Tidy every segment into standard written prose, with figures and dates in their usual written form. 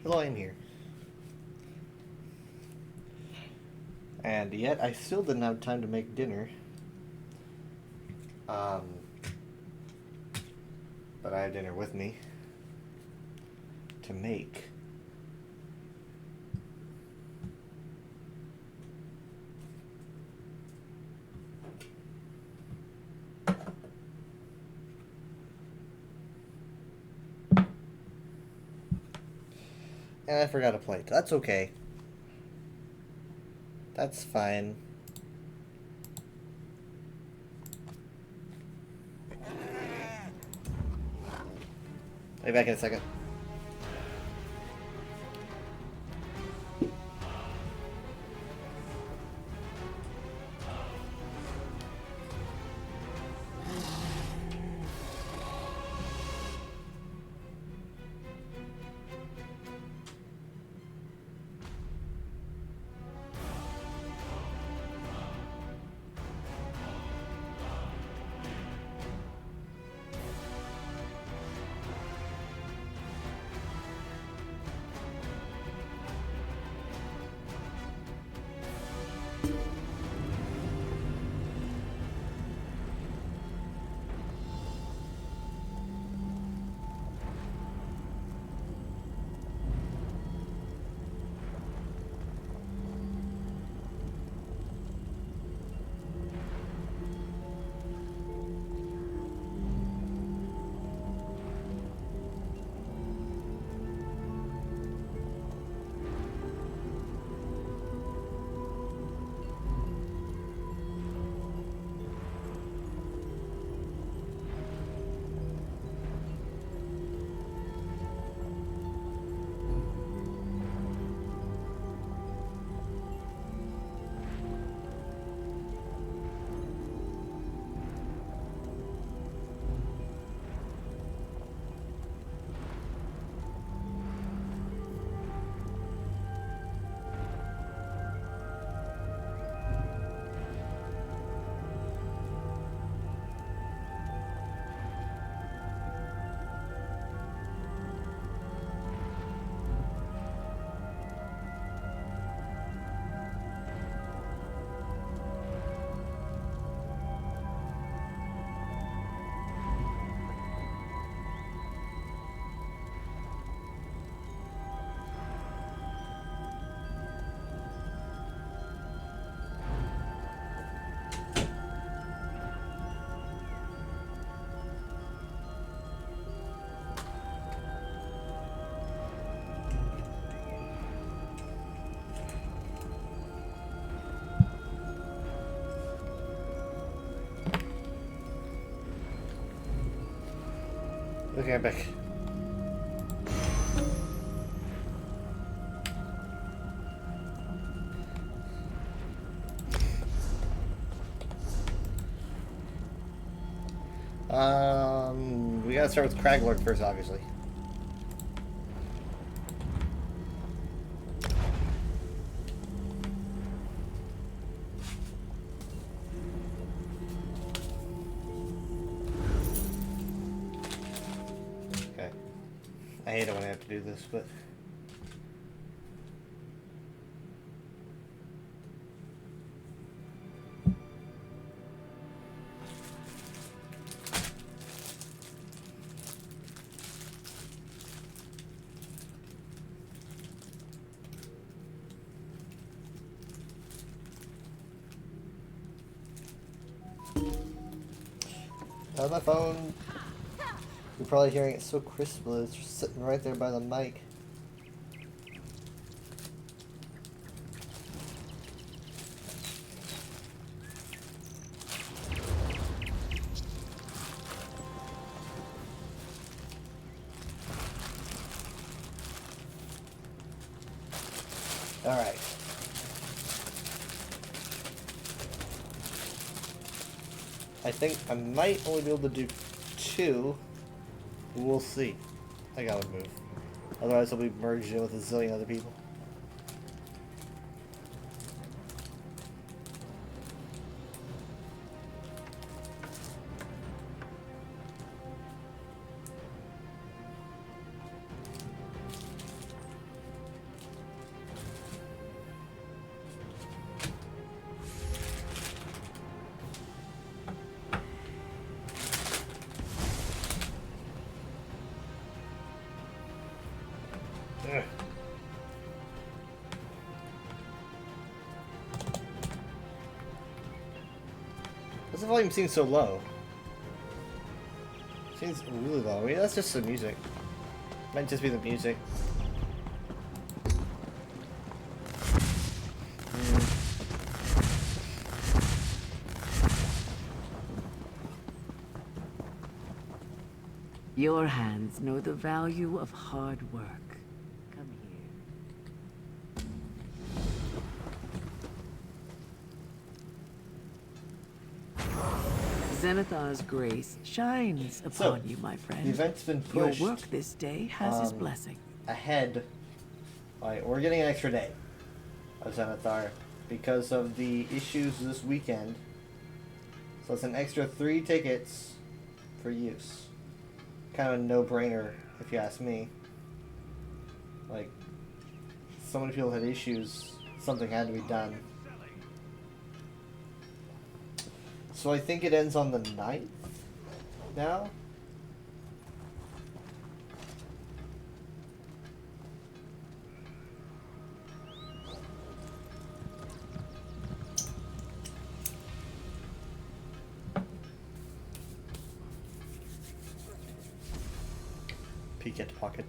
Hello, I'm here. And yet, I still didn't have time to make dinner. Um, but I have dinner with me to make. And I forgot a plate. That's okay. That's fine. I'll be back in a second. Okay, I'm back. We gotta start with Craglord first, obviously. Okay. I hate it when I have to do this, but... On my phone. You're probably hearing it so crisply. It's just sitting right there by the mic. Alright. I think I might only be able to do 2. We'll see. I gotta move. Otherwise I'll be merged in with a zillion other people. Does the volume seem so low? Seems really low. Maybe that's just the music. Might just be the music. Your hands know the value of hard work. Come here. Zenithar's grace shines upon you, my friend. The event's been Your pushed. work this day has his blessing. Ahead. Alright, we're getting an extra day of Zenithar because of the issues this weekend. So it's an extra 3 tickets for use. Kind of a no-brainer, if you ask me. Like, so many people had issues, something had to be done. So I think it ends on the 9th now? Peek at pocket.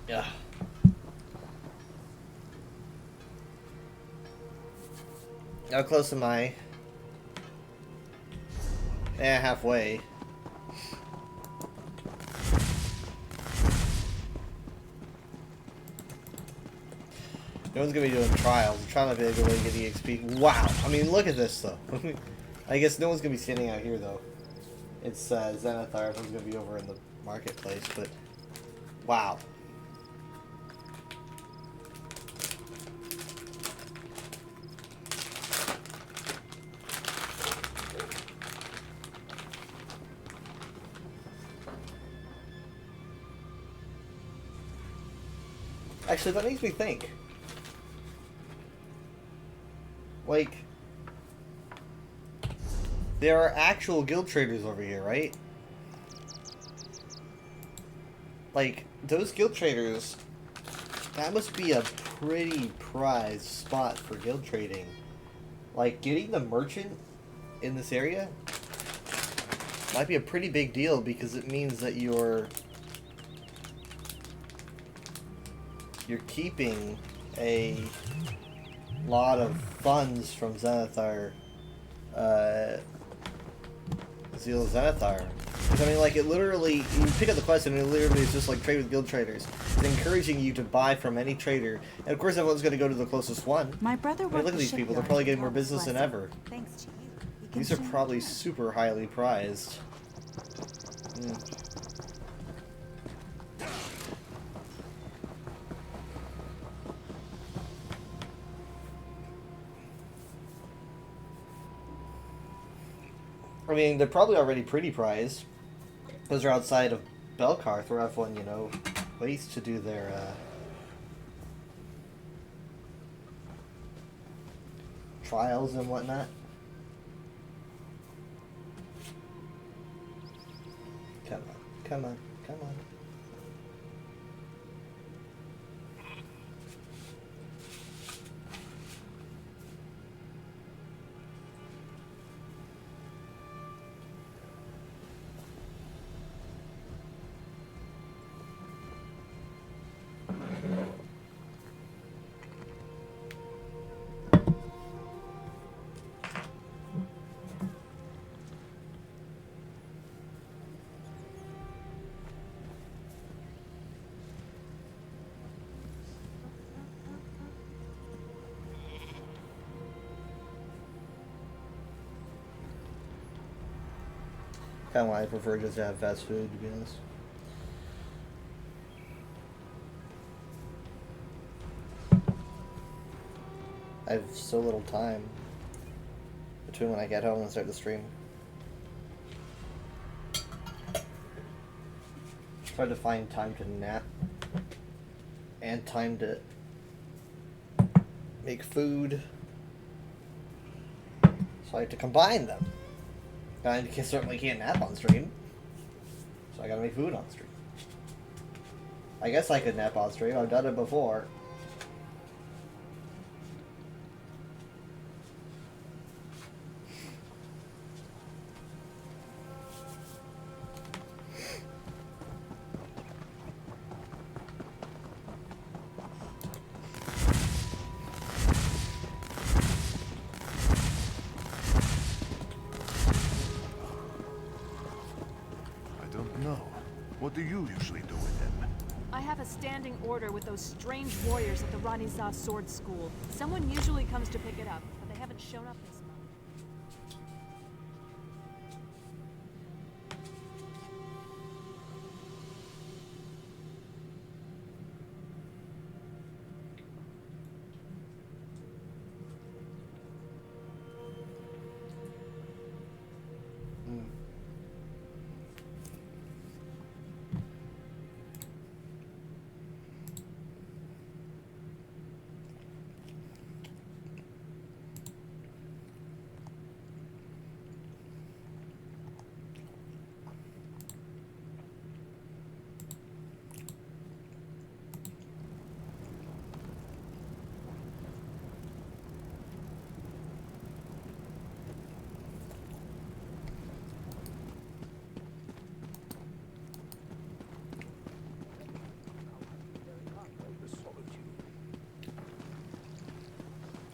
Yeah. How close am I? Yeah, halfway. No one's gonna be doing trials. I'm trying to be able to get EXP. Wow! I mean, look at this though. I guess no one's gonna be standing out here though. It's Zenithar. Everyone's gonna be over in the marketplace, but wow. Actually, that makes me think. Like, there are actual guild traders over here, right? Like, those guild traders, that must be a pretty prized spot for guild trading. Like, getting the merchant in this area might be a pretty big deal because it means that you're keeping a lot of funds from Zenithar, Zeal Zenithar. Because, I mean, like, it literally, you pick up the quest and it literally is just like trade with guild traders. It's encouraging you to buy from any trader. And of course everyone's going to go to the closest one. My brother I mean, worked look at the these people, they're shipyard probably to getting more help business than bless it. ever. Thanks to you. We can These are soon probably return. super highly prized. Mm. I mean, they're probably already pretty prized. Those are outside of Belkarth, where everyone, you know, waits to do their, trials and whatnot. Come on, come on, come on. Kind of why I prefer just to have fast food, to be honest. I have so little time between when I get home and start the stream. It's hard to find time to nap and time to make food. So I have to combine them. I certainly can't nap on stream, so I gotta make food on stream. I guess I could nap on stream. I've done it before. I don't know. What do you usually do with him? I have a standing order with those strange warriors at the Ranizah Sword School. Someone usually comes to pick it up, but they haven't shown up this month.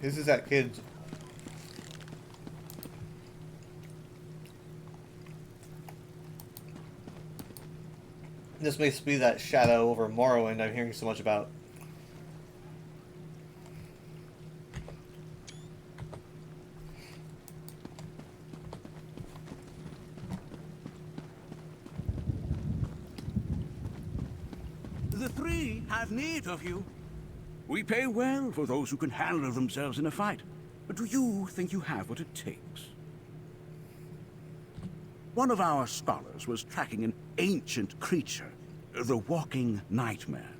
This is that kid's. This must be that shadow over Morrowind I'm hearing so much about. The three have need of you. We pay well for those who can handle themselves in a fight. But do you think you have what it takes? One of our scholars was tracking an ancient creature, the Walking Nightmare,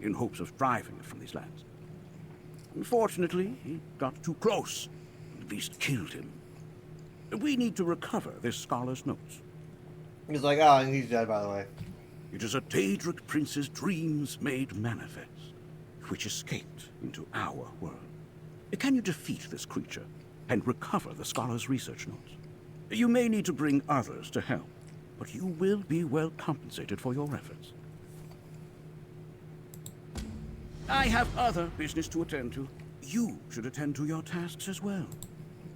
in hopes of driving it from these lands. Unfortunately, he got too close, and the beast killed him. We need to recover this scholar's notes. He's like, oh, and he's dead, by the way. It is a Daedric prince's dreams made manifest, which escaped into our world. Can you defeat this creature and recover the scholar's research notes? You may need to bring others to help, but you will be well compensated for your efforts. I have other business to attend to. You should attend to your tasks as well.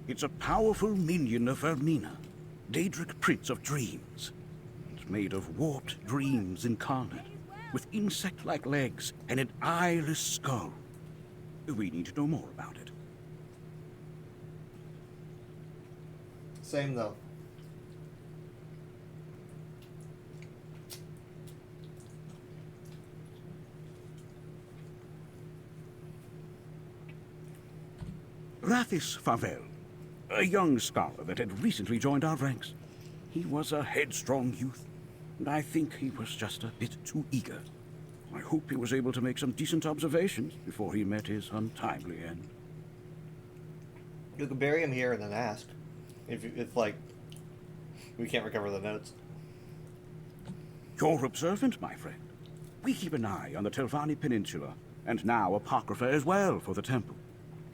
It's a powerful minion of Vermina, Daedric Prince of Dreams. It's made of warped dreams incarnate, with insect-like legs and an eyeless skull. We need to know more about it. Same though. Rathis Favel, a young scholar that had recently joined our ranks. He was a headstrong youth, and I think he was just a bit too eager. I hope he was able to make some decent observations before he met his untimely end. You can bury him here and then ask. If like, we can't recover the notes. You're observant, my friend. We keep an eye on the Telvanni Peninsula, and now Apocrypha as well for the temple.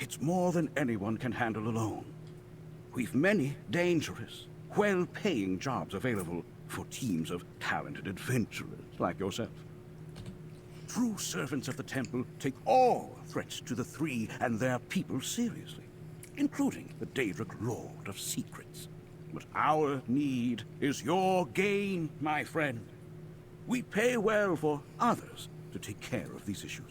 It's more than anyone can handle alone. We've many dangerous, well-paying jobs available for teams of talented adventurers like yourself. True servants of the temple take all threats to the three and their people seriously, including the Daedric Lord of Secrets. But our need is your gain, my friend. We pay well for others to take care of these issues.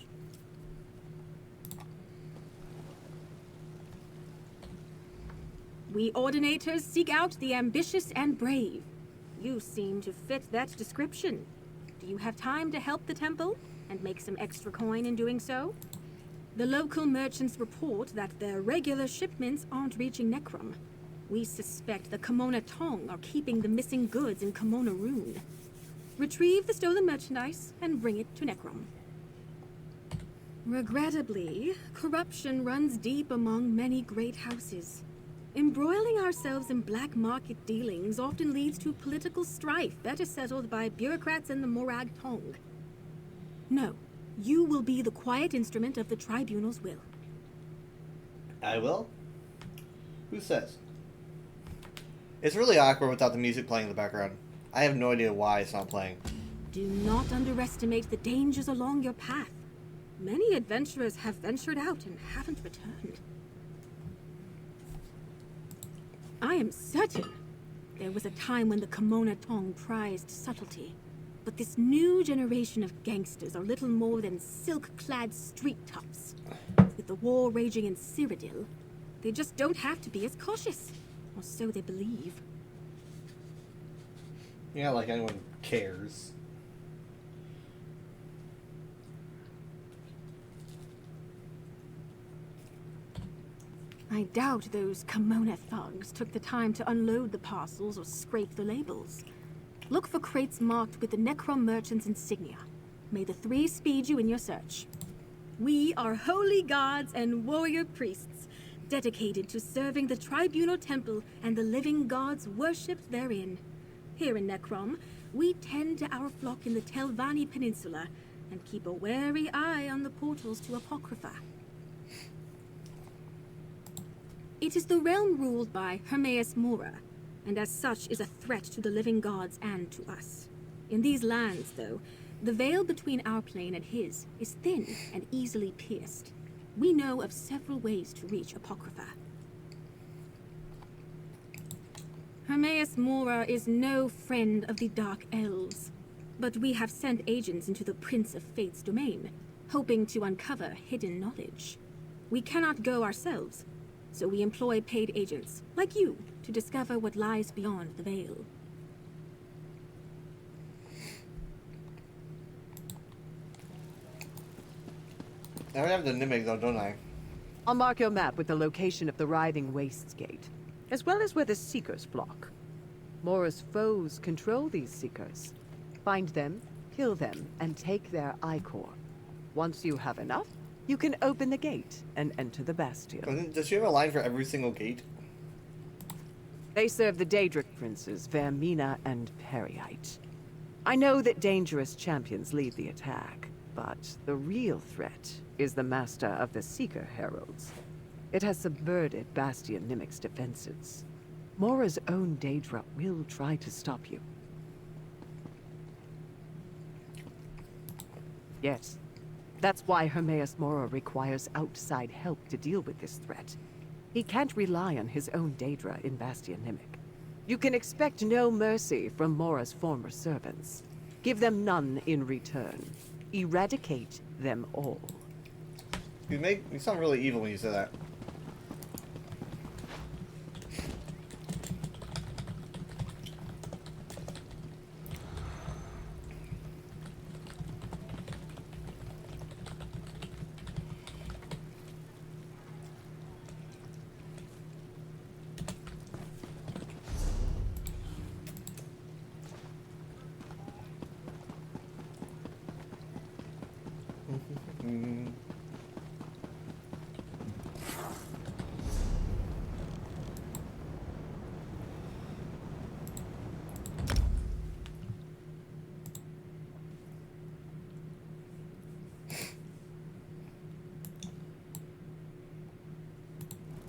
We Ordinators seek out the ambitious and brave. You seem to fit that description. Do you have time to help the temple and make some extra coin in doing so? The local merchants report that their regular shipments aren't reaching Necrom. We suspect the Kimona Tong are keeping the missing goods in Kimona Rune. Retrieve the stolen merchandise and bring it to Necrom. Regrettably, corruption runs deep among many great houses. Embroiling ourselves in black market dealings often leads to political strife better settled by bureaucrats in the Morag Tong. No. You will be the quiet instrument of the Tribunal's will. I will? Who says? It's really awkward without the music playing in the background. I have no idea why it's not playing. Do not underestimate the dangers along your path. Many adventurers have ventured out and haven't returned. I am certain there was a time when the Kimona Tong prized subtlety. But this new generation of gangsters are little more than silk-clad street toughs. With the war raging in Cyrodiil, they just don't have to be as cautious. Or so they believe. Yeah, like anyone cares. I doubt those Kimona thugs took the time to unload the parcels or scrape the labels. Look for crates marked with the Necrom Merchant's insignia. May the three speed you in your search. We are holy gods and warrior priests, dedicated to serving the Tribunal Temple and the living gods worshipped therein. Here in Necrom, we tend to our flock in the Telvanni Peninsula and keep a wary eye on the portals to Apocrypha. It is the realm ruled by Hermaeus Mora, and as such is a threat to the living gods and to us. In these lands, though, the veil between our plane and his is thin and easily pierced. We know of several ways to reach Apocrypha. Hermaeus Mora is no friend of the Dark Elves, but we have sent agents into the Prince of Fate's domain, hoping to uncover hidden knowledge. We cannot go ourselves, so we employ paid agents, like you, to discover what lies beyond the veil. I already have the Nimic though, don't I? I'll mark your map with the location of the Writhing Wastes Gate, as well as where the Seekers flock. Mora's foes control these Seekers. Find them, kill them, and take their Ichor. Once you have enough, you can open the gate and enter the Bastion. Does she have a line for every single gate? They serve the Daedric princes, Vermina and Periite. I know that dangerous champions lead the attack, but the real threat is the master of the Seeker Heralds. It has subverted Bastion Nimic's defenses. Mora's own Daedra will try to stop you. Yes. That's why Hermaeus Mora requires outside help to deal with this threat. He can't rely on his own Daedra in Bastion Nimic. You can expect no mercy from Mora's former servants. Give them none in return. Eradicate them all. You sound really evil when you say that.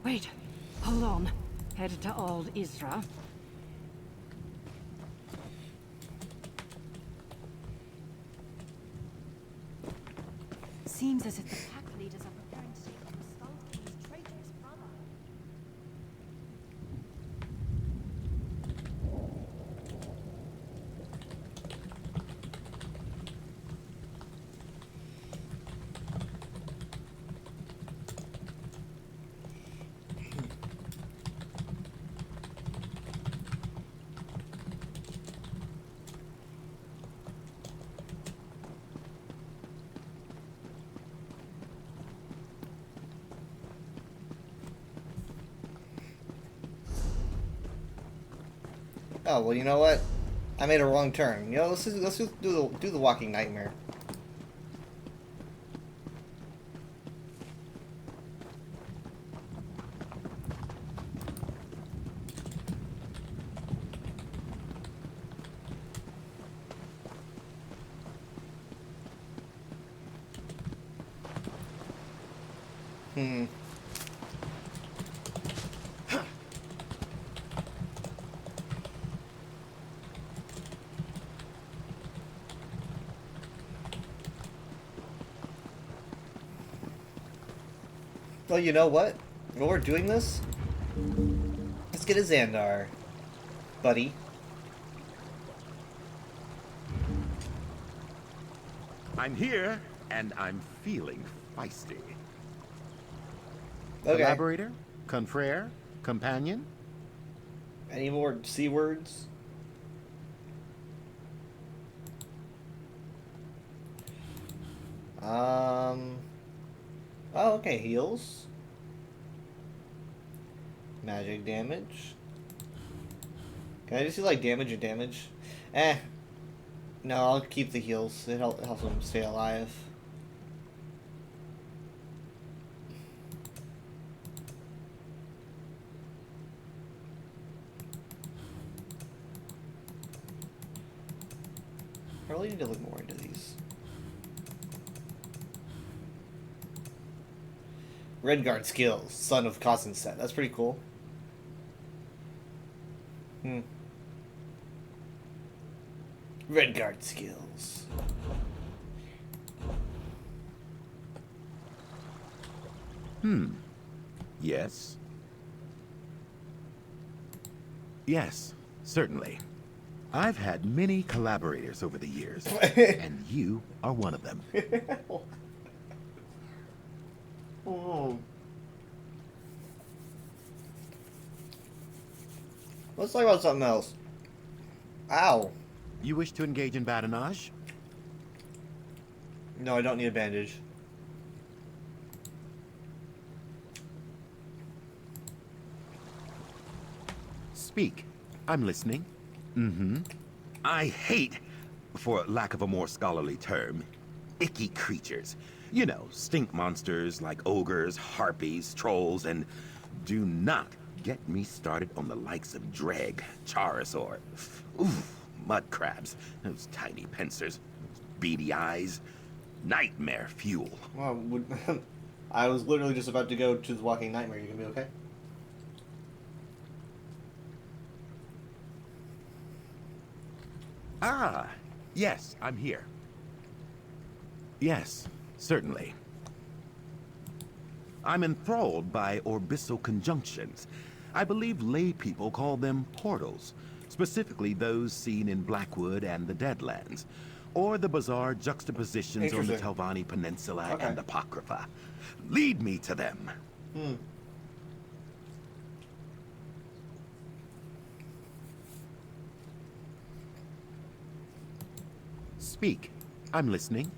Wait, hold on. Headed to Old Isra. Seems as if the pack leaders are preparing to take on the Skull King's traitorous brother. Oh well, you know what? I made a wrong turn. You know, let's just do the walking nightmare. Hmm. Well, you know what? While we're doing this, let's get a Xandar, buddy. I'm here, and I'm feeling feisty. Okay. Collaborator? Confrere? Companion? Any more C words? Oh, okay. Heals. Magic damage. Can I just see like damage and damage? No, I'll keep the heals. It helps them stay alive. I really need to look more into these. Redguard skills, son of Kosenset. That's pretty cool. Redguard skills. Yes. Yes, certainly. I've had many collaborators over the years, and you are one of them. Oh. Let's talk about something else. Ow. You wish to engage in badinage? No, I don't need a bandage. Speak. I'm listening. I hate, for lack of a more scholarly term, icky creatures. You know, stink monsters like ogres, harpies, trolls, and do not get me started on the likes of Dreg, Charis, or mud crabs, those tiny pincers, those beady eyes, nightmare fuel. Well, I was literally just about to go to the Walking Nightmare. You gonna be okay? Ah, yes, I'm here. Yes, certainly. I'm enthralled by orbital conjunctions. I believe lay people call them portals, specifically those seen in Blackwood and the Deadlands, or the bizarre juxtapositions on the Interesting. Telvanni Peninsula Okay. and Apocrypha. Lead me to them. Speak. I'm listening.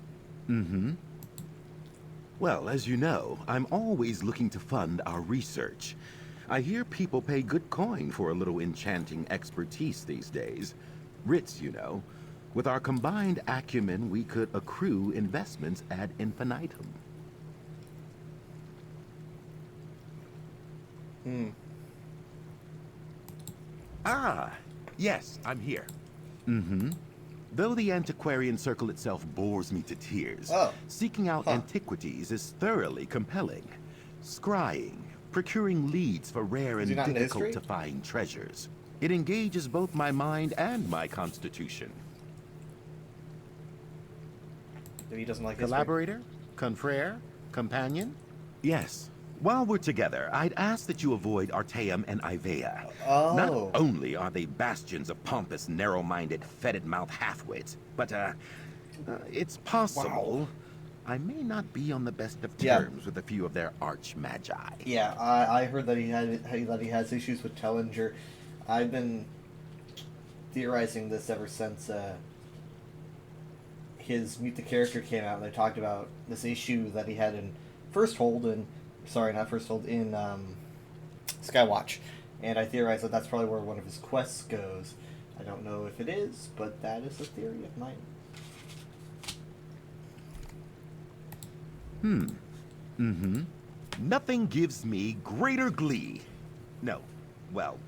Well, as you know, I'm always looking to fund our research. I hear people pay good coin for a little enchanting expertise these days. Writs, you know. With our combined acumen, we could accrue investments ad infinitum. Ah, yes, I'm here. Though the antiquarian circle itself bores me to tears, seeking out antiquities is thoroughly compelling. Scrying, procuring leads for rare and he not into history? difficult to find treasures. It engages both my mind and my constitution. Maybe he doesn't like history. Collaborator? Confrere? Companion? Yes. While we're together, I'd ask that you avoid Artaeum and Ivea. Oh. Not only are they bastions of pompous, narrow-minded, fetid-mouth halfwits, but, it's possible I may not be on the best of terms with a few of their arch-magi. Yeah, I heard that he has issues with Tellinger. I've been theorizing this ever since his Meet the Character came out, and they talked about this issue that he had in in Skywatch, and I theorize that that's probably where one of his quests goes. I don't know if it is, but that is a theory of mine. Nothing gives me greater glee. No, well,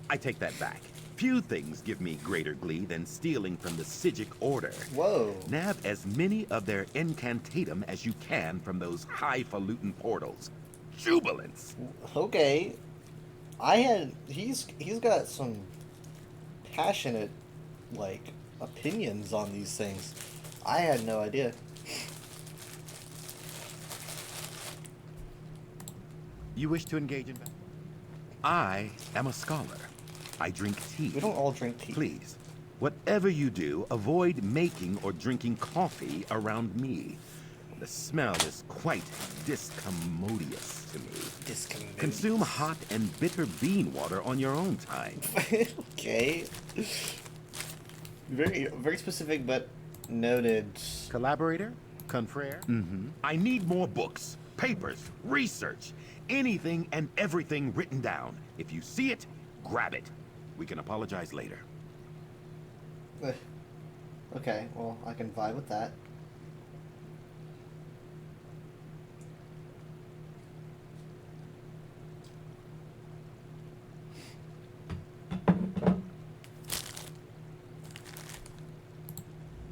I take that back. Few things give me greater glee than stealing from the Psijic Order. Whoa. Nab as many of their incantatum as you can from those highfalutin portals. Jubilance. Okay. He's got some passionate, like, opinions on these things. I had no idea. You wish to engage in... I am a scholar. I drink tea. We don't all drink tea. Please, whatever you do, avoid making or drinking coffee around me. The smell is quite discommodious to me. Discommodious. Consume hot and bitter bean water on your own time. Okay. Very, very specific, but noted. Collaborator? Confrere? Mm-hmm. I need more books, papers, research, anything and everything written down. If you see it, grab it. We can apologize later. Okay, well, I can vibe with that.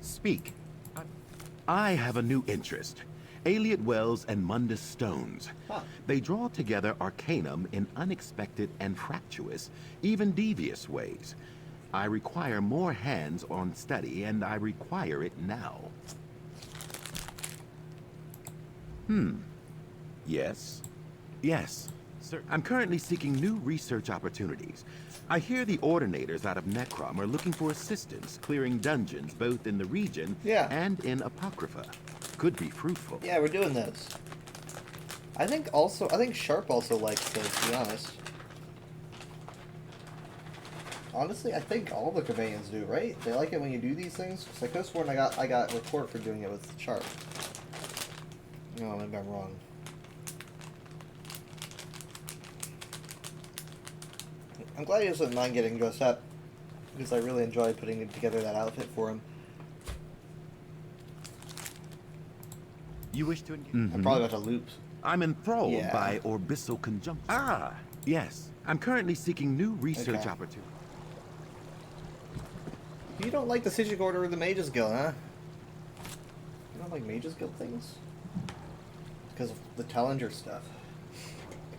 Speak. I have a new interest. Aliot Wells and Mundus Stones. Huh. They draw together arcanum in unexpected and fractious, even devious ways. I require more hands-on study, and I require it now. Yes. Yes, sir. I'm currently seeking new research opportunities. I hear the Ordinators out of Necrom are looking for assistance clearing dungeons both in the region and in Apocrypha. Could be fruitful. Yeah, we're doing those. I think Sharp also likes those, to be honest. Honestly, I think all the Cavanians do, right? They like it when you do these things. Because I could have sworn I got report for doing it with Sharp. No, maybe I'm wrong. I'm glad he doesn't mind getting dressed up, because I really enjoyed putting together that outfit for him. You wish to engage? I'm probably about to loop. I'm enthralled by Orbisyl Conjunction. Ah, yes. I'm currently seeking new research opportunities. You don't like the Psijic Order or the Mages Guild, huh? You don't like Mages Guild things? Because of the Tellinger stuff.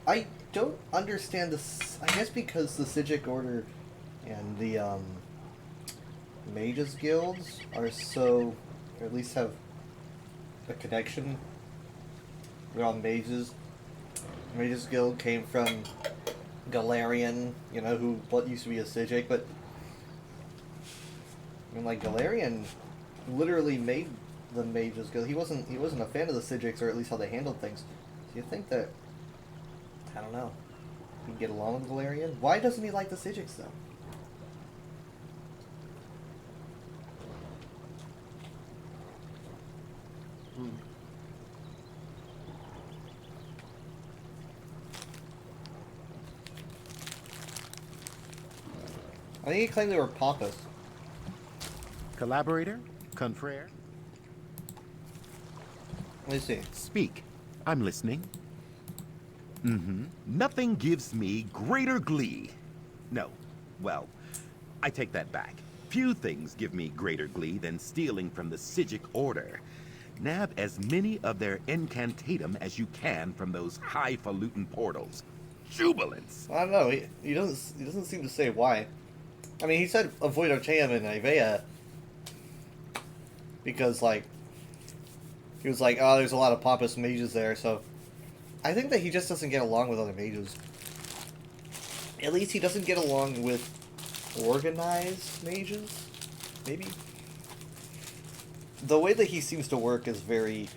I don't understand this. I guess because the Psijic Order and the Mages Guilds are so, or at least have a connection. They're all mages. Mages Guild came from Galarian, you know, who used to be a Psijic, but I mean, like, Galarian literally made the Mages Guild. He wasn't a fan of the Psijics, or at least how they handled things. So you think that, I don't know, he can get along with Galarian? Why doesn't he like the Psijics, though? I think he claimed they were pompous. Collaborator? Confrere? Let me see. Speak. I'm listening. Nothing gives me greater glee. No. Well, I take that back. Few things give me greater glee than stealing from the Psijic Order. Nab as many of their incantatum as you can from those highfalutin portals. Jubilance! I don't know. He doesn't seem to say why. I mean, he said avoid Archaeum and Ivea because, like, he was like, oh, there's a lot of pompous mages there, so I think that he just doesn't get along with other mages. At least he doesn't get along with organized mages, maybe? The way that he seems to work is very,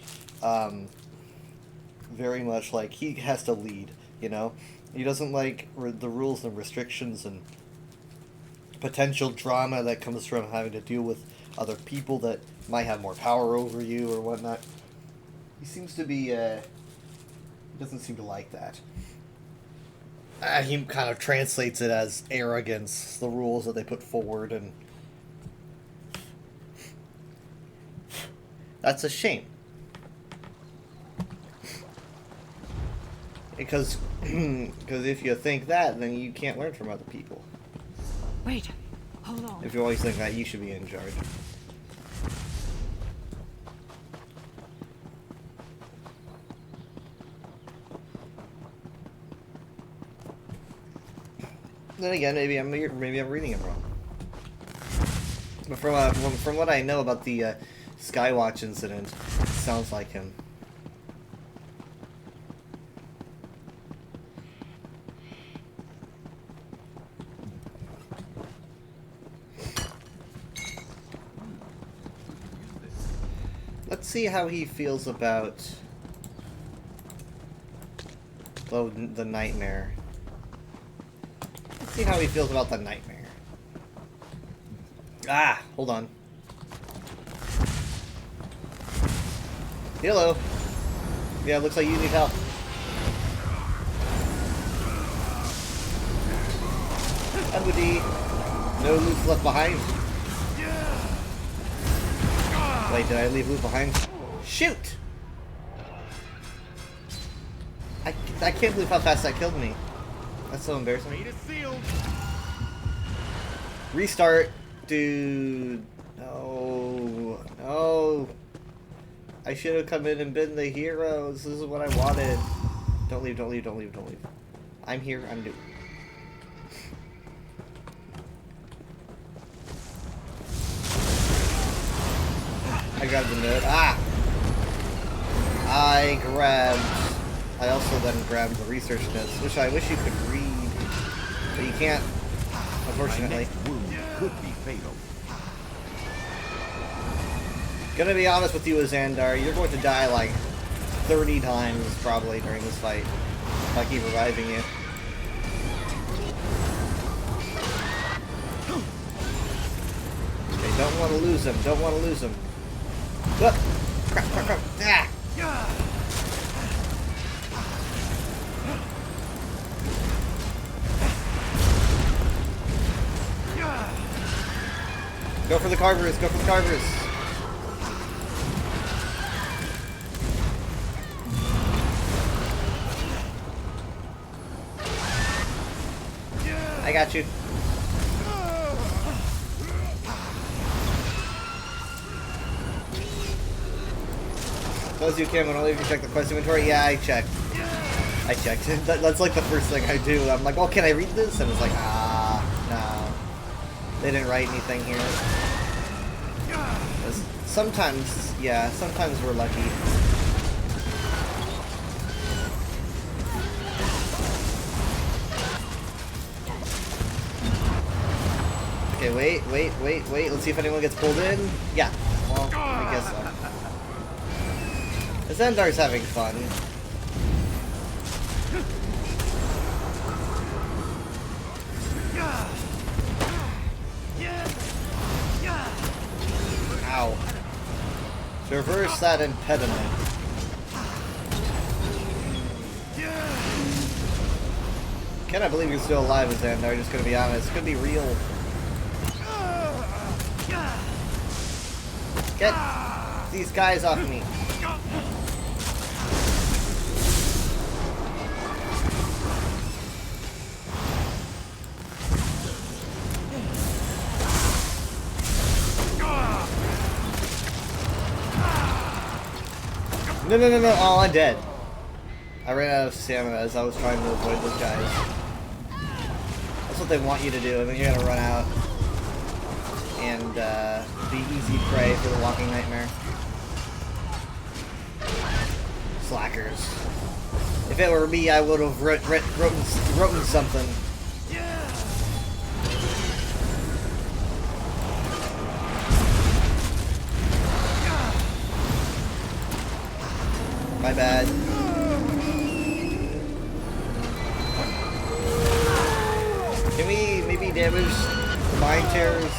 very much like he has to lead, you know? He doesn't like the rules and restrictions and potential drama that comes from having to deal with other people that might have more power over you or whatnot. He seems to be, he doesn't seem to like that. He kind of translates it as arrogance, the rules that they put forward, and that's a shame. Because if you think that, then you can't learn from other people. Wait, hold on. If you always think that you should be in charge. Then again, maybe I'm reading it wrong. But from what I know about the Skywatch incident, it sounds like him. Let's see how he feels about the nightmare. Let's see how he feels about the nightmare. Ah, hold on. Hello. Yeah, looks like you need help. Everybody, no loot left behind. Wait, did I leave loot behind? Shoot! I can't believe how fast that killed me. That's so embarrassing. Restart. Dude. No. No. I should have come in and been the heroes. This is what I wanted. Don't leave, don't leave, don't leave, don't leave. I'm here, I'm new. I grabbed the note. Ah! I also then grabbed the research notes, which I wish you could read, but you can't, unfortunately. My next wound could be fatal. Gonna be honest with you, Xandar, you're going to die like 30 times probably during this fight if I keep reviving you. Okay, don't want to lose him, don't want to lose him. Whoop! Crap, crap, crap! Ah! Go for the carvers, go for the carvers! I got you. Close you can, only if you check the quest inventory. Yeah, I checked. I checked. That's like the first thing I do. I'm like, oh, can I read this? And it's like, ah, no. They didn't write anything here. Sometimes, yeah, sometimes we're lucky. Okay, wait. Let's see if anyone gets pulled in. Yeah. Well, I guess so. Xandar's having fun. Ow. Traverse that impediment. Cannot believe you're still alive, Xandar, just gonna be honest. Could be real. Get these guys off me. No. Oh, I'm dead. I ran out of stamina as I was trying to avoid those guys. That's what they want you to do, and then you're gonna run out and be easy prey for the walking nightmare. Slackers. If it were me, I would have written something. My bad. Can we maybe damage the mine terrors?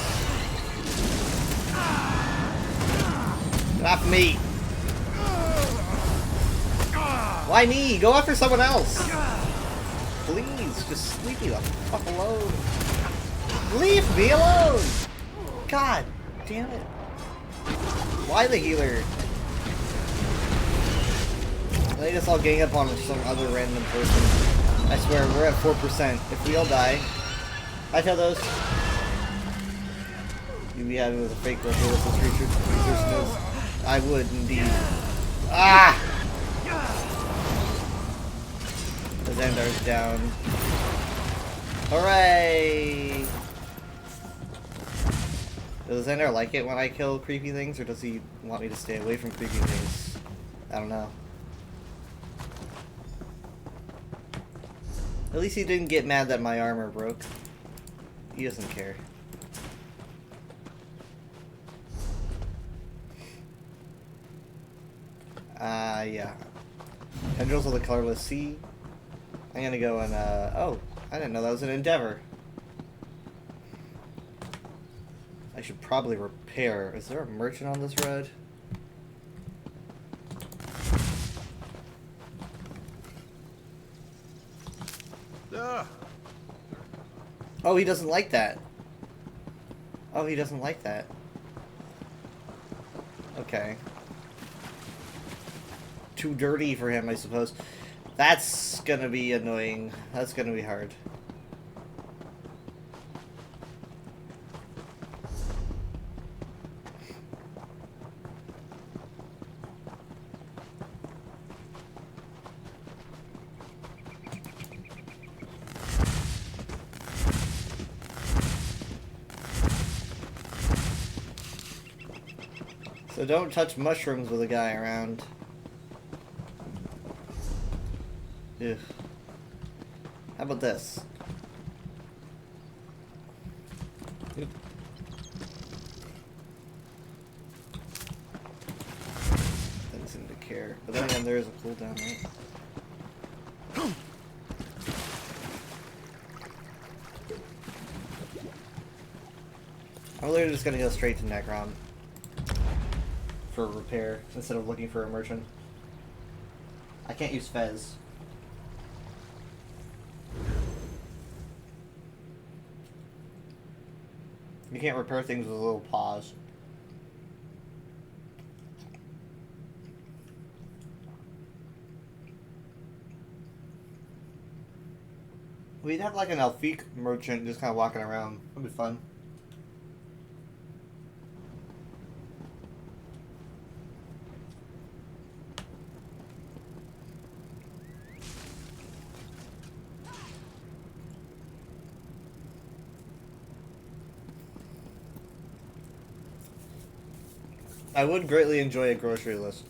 Not me. Why me? Go after someone else. Please, just leave me the fuck alone. Leave me alone. God damn it. Why the healer? They just all gang up on some other random person. I swear, we're at 4%. If we all die, I tell those. You'd be happy with a fake research. I would indeed. Ah! The Xandar's down. Hooray! Does Xander like it when I kill creepy things, or does he want me to stay away from creepy things? I don't know. At least he didn't get mad that my armor broke. He doesn't care. Yeah. Tendrils of the Colorless Sea. I'm gonna go and, oh, I didn't know that was an endeavor. I should probably repair. Is there a merchant on this road? Oh, he doesn't like that. Oh, he doesn't like that. Okay. Too dirty for him, I suppose. That's gonna be annoying. That's gonna be hard. So don't touch mushrooms with a guy around. Ugh. How about this? Oop. Doesn't seem to care. But then again, there is a cooldown, right? I'm literally just gonna go straight to Necron for repair instead of looking for a merchant. I can't use Fez. You can't repair things with a little pause. We'd have like an Elfique merchant just kind of walking around. That'd be fun. I would greatly enjoy a grocery list.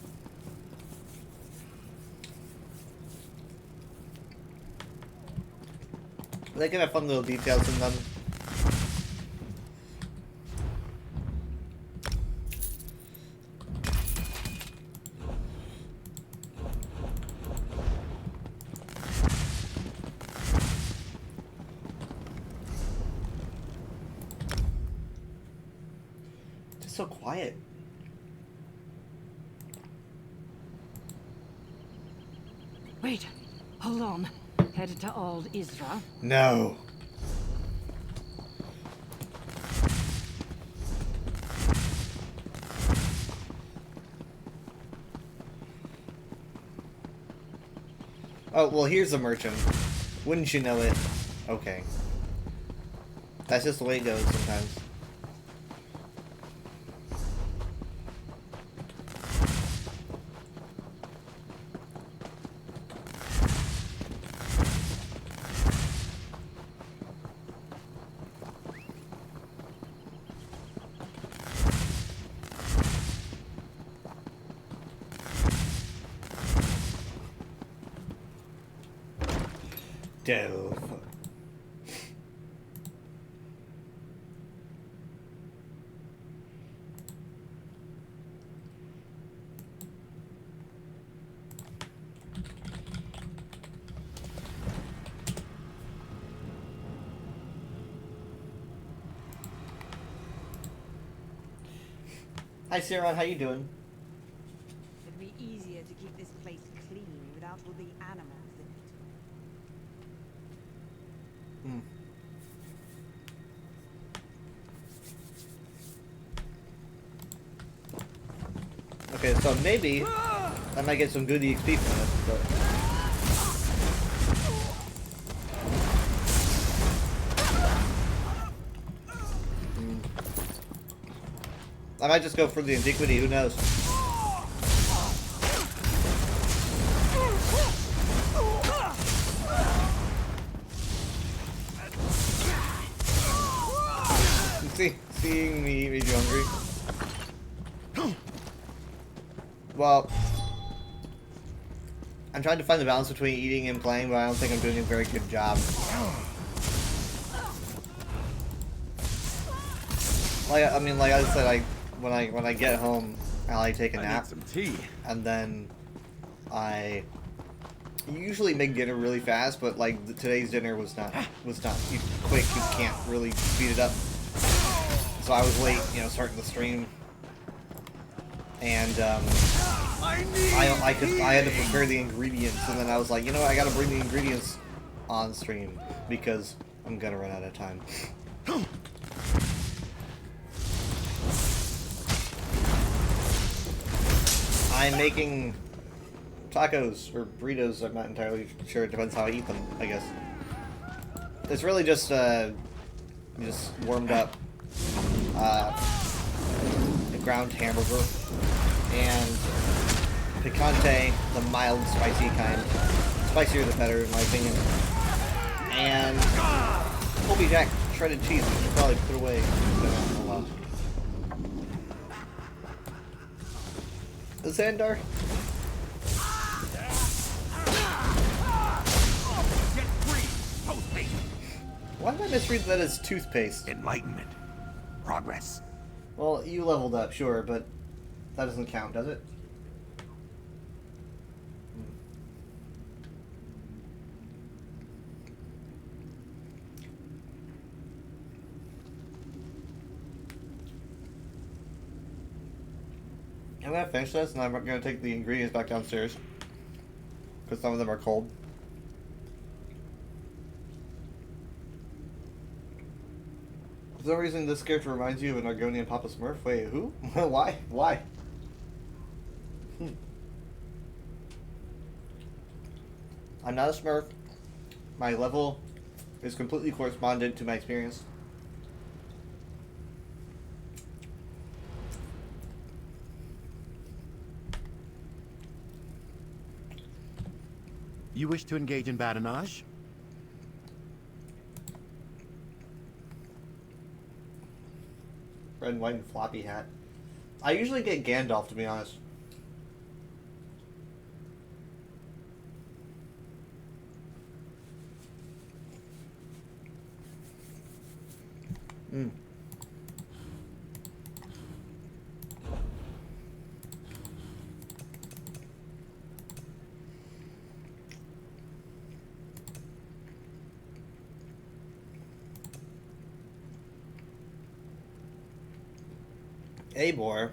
They can have fun little details in them. It's so quiet. Wait, hold on. Headed to Old Isra? No. Oh, well, here's a merchant. Wouldn't you know it? Okay. That's just the way it goes sometimes. Delve. Hi, Siron, how you doing? It'd be easier to keep this place clean without all the animals in it. Hmm. Okay, so maybe I might get some good EXP from this, but... I might just go for the Antiquity, who knows? Seeing me made you hungry? Well, I'm trying to find the balance between eating and playing, but I don't think I'm doing a very good job. Like, I mean, like I said, when I get home, I like take a nap, some tea. and then I usually make dinner really fast. But like today's dinner was not quick. You can't really speed it up. So I was late, you know, starting the stream, and I had to prepare the ingredients, and then I was like, you know what, I gotta bring the ingredients on stream because I'm gonna run out of time. I'm making tacos or burritos. I'm not entirely sure. It depends how I eat them, I guess. It's really just warmed up a ground hamburger and picante, the mild spicy kind. Spicier the better, in my opinion. And Colby Jack shredded cheese, which you probably put away. Oh well. The Xandar? Why did I misread that as toothpaste? Enlightenment. Progress. Well, you leveled up, sure, but that doesn't count, does it? I'm gonna finish this, and I'm gonna take the ingredients back downstairs. Because some of them are cold. For some reason, this character reminds you of an Argonian Papa Smurf. Wait, who? Why? Why? I'm not a Smurf. My level is completely correspondent to my experience. You wish to engage in badinage? Red, white, and floppy hat. I usually get Gandalf, to be honest. Eivor.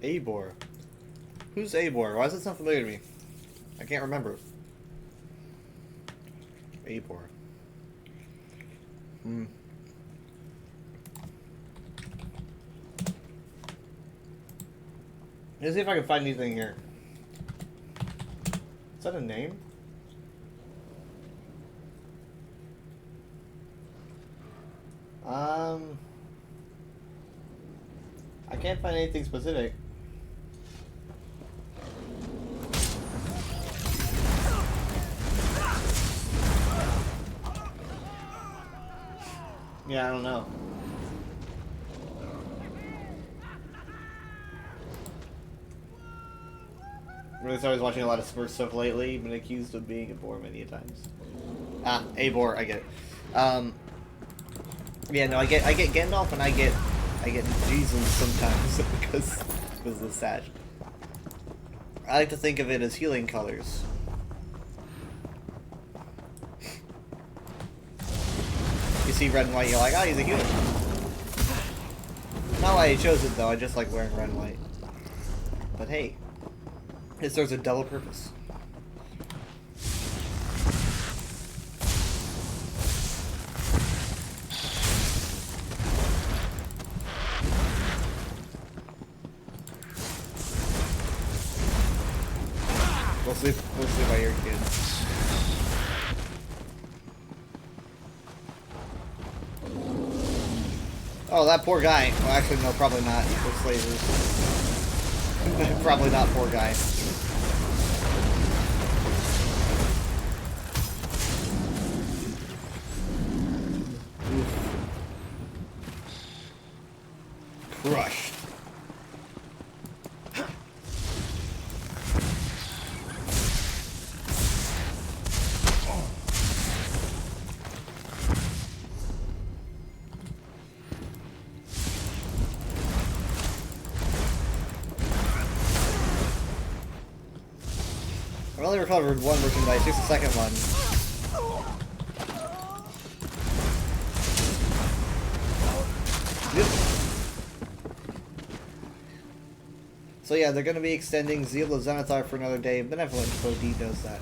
Eivor. Who's Eivor? Why does it sound familiar to me? I can't remember. Eivor. Let's see if I can find anything here. Is that a name? I can't find anything specific. Yeah, I don't know. Really started watching a lot of Smurf stuff lately. Been accused of being a bore many times. Ah, Eivor, I get it. Yeah, no, I get Gandalf and I get Jesus sometimes because of the sash. I like to think of it as healing colors. You see red and white, you're like, oh, he's a healer. Not why I chose it though, I just like wearing red and white. But hey, it serves a double purpose. Mostly by your kids. Oh, that poor guy. Well, actually, no, probably not. They're slavers. Probably not poor guy. I've only recovered one merchandise. Here's the second one. Yep. So yeah, they're going to be extending Zeal of Xanathar for another day. Benevolent Bodhi knows that.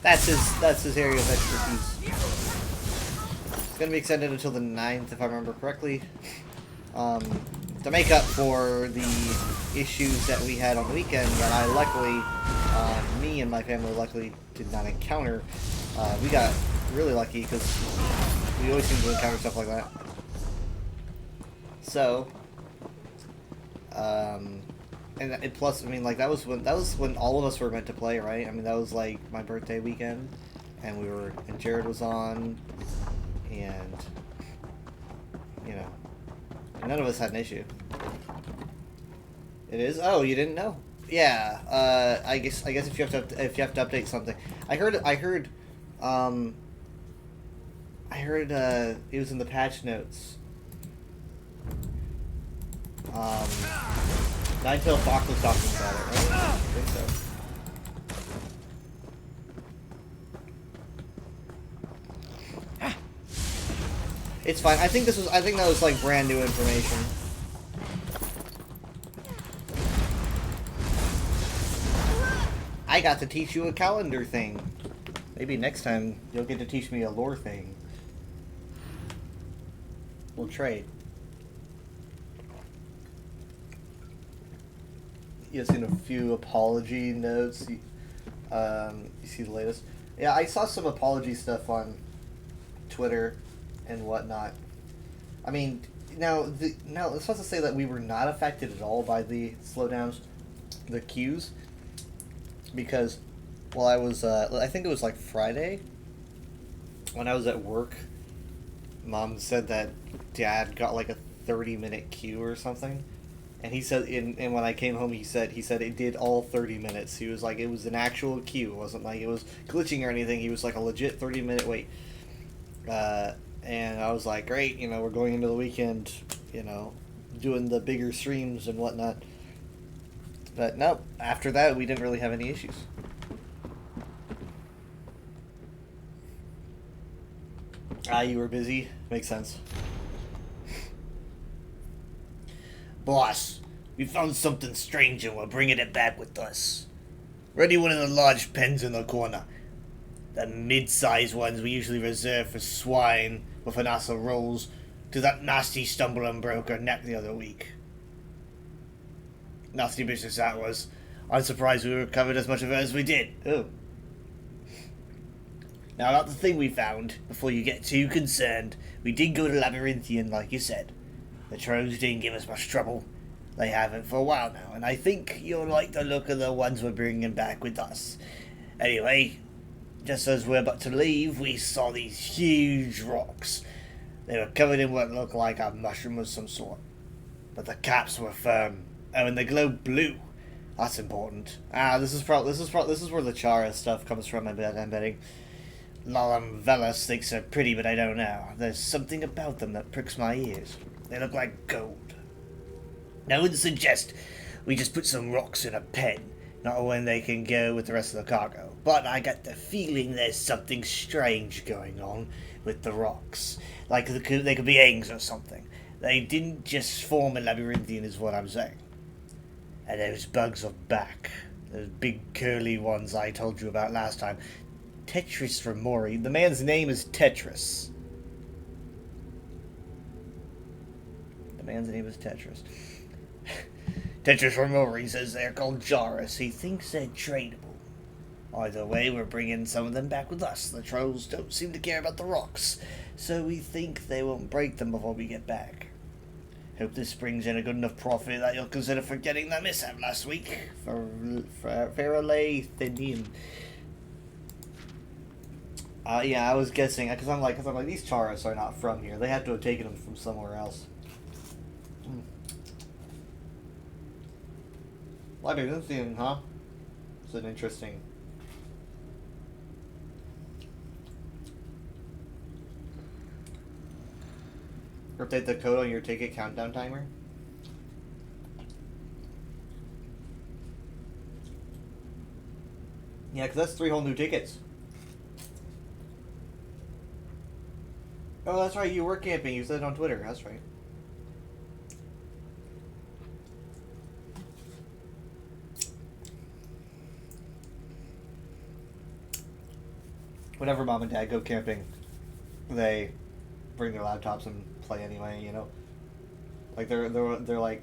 That's his area of expertise. It's going to be extended until the 9th, if I remember correctly. To make up for the issues that we had on the weekend that I luckily, me and my family luckily did not encounter. We got really lucky because we always seem to encounter stuff like that. So, and plus, I mean, like that was when all of us were meant to play, right? I mean, that was like my birthday weekend, and Jared was on, and you know, none of us had an issue. It is? Oh, you didn't know? Yeah. I guess if you have to update something, I heard it was in the patch notes. Ninetail Fox was talking about it, right? I think so. It's fine. I think that was like brand new information. I got to teach you a calendar thing. Maybe next time you'll get to teach me a lore thing. We'll trade. You've seen a few apology notes. You see the latest. Yeah, I saw some apology stuff on Twitter and whatnot. I mean, now it's supposed to say that we were not affected at all by the slowdowns, the queues, because while I was, I think it was like Friday, when I was at work, Mom said that Dad got like a 30-minute queue or something. And he said, and when I came home, he said it did all 30 minutes. He was like, it was an actual queue. It wasn't like it was glitching or anything. He was like a legit 30-minute wait. And I was like, great, you know, we're going into the weekend, you know, doing the bigger streams and whatnot. But no, after that, we didn't really have any issues. You were busy? Makes sense. Boss, we found something strange and we're bringing it back with us. Ready one of the large pens in the corner. The mid-sized ones we usually reserve for swine with Anasa rolls to that nasty stumble and broke our neck the other week. Nasty business that was. I'm surprised we recovered as much of it as we did. Oh. Now, not the thing we found. Before you get too concerned, we did go to Labyrinthian, like you said. The Trolls didn't give us much trouble. They haven't for a while now, and I think you'll like the look of the ones we're bringing back with us. Anyway, just as we're about to leave, we saw these huge rocks. They were covered in what looked like a mushroom of some sort. But the caps were firm. Oh, and they glowed blue. That's important. This is where the Chara stuff comes from, I'm betting. Lalam Velas thinks they're pretty, but I don't know. There's something about them that pricks my ears. They look like gold. Now, I wouldn't suggest we just put some rocks in a pen, not when they can go with the rest of the cargo. But I got the feeling there's something strange going on with the rocks. Like they could be eggs or something. They didn't just form in Labyrinthian is what I'm saying. And those bugs are back. Those big curly ones I told you about last time. Tetris Remori. The man's name is Tetris. The man's name is Tetris. Tetris Remori says they're called Jaris. He thinks they're tradable. Either way, we're bringing some of them back with us. The Trolls don't seem to care about the rocks, so we think they won't break them before we get back. Hope this brings in a good enough profit that you'll consider forgetting that mishap last week. For Faralay Thenian. Yeah, I was guessing, because I'm like, these Charas are not from here. They have to have taken them from somewhere else. Labyrinthian, huh? It's an interesting. Update the code on your ticket countdown timer. Yeah, because that's 3 whole new tickets. Oh, that's right. You were camping. You said it on Twitter. That's right. Whenever mom and dad go camping, they bring their laptops and play anyway. You know, like they're like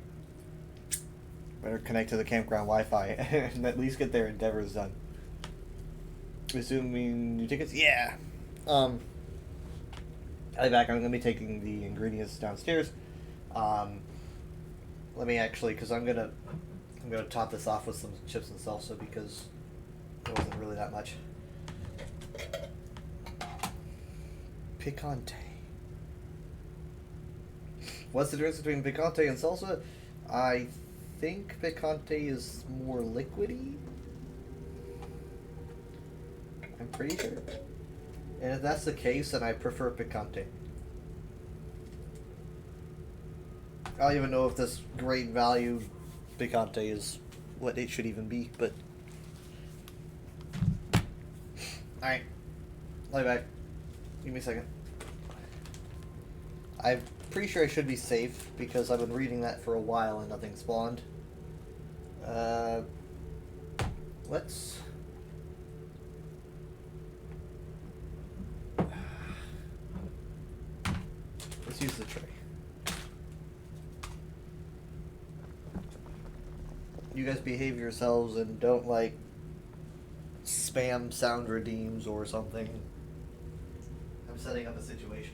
better connect to the campground Wi-Fi and at least get their endeavors done. Assuming new tickets, yeah. I'll be back. I'm gonna be taking the ingredients downstairs. Let me actually, because I'm gonna top this off with some chips and salsa because it wasn't really that much. Picante. What's the difference between picante and salsa? I think picante is more liquidy. I'm pretty sure. And if that's the case, then I prefer picante. I don't even know if this great value picante is what it should even be, but... Alright. I'll be back. Give me a second. I'm pretty sure I should be safe, because I've been reading that for a while and nothing spawned. Let's... Let's use the tray. You guys behave yourselves and don't, like, spam sound redeems or something. I'm setting up a situation.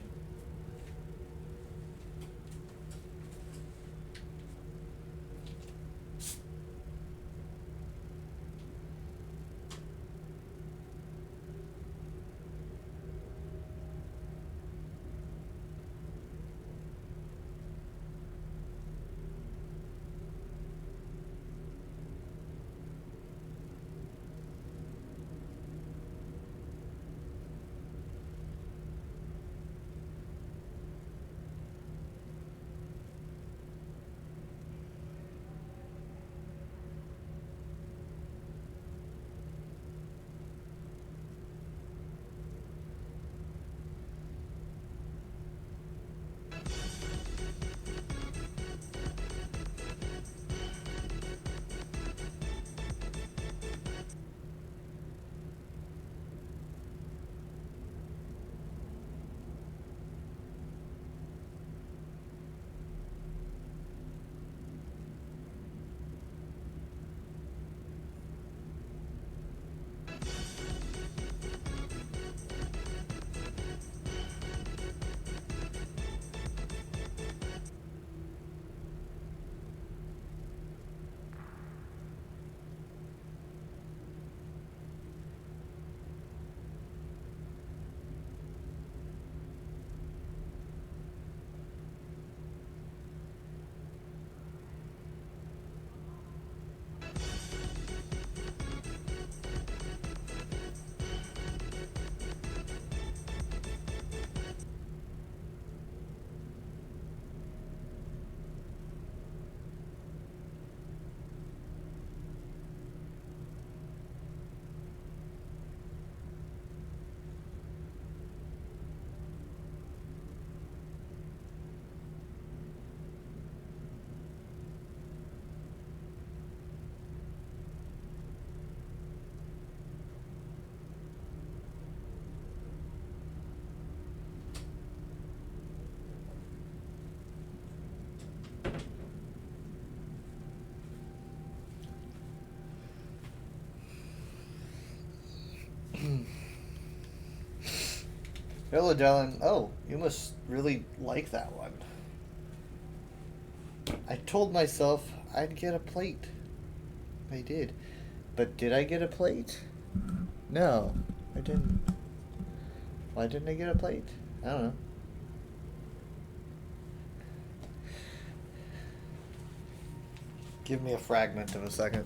Hello, Dylan. Oh, you must really like that one. I told myself I'd get a plate. I did. But did I get a plate? No, I didn't. Why didn't I get a plate? I don't know. Give me a fragment of a second.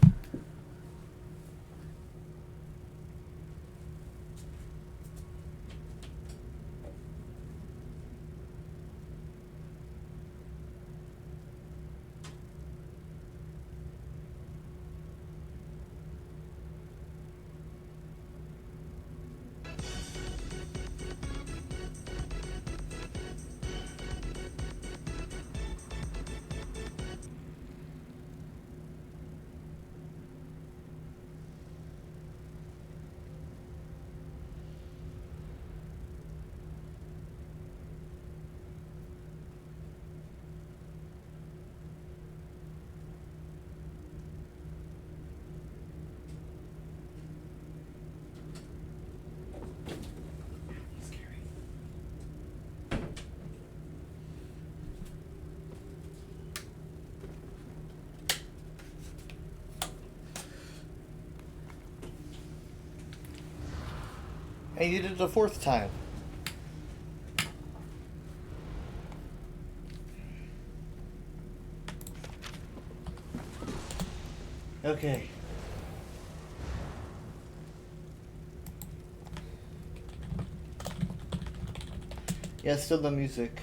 And you did it the 4th time. Okay. Yeah, still the music.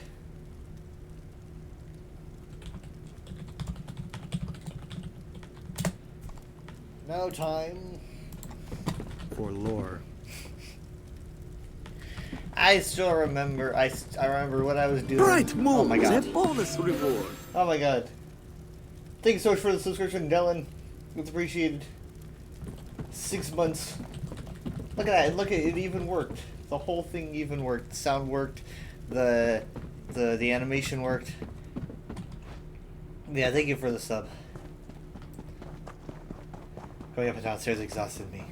Now time For lore. I still remember. I remember what I was doing. Bright Oh my moons god. and bonus reward. Oh my god. Thank you so much for the subscription, Dylan. It's appreciated. 6 months. Look at that. Look at it. Even worked. The whole thing even worked. The sound worked. The animation worked. Yeah. Thank you for the sub. Going up and downstairs exhausted me.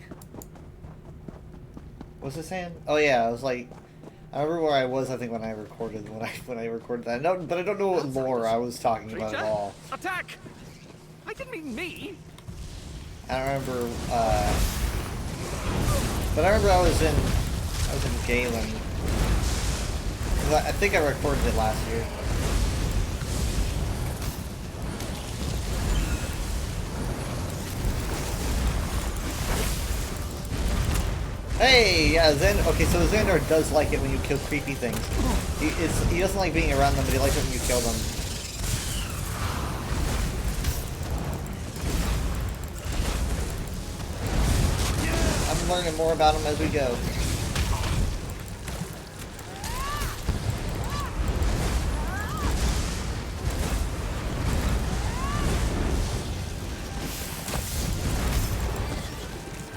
What's it saying? Oh yeah. I was like. I remember where I was. I think when I recorded that. No, but I don't know what lore I was talking about at all. Attack! I didn't mean me. I don't remember, but I remember I was in Galen. 'Cause I think I recorded it last year. Hey, yeah, okay, so Xandar does like it when you kill creepy things. He doesn't like being around them, but he likes it when you kill them. I'm learning more about him as we go.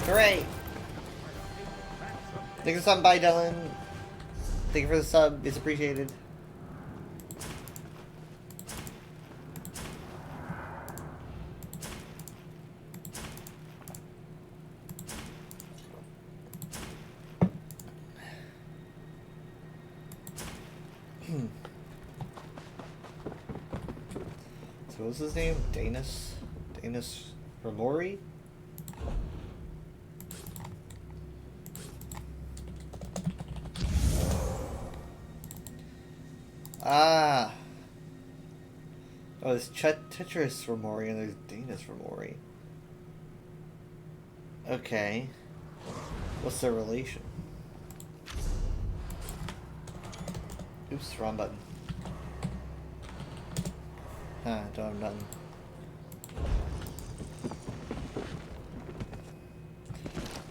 Hooray! Thank you for the sub, bye Dylan. Thank you for the sub, it's appreciated. So what's his name? Danis Ramori? Ah. Oh, there's Tetris Ramori and there's Danis Ramori. Okay. What's their relation? Oops, wrong button. Huh, don't have nothing.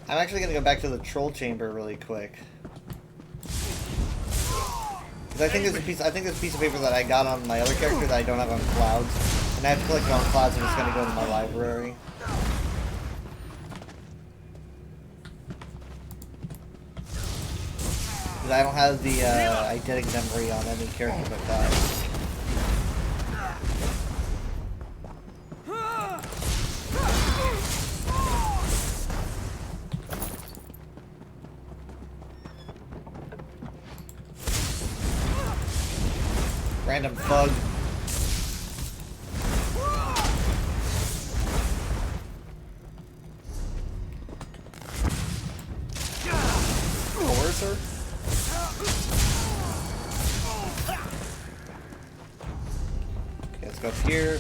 I'm actually gonna go back to the troll chamber really quick. Because I think there's a piece of paper that I got on my other character that I don't have on Clouds. And I have to collect it on Clouds if it's gonna go into my library. Because I don't have the eidetic memory on any character but that. Random thug. Coercer? Okay, let's go up here.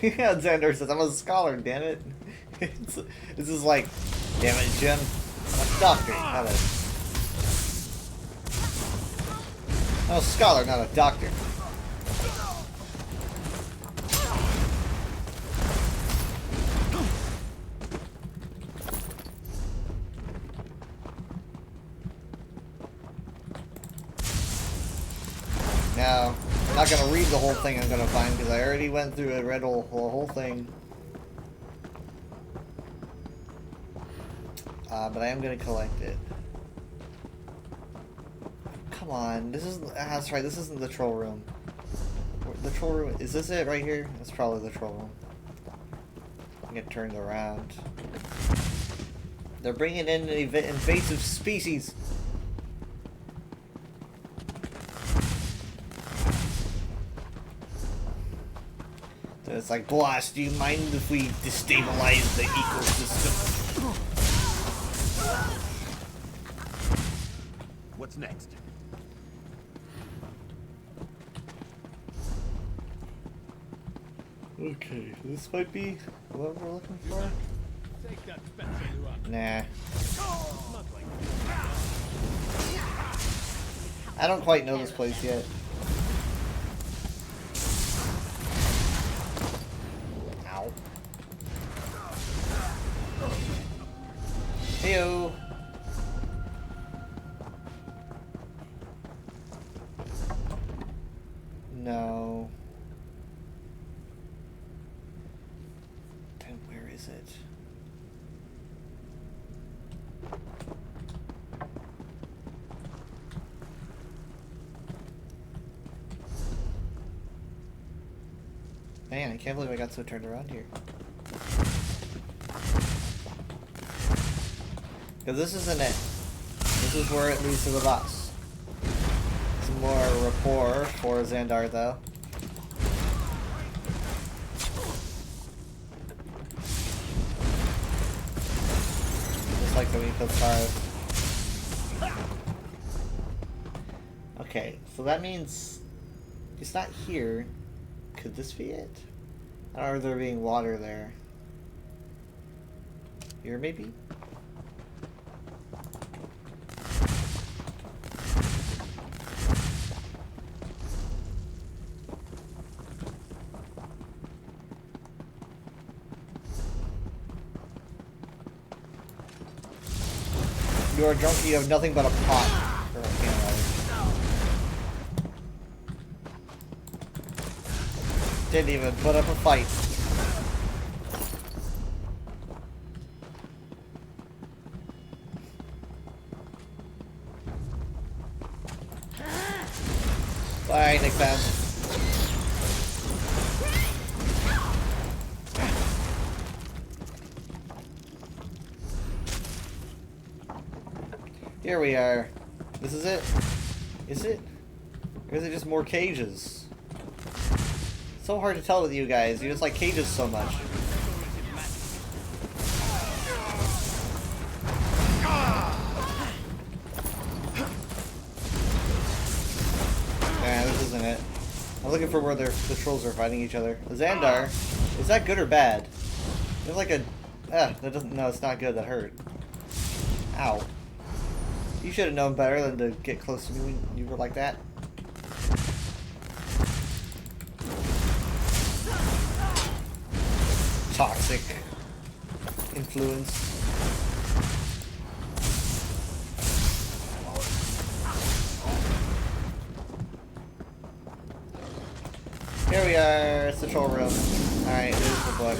Yeah, Xandar says, I'm a scholar, damn it. This is like, damn it, Jim. I'm a doctor, not a... I'm a scholar, not a doctor. Now, I'm not going to read the whole thing I'm going to find because I already went through and read the whole thing. But I am going to collect it. Come on, this is that's right, this isn't the troll room. The troll room, is this it right here? That's probably the troll room. I get turned around. They're bringing in an invasive species. So it's like, Blast, do you mind if we destabilize the ecosystem? What's next? Okay, this might be what we're looking for. Nah. I don't quite know this place yet. Ow. Heyo. No. Then where is it? Man, I can't believe I got so turned around here. Because this isn't it. This is where it leads to the boss. Some more rapport for Xandar, though. Just like the way he killed Taro. Okay, so that means it's not here. Could this be it? I don't remember there being water there. Here, maybe? You are drunk, you have nothing but a pot. Or a can of water. Didn't even put up a fight. Bye, Nick Fab. Here we are. This is it? Is it? Or is it just more cages? So hard to tell with you guys. You just like cages so much. Yeah, this isn't it. I'm looking for where the trolls are fighting each other. Xandar, is that good or bad? There's like a... that doesn't... No, it's not good. That hurt. Ow. You should have known better than to get close to me when you were like that. Toxic influence. Here we are, it's the troll room. Alright, there's the book.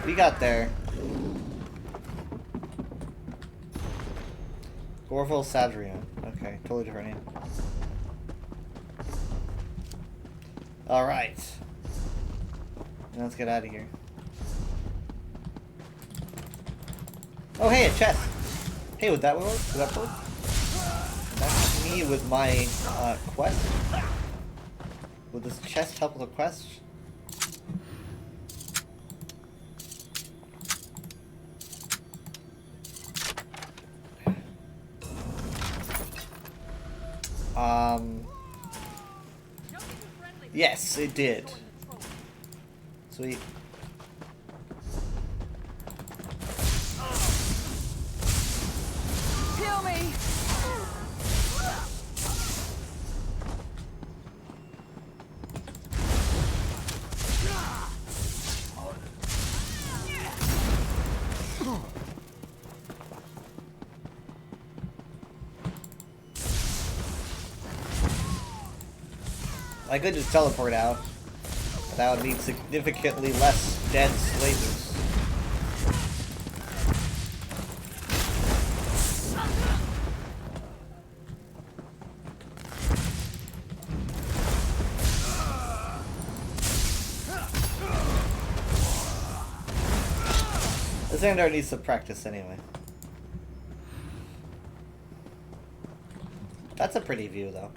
We got there. Gorfil Sadrian. Okay, totally different name. Alright. Let's get out of here. Oh, hey, a chest. Hey, would that work? Would that work? That's me with my quest. Would this chest help with the quest? Yes, it did. Sweet. Kill me! I could just teleport out. But that would mean significantly less dense lasers. Xandar needs to practice anyway. That's a pretty view, though.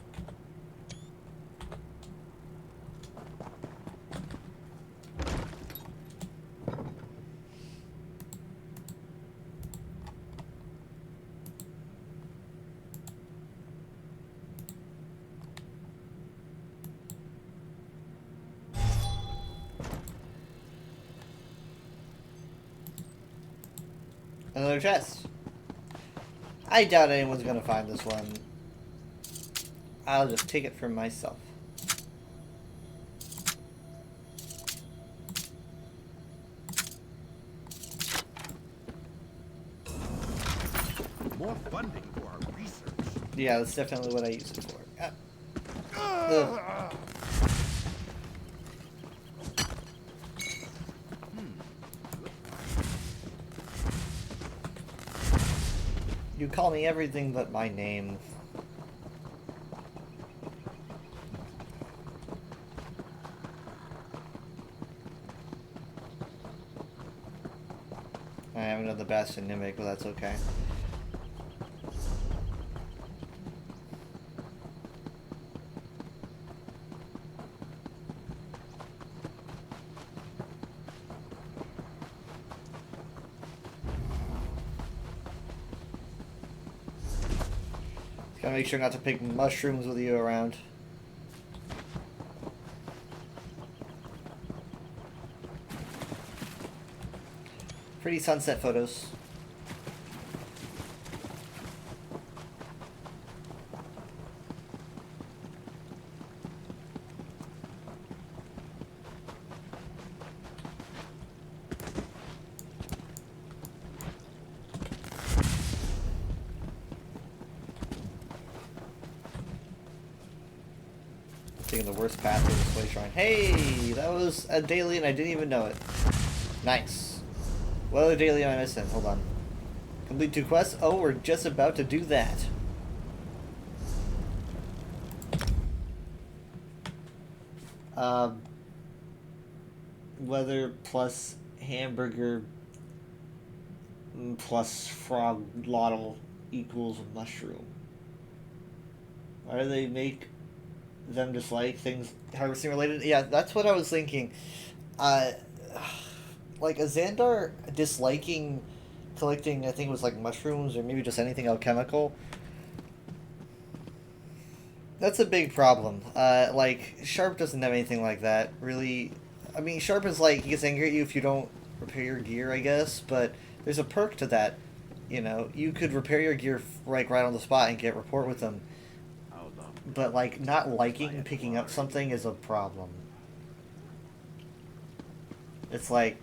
Another chest. I doubt anyone's gonna find this one. I'll just take it for myself. More funding for our research. Yeah, that's definitely what I use it for. Ugh. You call me everything but my name. I have another Bastion Nimic, but that's okay. Gotta make sure not to pick mushrooms with you around. Pretty sunset photos. Taking the worst path to this way shrine. Hey, that was a daily and I didn't even know it. Nice. What other daily am I missing? Hold on. Complete 2 quests? Oh, we're just about to do that. Weather plus hamburger plus frog lotl equals mushroom. Why do they make them dislike things harvesting related? Yeah, that's what I was thinking. Like a Xandar disliking collecting, I think it was like mushrooms or maybe just anything alchemical. That's a big problem. Like Sharp doesn't have anything like that, really. I mean, Sharp is like, he gets angry at you if you don't repair your gear, I guess, but there's a perk to that. You know, you could repair your gear right on the spot and get rapport with them. But like not liking picking up something is a problem. It's like,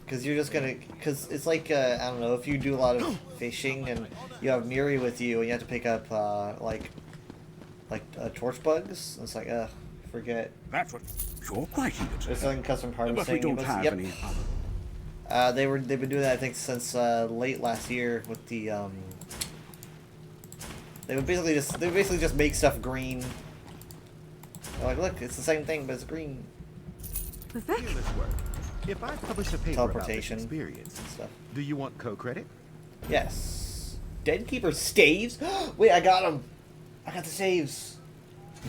because you're just gonna, because it's like, I don't know, if you do a lot of fishing and you have Miri with you and you have to pick up like torch bugs, it's like, forget. That's what you're quite eager to. There's something custom harvesting. But we don't have yep. any other. They've been doing that I think since late last year with the They would basically just make stuff green. They're like, look, it's the same thing, but it's green. Perfect. If I publish a paper Teleportation about this experience and stuff. Do you want co-credit? Yes. Deadkeeper staves? Wait, I got them. I got the staves.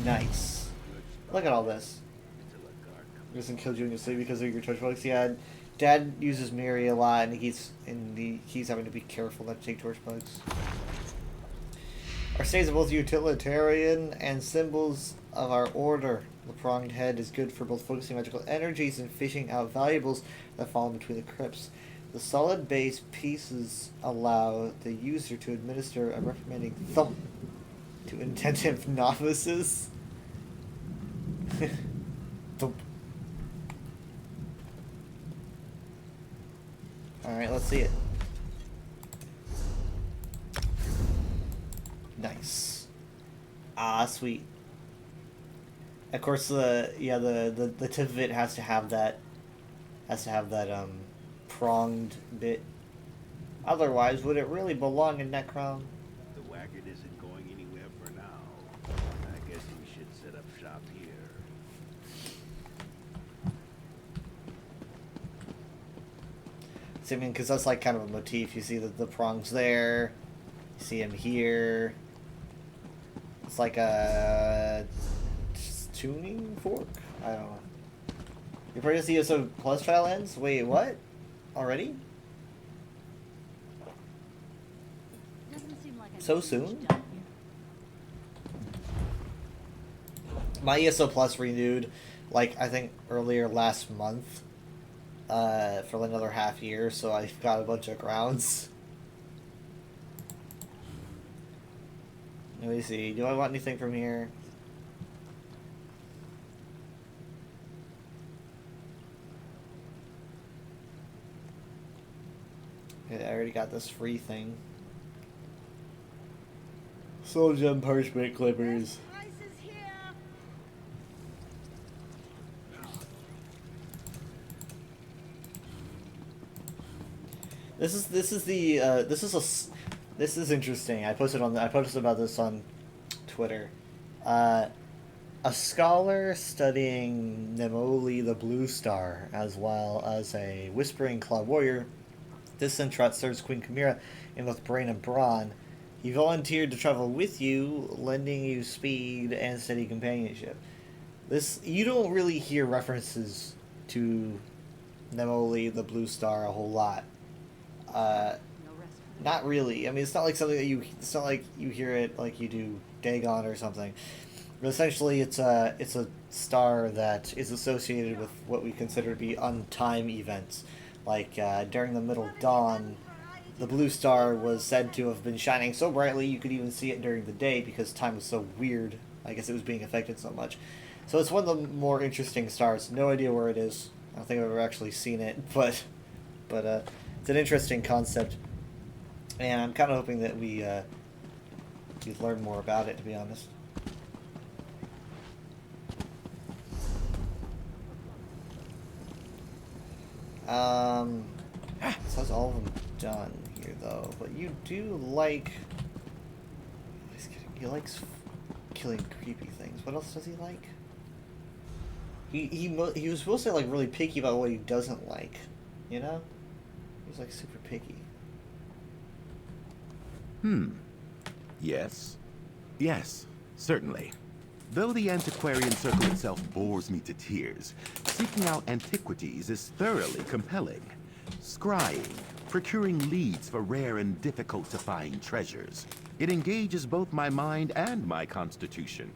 Nice. Look at all this. Doesn't kill you in your sleep because of your torch bugs. Yeah, Dad uses Miri a lot, and he's having to be careful not to take torch bugs. Our staves are both utilitarian and symbols of our order. The pronged head is good for both focusing magical energies and fishing out valuables that fall in between the crypts. The solid base pieces allow the user to administer a reprimanding thump to inattentive novices. Thump. Alright, let's see it. Nice. Ah, sweet. Of course, the tip of it has to have that pronged bit. Otherwise, would it really belong in Necron? The wagon isn't going anywhere for now. I guess we should set up shop here. See, I mean, because that's like kind of a motif. You see the prongs there. You see him here. It's like a tuning fork? I don't know. You're probably the ESO Plus trial ends? Wait, what? Already? So soon? My ESO Plus renewed, like, I think earlier last month, for another half year, so I've got a bunch of grounds. Let me see. Do I want anything from here? Okay, I already got this free thing. Soul gem parchment clippers. This is interesting. I posted about this on Twitter. A scholar studying Nemoli the Blue Star, as well as a Whispering Claw warrior. This Centrat serves Queen Chimera in both brain and brawn. He volunteered to travel with you, lending you speed and steady companionship. You don't really hear references to Nemoli the Blue Star a whole lot. Not really. I mean, it's not like something that it's not like you hear it like you do Dagon or something. But essentially, it's a star that is associated with what we consider to be untime events. Like, during the Middle Dawn, the blue star was said to have been shining so brightly you could even see it during the day because time was so weird. I guess it was being affected so much. So it's one of the more interesting stars. No idea where it is. I don't think I've ever actually seen it, but it's an interesting concept. And I'm kind of hoping that we learn more about it, to be honest. This has all of them done here, though. But you do like... He likes killing creepy things. What else does he like? He was supposed to be, like, really picky about what he doesn't like. You know? He's, like, super picky. Yes. Yes, certainly. Though the antiquarian circle itself bores me to tears, seeking out antiquities is thoroughly compelling. Scrying, procuring leads for rare and difficult-to-find treasures. It engages both my mind and my constitution.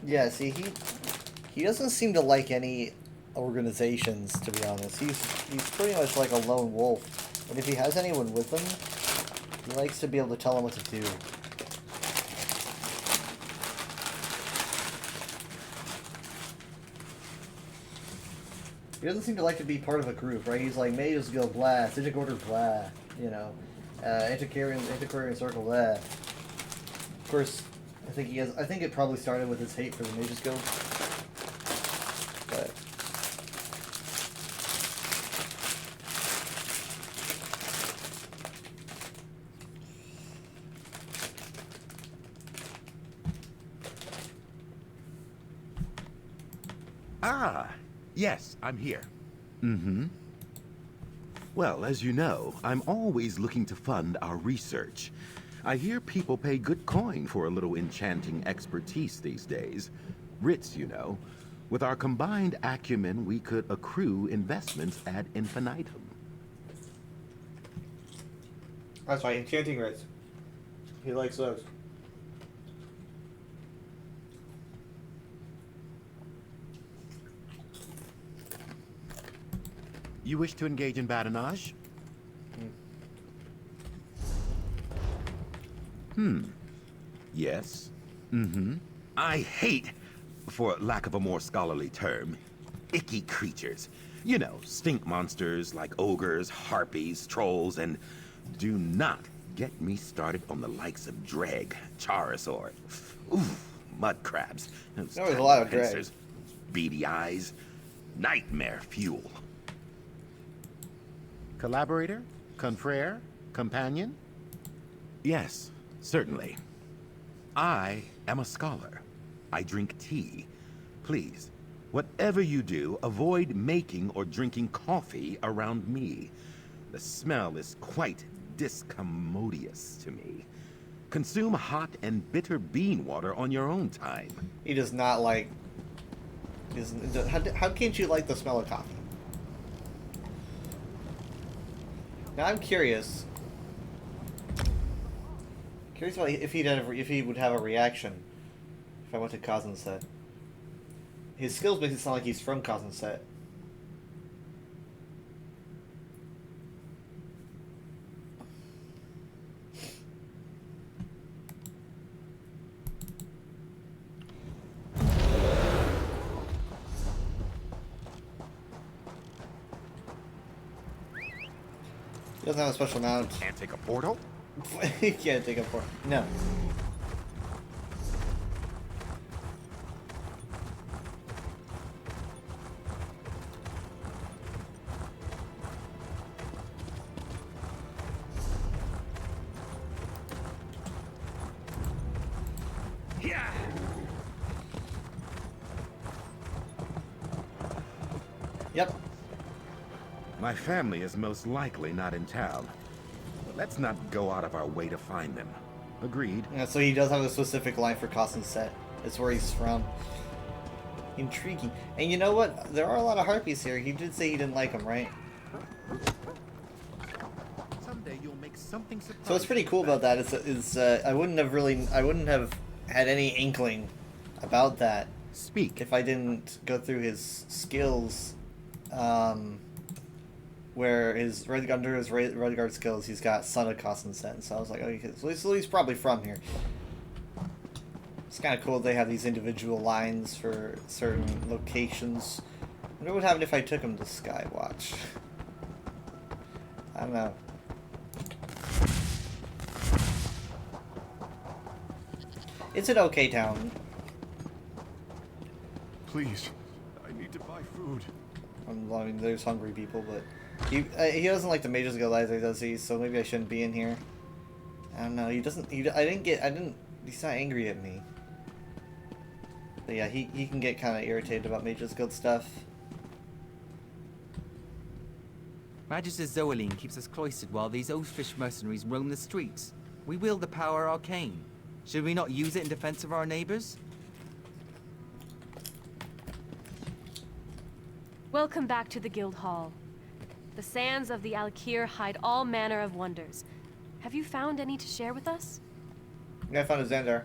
Yeah, see, he doesn't seem to like any organizations, to be honest. He's pretty much like a lone wolf. And if he has anyone with him, he likes to be able to tell him what to do. He doesn't seem to like to be part of a group, right? He's like Mage's Guild, blah, Psijic Order, blah, you know, Antiquarian Circle, blah. Of course, I think it probably started with his hate for the Mage's Guild. But Ah, yes, I'm here. Well, as you know, I'm always looking to fund our research. I hear people pay good coin for a little enchanting expertise these days. Writs, you know. With our combined acumen, we could accrue investments ad infinitum. that's right, enchanting rates. He likes those. You wish to engage in badinage? Yes. I hate, for lack of a more scholarly term, icky creatures. You know, stink monsters like ogres, harpies, trolls, and do not get me started on the likes of Dreg, Charosaur. Mud crabs. Those There was a lot of Dreg. pincers, beady eyes. Nightmare fuel. Collaborator? Confrere? Companion? Yes, certainly. I am a scholar. I drink tea. Please, whatever you do, avoid making or drinking coffee around me. The smell is quite discommodious to me. Consume hot and bitter bean water on your own time. He does not like... How can't you like the smell of coffee? Now I'm curious. Curious about if he would have a reaction if I went to Kazanset. His skills makes it sound like he's from Kazanset. He doesn't have a special mount. Can't take a portal? He can't take a portal. No. Yep. My family is most likely not in town. But let's not go out of our way to find them. Agreed. Yeah, so he does have a specific line for Cossenset. It's where he's from. Intriguing. And you know what? There are a lot of harpies here. He did say he didn't like them, right? Someday you'll make something surprising. So what's pretty cool about that is I wouldn't have had any inkling about that. Speak. If I didn't go through his skills, where under his Redguard skills, he's got Son of Cossenset. So I was like, okay, so he's probably from here. It's kind of cool they have these individual lines for certain locations. I wonder what would happen if I took him to Skywatch. I don't know. It's an okay town. Please, I need to buy food. I mean, there's hungry people, but he doesn't like the Mage's Guild either, does he? So maybe I shouldn't be in here. I don't know. He doesn't. He's not angry at me. But yeah, he can get kind of irritated about Mage's Guild stuff. Magister Zoeline keeps us cloistered while these Oathfish mercenaries roam the streets. We wield the power arcane. Should we not use it in defense of our neighbors? Welcome back to the Guild Hall. The sands of the Alkir hide all manner of wonders. Have you found any to share with us? Yeah, I found a Xandar.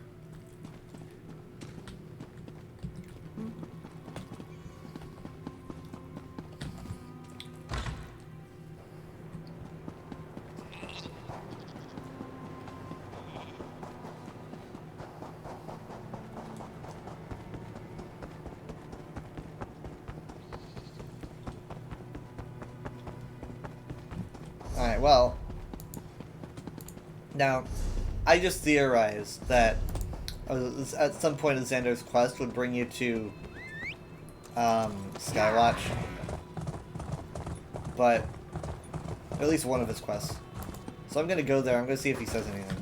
Alright, well, now, I just theorized that at some point in Xandar's quest would bring you to Skywatch, but at least one of his quests. So I'm gonna go there. I'm gonna see if he says anything.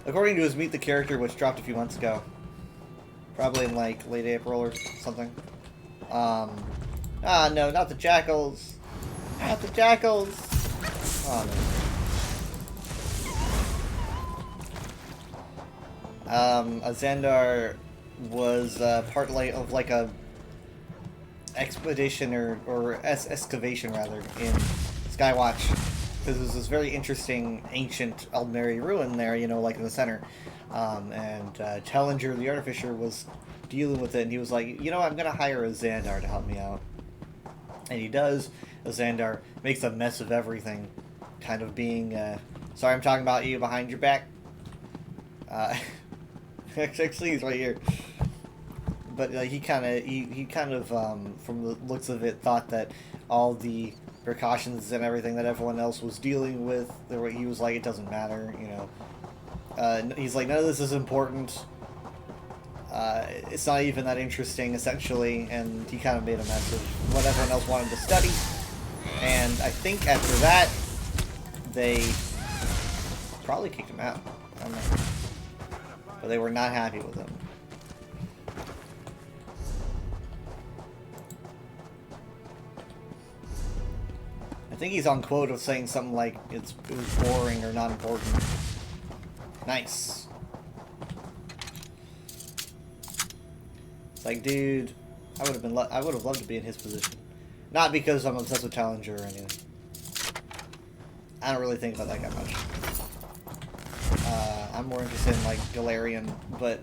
According to his Meet the Character, which dropped a few months ago, probably in like late April or something. Ah, no, not the jackals. Not the jackals. Oh, no. A Xandar was part of like a expedition or excavation rather in Skywatch, because there's this very interesting ancient Aldmeri ruin there, you know, like in the center. And Challenger the Artificer was dealing with it, and he was like, you know, I'm gonna hire a Xandar to help me out. And he does. A Xandar makes a mess of everything, kind of being, sorry, I'm talking about you behind your back. Actually, he's right here. But he kind of, from the looks of it, thought that all the precautions and everything that everyone else was dealing with, he was like, it doesn't matter, you know. He's like, none of this is important. It's not even that interesting, essentially, and he kind of made a mess of what everyone else wanted to study. And I think after that, they probably kicked him out. I don't know. But they were not happy with him. I think he's on quote of saying something like it was boring or not important. Nice. It's like, dude, I would have loved to be in his position. Not because I'm obsessed with Challenger or anything. I don't really think about that guy much. I'm more interested in like Galarian, but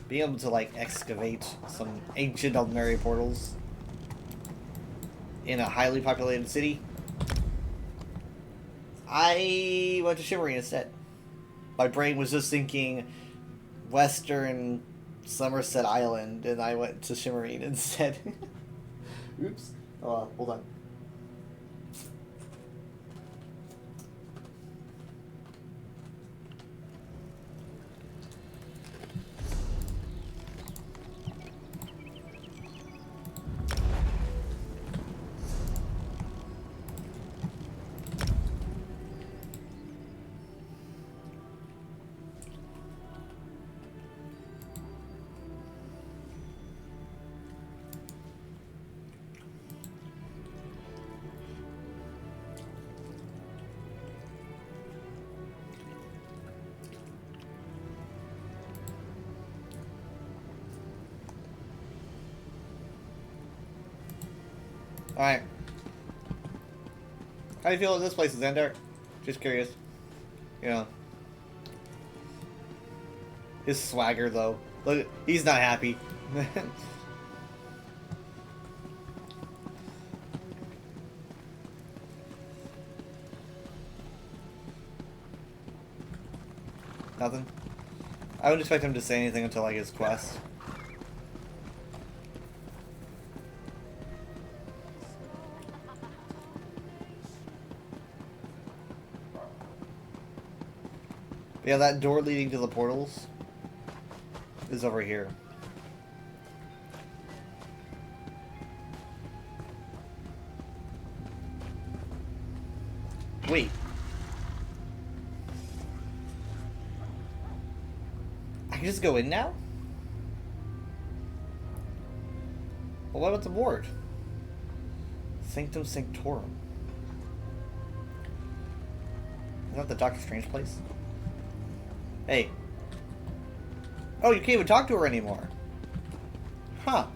being able to like excavate some ancient Aldmeri portals in a highly populated city. I went to Shimmerine instead. My brain was just thinking Western Somerset Island, and I went to Shimmerine instead. Oops. Oh, hold on. Alright. How do you feel in this place, Xandar? Just curious. You know. His swagger, though. Look, he's not happy. Nothing? I wouldn't expect him to say anything until, like, his quest. Yeah, that door leading to the portals is over here. Wait. I can just go in now? Well, what about the ward? Sanctum Sanctorum. Is that the Doctor Strange place? Hey. Oh, you can't even talk to her anymore. Huh.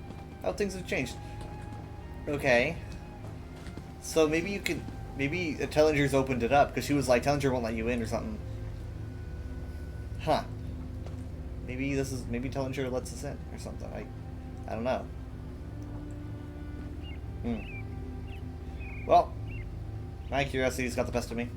How things have changed. Okay. So maybe you could... Maybe Tellinger's opened it up, because she was like, Tellinger won't let you in or something. Huh. Maybe this is... Maybe Tellinger lets us in or something. I don't know. Well, my curiosity's got the best of me.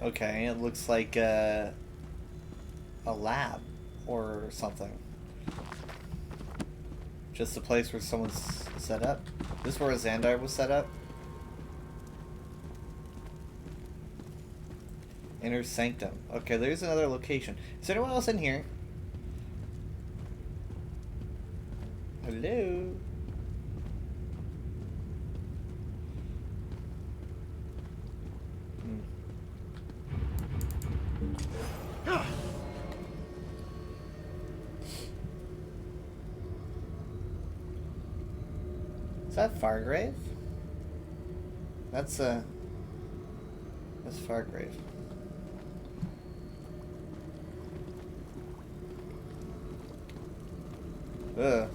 Okay, it looks like a lab or something. Just a place where someone's set up. This is where Xandar was set up. Inner Sanctum. Okay, there's another location. Is there anyone else in here? Hello? Is that Fargrave? That's Fargrave. Ugh.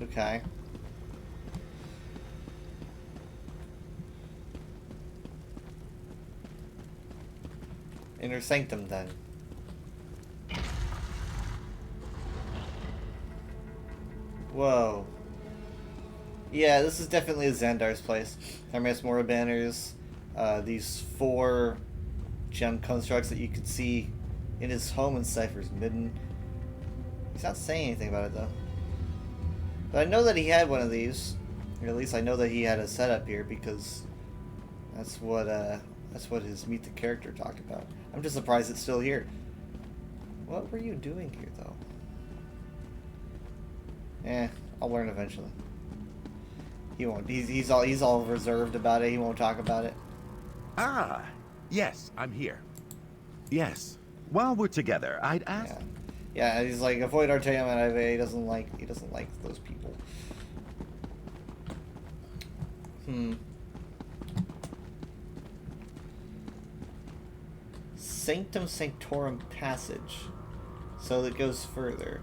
Okay. Inner Sanctum, then. Whoa. Yeah, this is definitely Xandar's place. Hermes Mora banners, these 4 gem constructs that you could see in his home in Cypher's Midden. He's not saying anything about it, though. But I know that he had one of these, or at least I know that he had a setup here because that's what his Meet the Character talked about. I'm just surprised it's still here. What were you doing here, though? I'll learn eventually. He won't. He's all reserved about it. He won't talk about it. Ah, yes, I'm here. Yes. While we're together, I'd ask. Yeah, he's like, avoid Artyom and Ive. He doesn't like those people. Sanctum Sanctorum passage. So it goes further.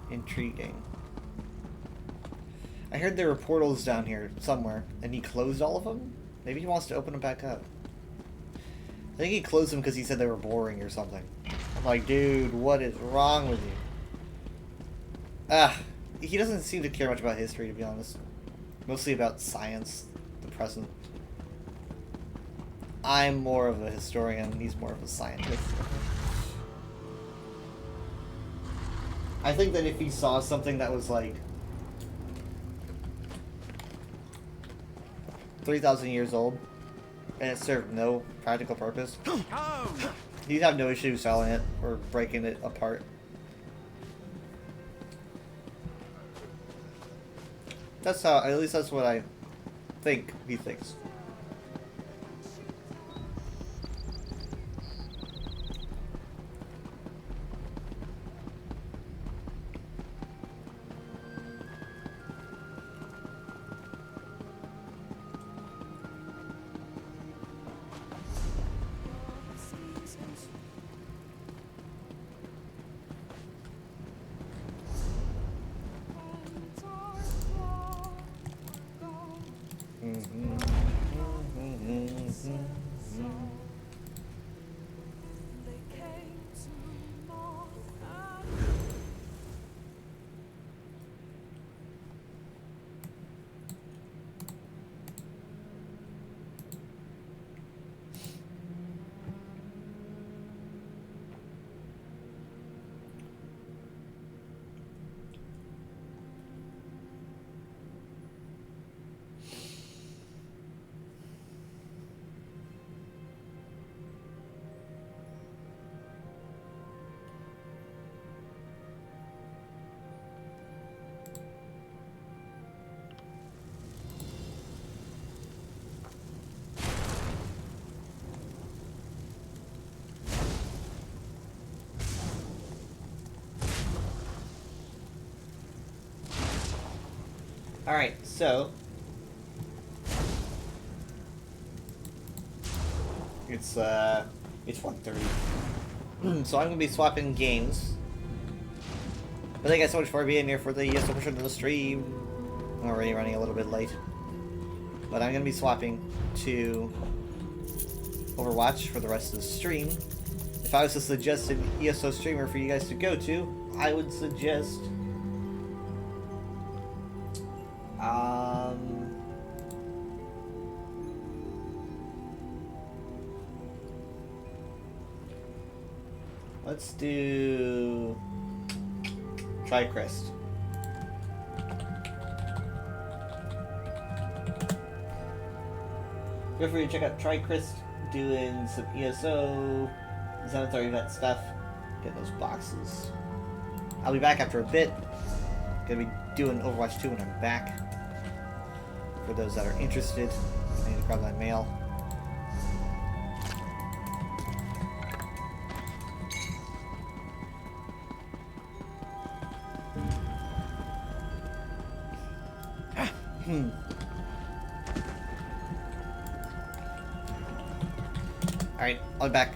Intriguing. I heard there were portals down here somewhere, and he closed all of them? Maybe he wants to open them back up. I think he closed them because he said they were boring or something. I'm like, dude, what is wrong with you? He doesn't seem to care much about history, to be honest. Mostly about science, the present. I'm more of a historian, he's more of a scientist. I think that if he saw something that was like 3,000 years old and it served no practical purpose, he'd have no issue selling it or breaking it apart. That's how, at least that's what I think he thinks. Alright, so it's 1:30. So I'm gonna be swapping games. But thank you guys so much for being here for the portion of the stream. I'm already running a little bit late. But I'm gonna be swapping to Overwatch for the rest of the stream. If I was to suggest an ESO streamer for you guys to go to, I would suggest let's do Trichrist. Feel free to check out Trichrist doing some ESO, Xanathar event stuff, get those boxes. I'll be back after a bit. Gonna be doing Overwatch 2 when I'm back. For those that are interested, I need to grab that mail. Alright, I'll be back.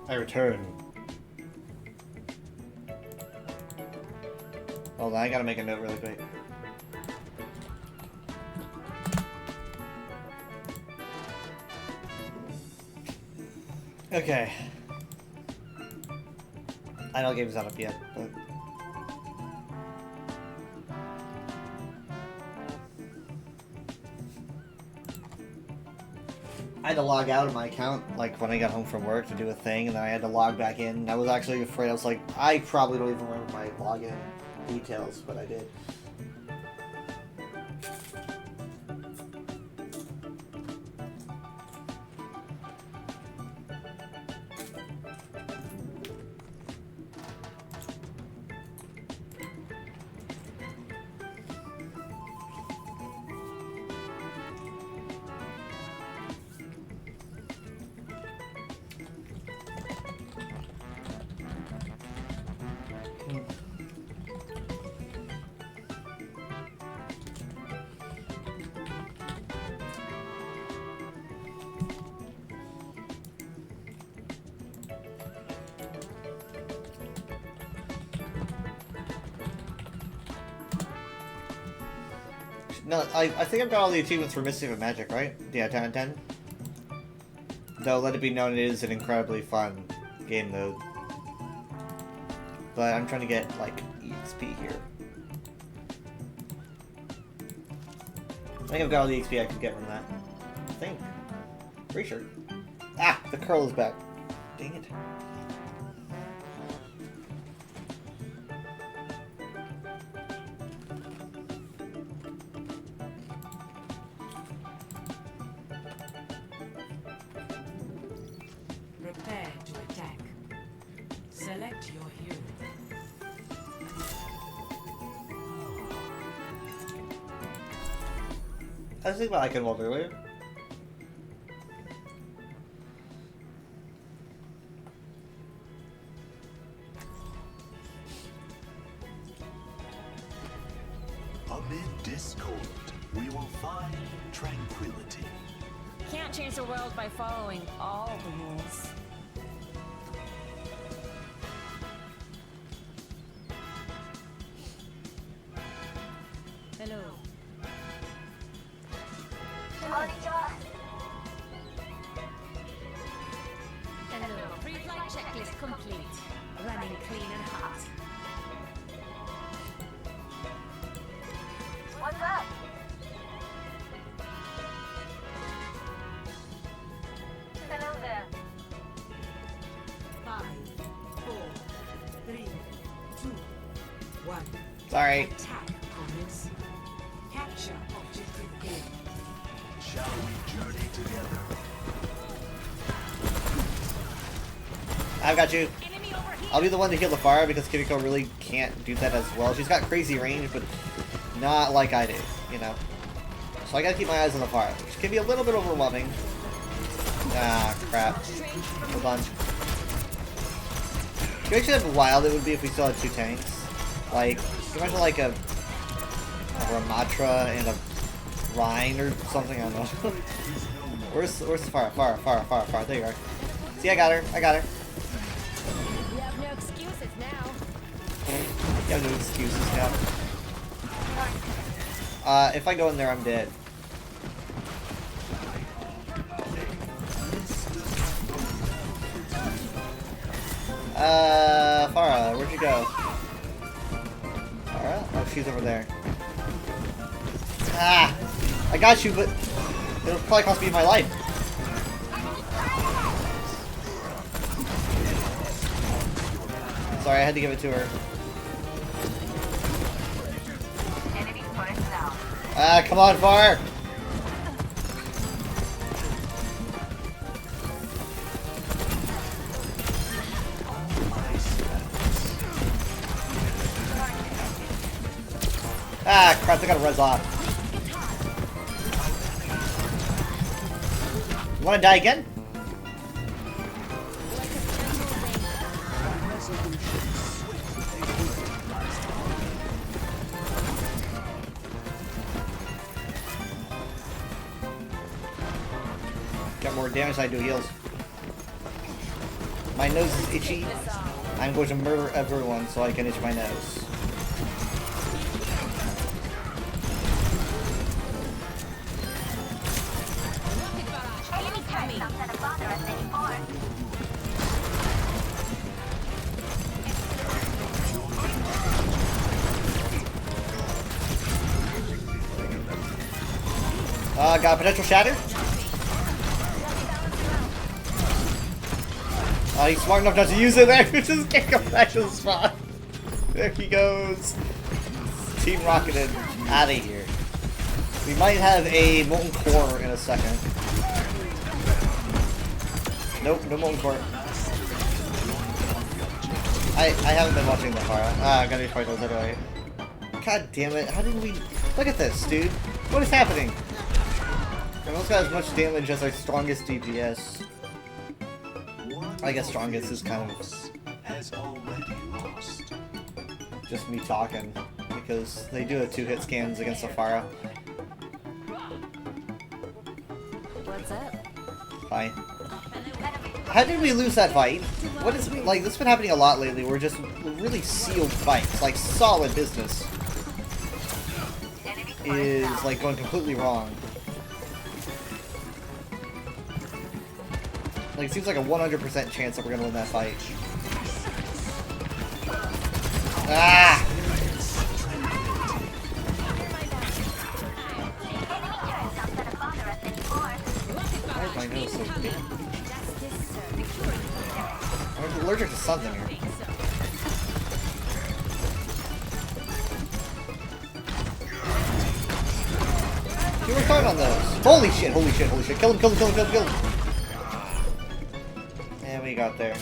I return. Hold on, I gotta make a note really quick. Okay. I know the game's not up yet, but... I had to log out of my account, like, when I got home from work to do a thing, and then I had to log back in. I was actually afraid. I was like, I probably don't even remember my login details, but I did. No, I think I've got all the achievements for Mystic of Magic, right? Yeah, 10 out of 10. Though, let it be known it is an incredibly fun game mode. But I'm trying to get, like, EXP here. I think I've got all the EXP I can get from that. I think. Pretty sure. Ah! The curl is back. Dang it. Prepare to attack. Select your hero. I was thinking about Eichenwald earlier. Amid discord, we will find tranquility. Can't change the world by following all the rules. Hello. Hello. Pre-flight checklist complete. Running clean and hot. What's up? Hello there. 5, 4, 3, 2, 1. Sorry. Attack opponents. Capture objective A. Shall we journey together? I've got you. I'll be the one to heal the fire because Kiriko really can't do that as well. She's got crazy range, but not like I do, you know? So I gotta keep my eyes on the fire, which can be a little bit overwhelming. Ah, crap. Hold on. Can you imagine how wild it would be if we still had 2 tanks? Like, can you imagine like a Ramatra and a Rhine or something? I don't know. Where's the fire? Fire. There you are. See, I got her. You have no excuses now. You have no excuses now. If I go in there, I'm dead. Farah, where'd you go? Farah? Oh, she's over there. Ah! I got you, but it'll probably cost me my life. Sorry, I had to give it to her. Ah, come on, Far! Ah, crap, I gotta res off. You wanna die again? Got more damage than I do heals. My My nose is itchy. I'm going to murder everyone so I can itch my nose. Got potential shatter. He's smart enough not to use it there. Just can't go back to the spot. There he goes. Team Rocketed out of here. We might have a Molten Core in a second. Nope, no Molten Core. I haven't been watching the Pharah. I gotta be fighting those anyway. God damn it! How did we? Look at this, dude. What is happening? We almost got as much damage as our strongest DPS. I guess strongest is kind of just me talking, because they do a 2-hit scans against the Pharah. What's up? Fine. How did we lose that fight? What is, like, this has been happening a lot lately. We're just really sealed fights, like solid business is like going completely wrong. Like, it seems like a 100% chance that we're gonna win that fight. Ah! Why is my nose so big? I'm allergic to something here. You were caught on those. Holy shit, holy shit, holy shit. Kill him, kill him, kill him, kill him, kill him. And we got there.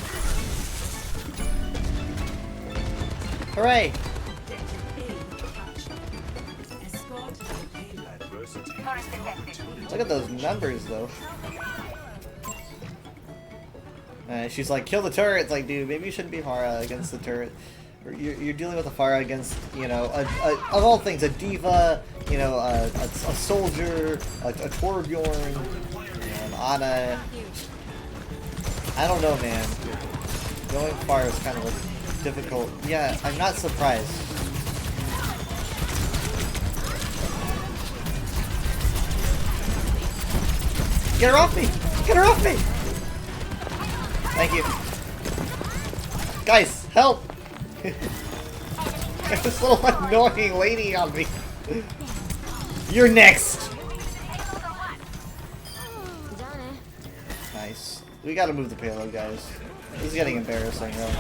Hooray! Look at those numbers, though. She's like, kill the turret. It's like, dude, maybe you shouldn't be Pharah against the turret. You're dealing with a Pharah against, you know, of all things, a diva, you know, a soldier, a Torbjorn, an Ana. I don't know, man. Going Pharah is kind of like difficult. Yeah, I'm not surprised. Get her off me! Get her off me! Thank you. Guys, help! There's this little annoying lady on me. You're next! Nice. We gotta move the payload, guys. This is getting embarrassing, though.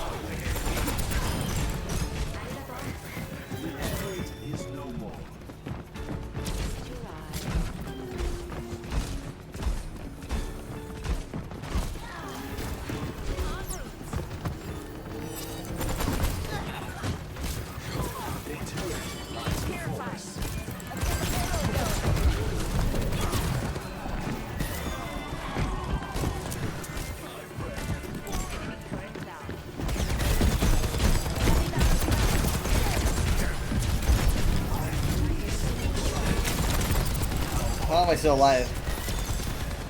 How am I still alive?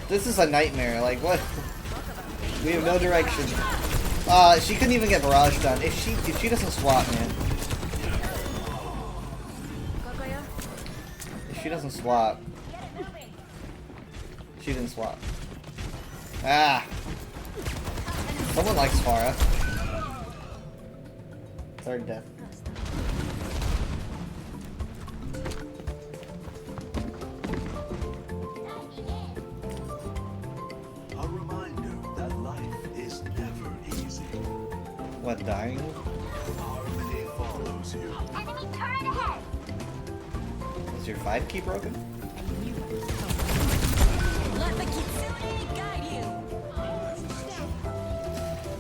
This is a nightmare. Like, what? We have no direction. She couldn't even get barrage done. If she doesn't swap, man. If she doesn't swap. She didn't swap. Ah! Someone likes Pharah. Third death. What, dying? Harmony follows you. Enemy turret ahead. Is your 5 key broken? Let the Kitsune guide you.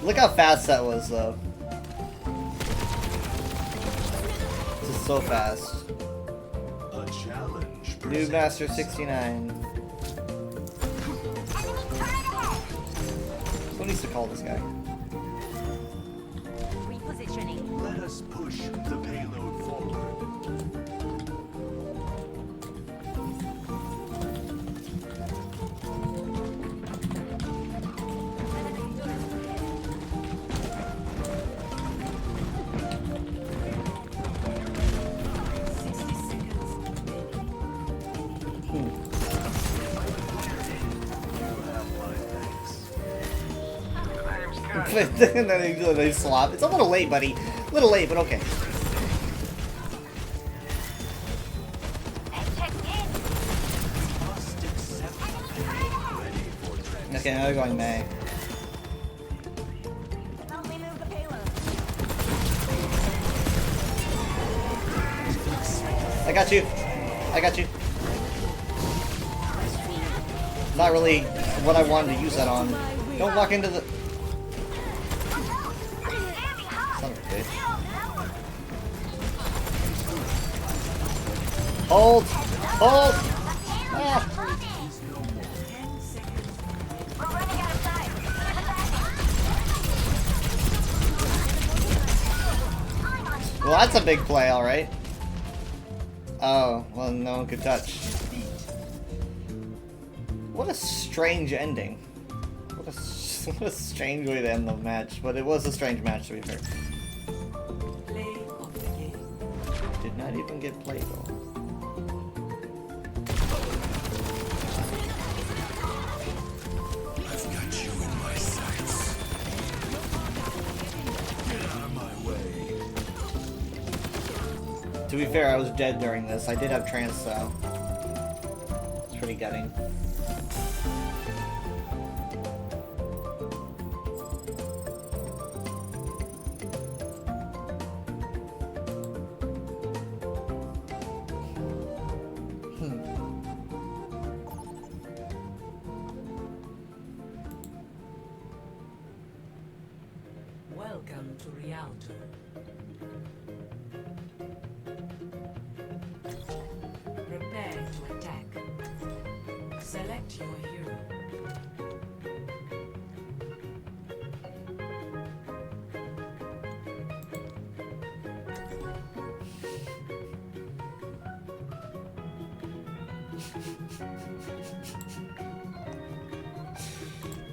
Look how fast that was, though. This is so fast. A challenge. Noob Master 69. Who needs to call this guy? Let us push the payload forward. and then they swap. It's a little late, buddy. A little late, but okay. Okay, now they're going May. I got you. I got you. Not really what I wanted to use that on. Don't walk into the... Son of a bitch. Hold! Hold! Ah. Well, that's a big play, alright. Oh, well, no one could touch. What a strange ending. What a strange way to end the match, but it was a strange match to be fair. Did not even get played though. I've got you in my sights. Get out of my way. To be fair, I was dead during this. I did have trance though. It's pretty gutting. Welcome to Rialto. Prepare to attack. Select your hero.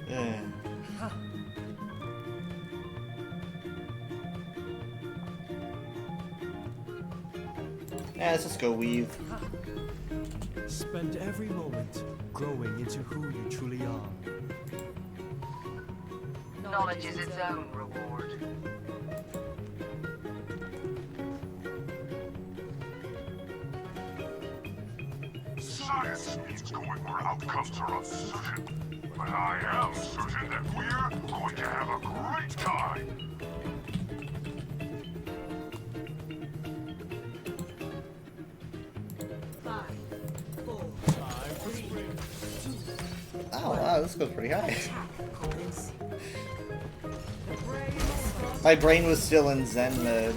Yeah. Yeah, let's just go weave. Spend every moment growing into who you truly are. Knowledge is its own reward. Science means going where outcomes are uncertain. But I am certain that we're going to have a great time. Oh wow, this goes pretty high. My brain was still in Zen mode.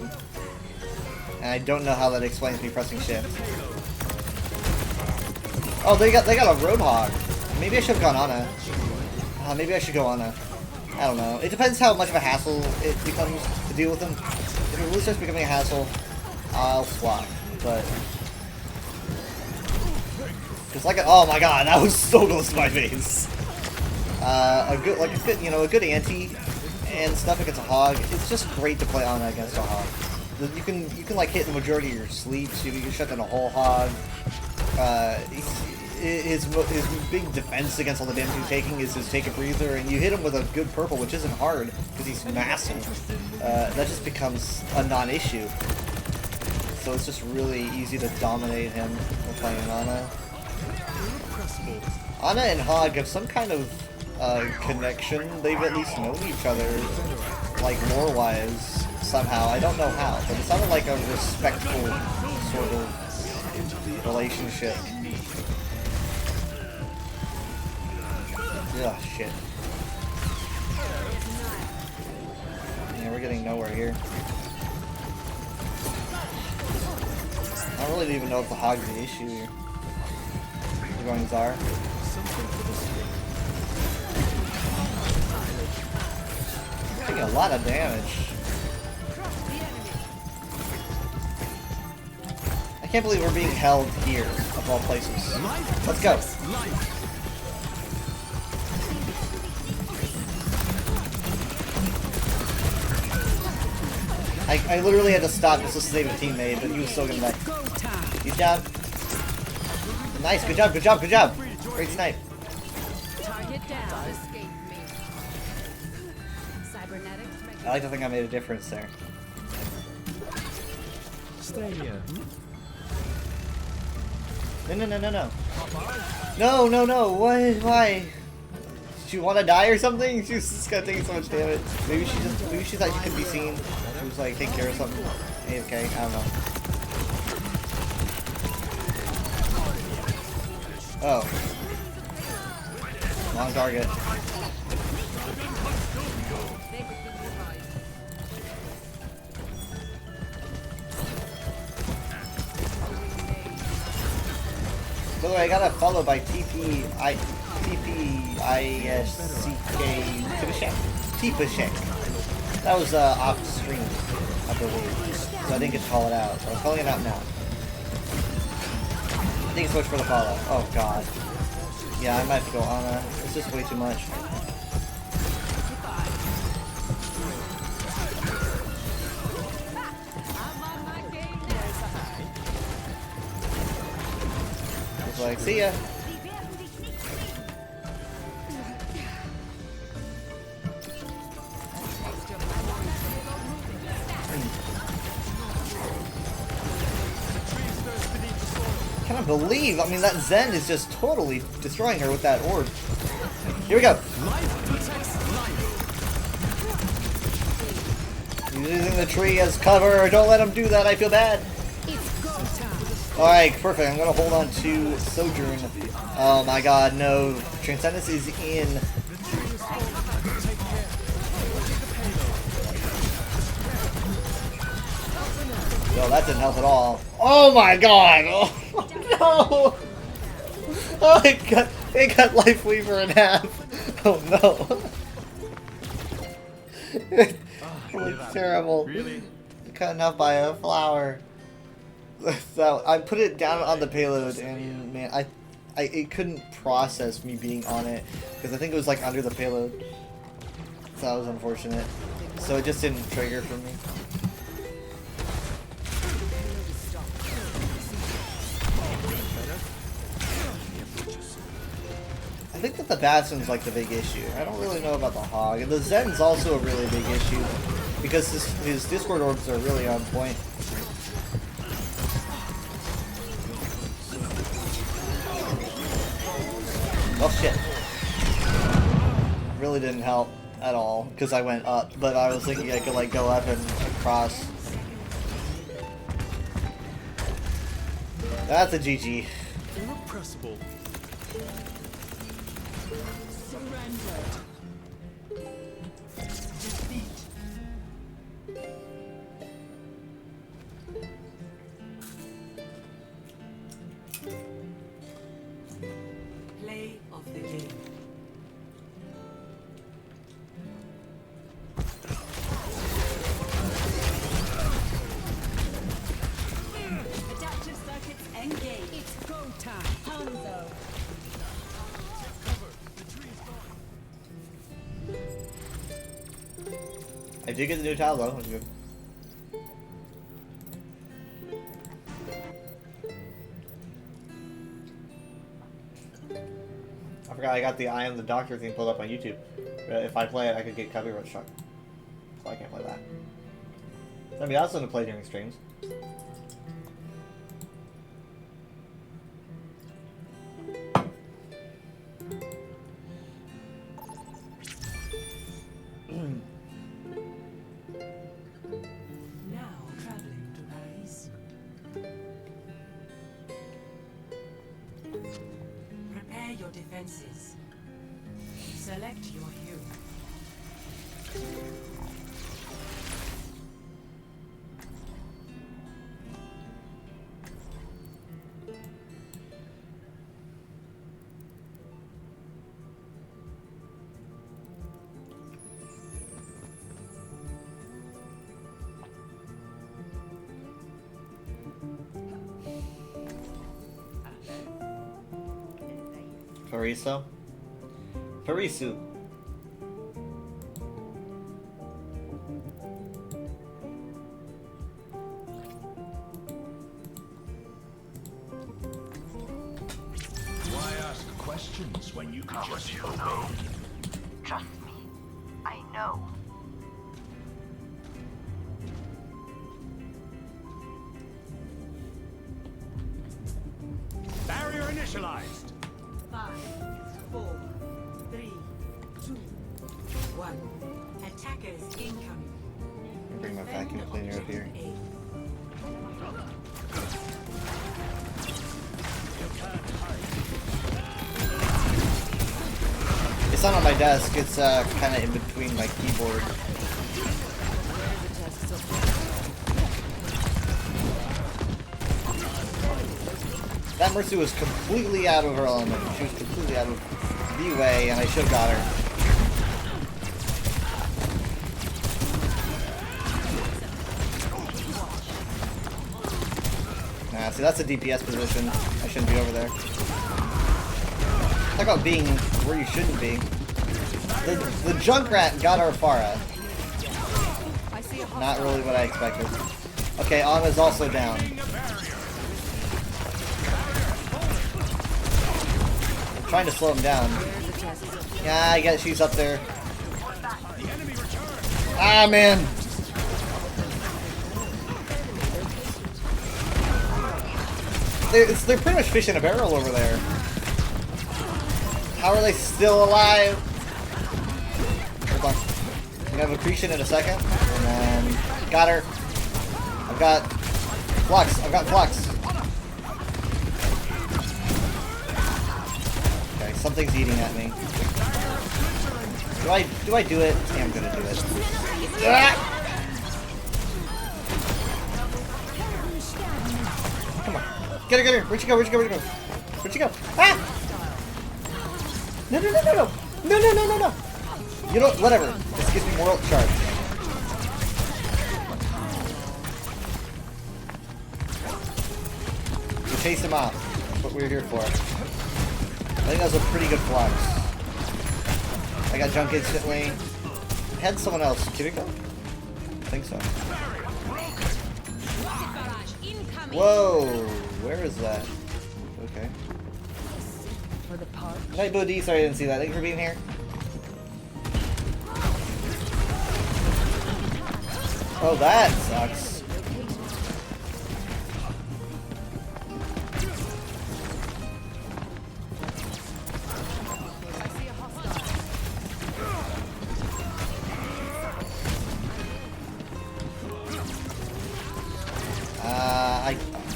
And I don't know how that explains me pressing shift. Oh, they got a Roadhog. Maybe I should have gone Ana. Maybe I should go Ana. I don't know. It depends how much of a hassle it becomes to deal with them. If it really starts becoming a hassle, I'll swap. But it's like oh my god, that was so close to my face. A good a good anti and stuff against a hog. It's just great to play Ana against a hog. You can like hit the majority of your sleeps. You can shut down a whole hog. His big defense against all the damage he's taking is his take a breather, and you hit him with a good purple, which isn't hard because he's massive. That just becomes a non-issue. So it's just really easy to dominate him when playing Ana. Ana and Hog have some kind of connection. They've at least known each other, like lore-wise, somehow. I don't know how, but it sounded like a respectful sort of relationship. Ugh, shit. Yeah, we're getting nowhere here. I don't really even know if the Hog's the issue here. We're going Zar. Taking a lot of damage. I can't believe we're being held here, of all places. Let's go. I literally had to stop just to save a teammate, but he was still gonna die. Good job. Nice, good job, good job, good job. Great snipe. Target down. Escape me. Cyber I like to think I made a difference there. Stay here. No. No. Why? Did she want to die or something? She's just gonna take so much damage. Maybe she thought she couldn't be seen. She was like, take care of something. Okay, I don't know. Oh. Wrong target. By the way, I got a follow by TPISCK Tipashek. That was off stream, I believe. So I didn't get to call it out. So I'm calling it out now. I think it's much for the follow. Oh god. Yeah, I might have to go Ana. It's just way too much. It's like, see ya. I cannot believe, I mean, that Zen is just totally destroying her with that orb. Here we go. Using the tree as cover. Don't let him do that, I feel bad. Alright, perfect. I'm gonna hold on to Sojourn. Oh my god, no. Transcendence is in. Well, that didn't help at all. Oh my god! Oh no! Oh, it cut Life Weaver in half. Oh no. It looks terrible. Really? Cut enough by a flower. So I put it down on the payload, and man, it couldn't process me being on it because I think it was like under the payload. So that was unfortunate. So it just didn't trigger for me. I think that the Bastion's like the big issue. I don't really know about the Hog. And the Zen's also a really big issue because his Discord orbs are really on point. Oh shit. Really didn't help at all because I went up, but I was thinking I could like go up and across. That's a GG. Irrepressible. Surrendered. Defeat. Play of the game. Adaptive circuits engaged. It's go time. Hanzo. I did get the new tile though. That was good. I forgot I got the I Am the Doctor thing pulled up on YouTube. If I play it, I could get copyright struck. So I can't play that. That'd be awesome to play during streams. Now traveling to Paris. Prepare your defenses. Select your hero. Pariso? Parisu. Why ask questions when you can just know? Trust me, I know. neutralized. 5, 4, 3, 2, 1. Attackers incoming. Bring my vacuum cleaner up here. It's not on my desk, it's kind of in between my keyboard. That Mercy was completely out of her element. She was completely out of the way, and I should have got her. Nah, see, that's a DPS position. I shouldn't be over there. Talk about being where you shouldn't be. The Junkrat got our Pharah. Not really what I expected. Okay, Anna's also down. I'm trying to slow him down. Yeah, I guess she's up there. Ah, man! They're pretty much fish in a barrel over there. How are they still alive? Hold on. We have accretion in a second. And then... Got her. I've got... Flux. I've got Flux. Okay, something's eating at me. Do I do it? Yeah, I'm gonna do it. Ah! Come on. Get her. Where'd she go? Where'd she go? Ah! No. You know what? Whatever. This gives me moral charge. We chase him off. That's what we're here for. I think that was a pretty good Flux. I got junk instantly. I had someone else. Kiriko? I think so. Whoa! Where is that? Okay. Good night, Bodhi. Sorry I didn't see that. Thank you for being here. Oh, that sucks.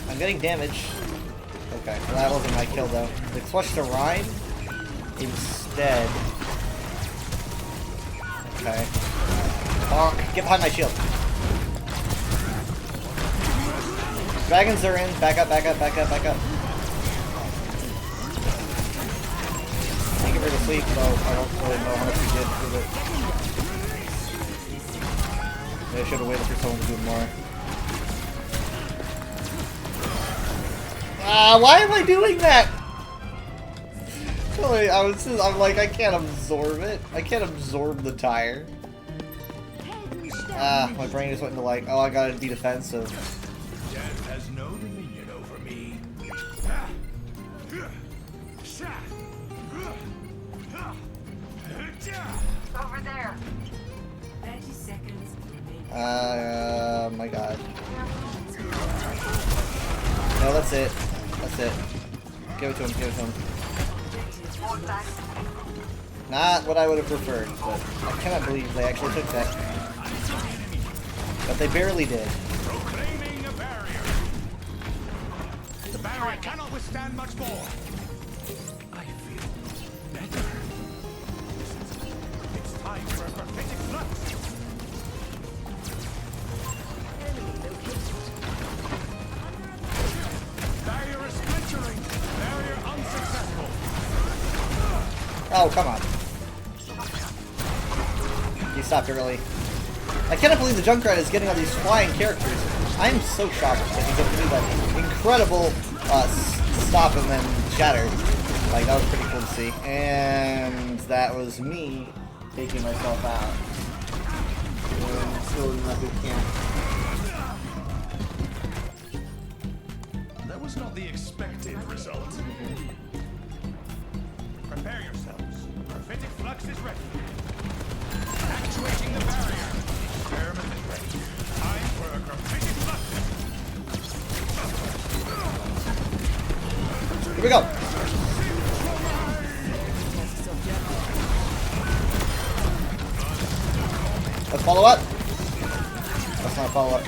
I'm getting damage. Okay, well, that wasn't my kill though. They flushed the Rhine instead. Okay. Bonk. Get behind my shield. Dragons are in. Back up. Thank you for the sleep, though. I don't really know how much we did with it. Maybe I should have waited for someone to do more. Why am I doing that? I'm like, I can't absorb it. I can't absorb the tire. My brain just went into like, oh, I gotta be defensive. Death has no dominion over me. Over there. 30 seconds. My god. No, that's it. Give it to him. Not what I would have preferred, but I cannot believe they actually took that. But they barely did. Proclaiming a barrier. The barrier cannot withstand much more. I feel better. It's time for a prophetic flux. Barrier is splintering. Barrier unsuccessful. Oh, come on. You stopped early. I cannot believe the Junkrat is getting all these flying characters. I'm so shocked that he's able to do that incredible stop and then shatter. Like, that was pretty cool to see. And that was me taking myself out. And still in that boot camp. That was not the expected result. Prepare yourselves. Prophetic flux is ready. Actuating the barrier. Experiment is ready. Time for a prophetic flux. Here we go. Follow up. That's not a follow up.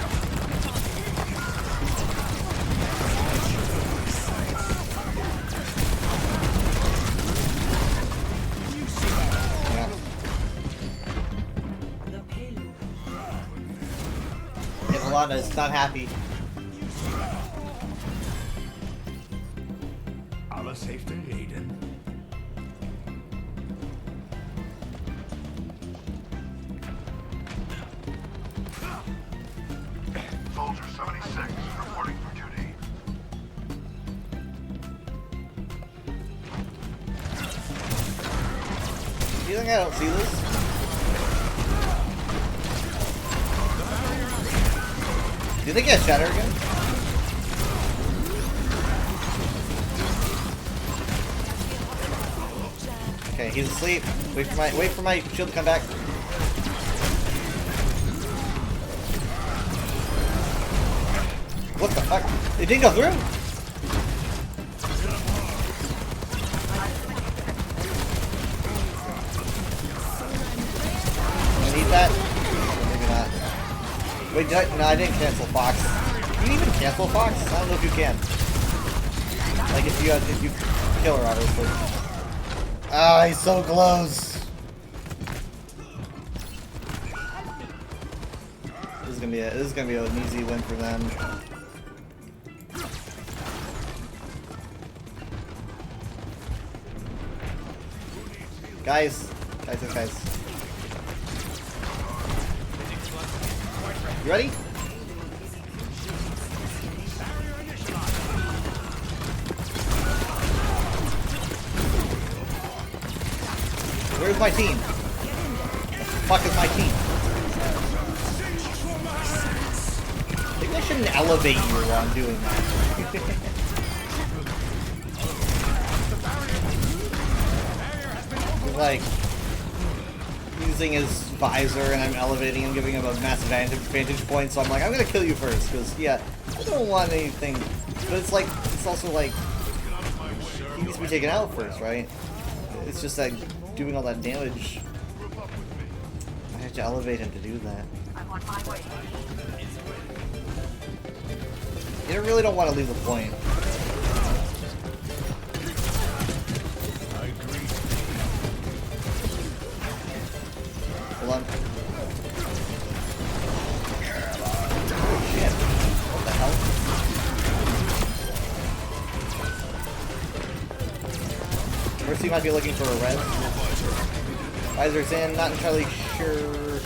Yolanda is not happy. Alla safety, Aiden. Soldier 76 reporting for duty. Do you think I don't see this? Do you think he has shatter again? Okay, he's asleep. Wait for my shield to come back. What the fuck? It didn't go through? I need that? Or maybe not. Wait, no, I didn't cancel Fox. Can you even cancel Fox? I don't know if you can. Like if you kill her, obviously. Ah, he's so close. This is gonna be an easy win for them. Guys. You ready? Where's my team? What the fuck is my team? Maybe I shouldn't elevate you while I'm doing that. He's like using his visor and I'm elevating him, giving him a massive vantage point, so I'm like, I'm gonna kill you first, because, yeah, I don't want anything, but it's like, it's also like, he needs to be taken out first, right? It's just like, doing all that damage, I have to elevate him to do that. You really don't want to leave the point. Hold on. Oh shit. What the hell? First, he might be looking for a res. Visor's in, not entirely sure.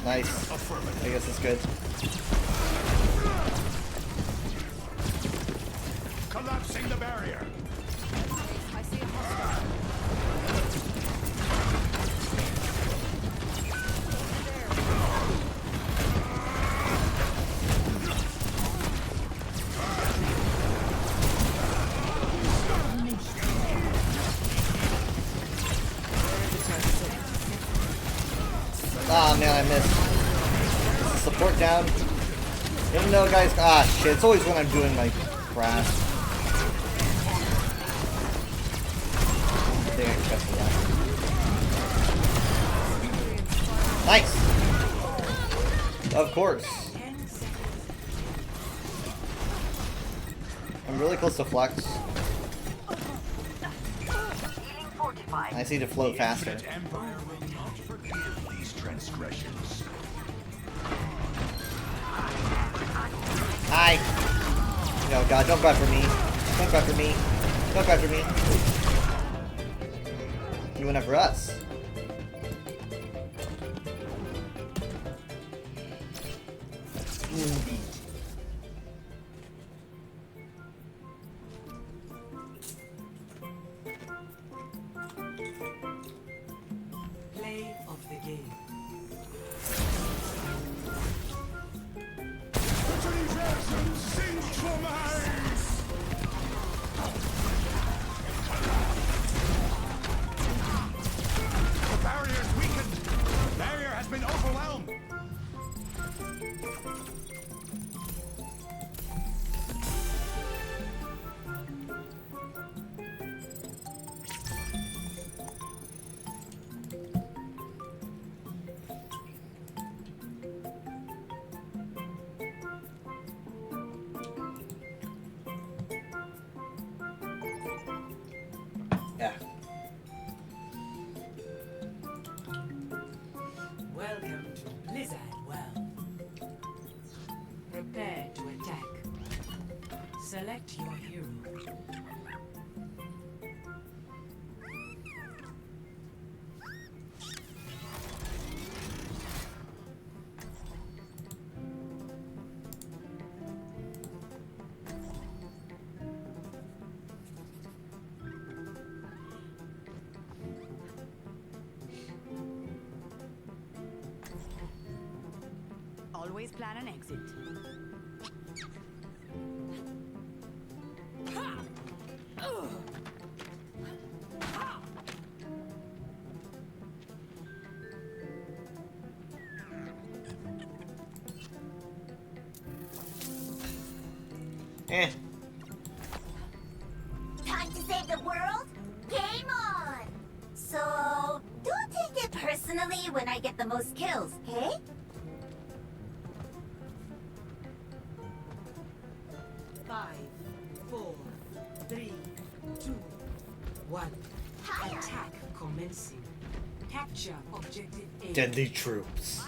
Nice. I guess it's good. Collapsing the barrier. I see a hostile. Ah man, I missed. Support down. Even though guys, ah shit, it's always when I'm doing my crash. I think I expected that. Nice! Of course. I'm really close to Flux. I just need to float faster. Transgressions. Hi! No, God, don't go after me. Don't go after me. Don't go after me. You went after us. Play of the game. The barrier is weakened. Barrier has been overwhelmed. Select your hero. Always plan an exit. Eh. Time to save the world? Game on! So, don't take it personally when I get the most kills, okay? Five, 4, 3, 2, 1. Attack commencing. Capture objective A. Deadly troops.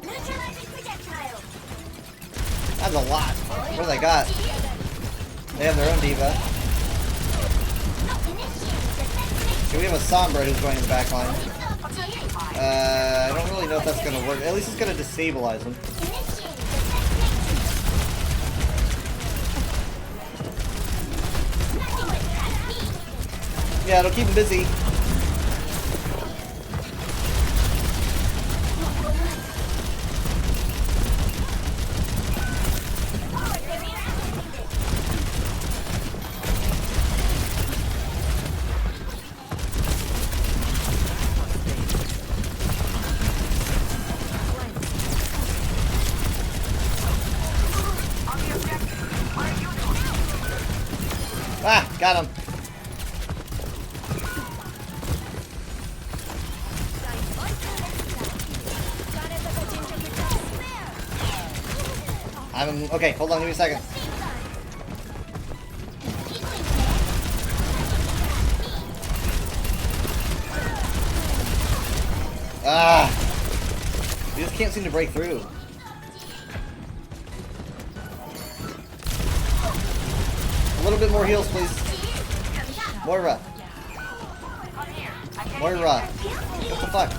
Neutralizing projectile! That's a lot. What do they got? They have their own diva. Okay, we have a Sombra who's going in the back line. I don't really know if that's going to work. At least it's going to destabilize them. Yeah, it'll keep him busy. Ah, got him. Okay, hold on, give me a second. Ah! We just can't seem to break through. A little bit more heals, please. Moira. Moira. What the fuck?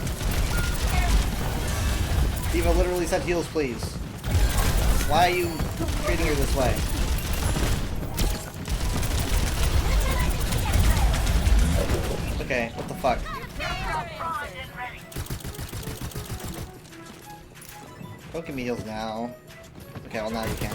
Diva literally said heals, please. Why are you treating her this way? Okay, what the fuck? Don't give me heals now. Okay, well now you can.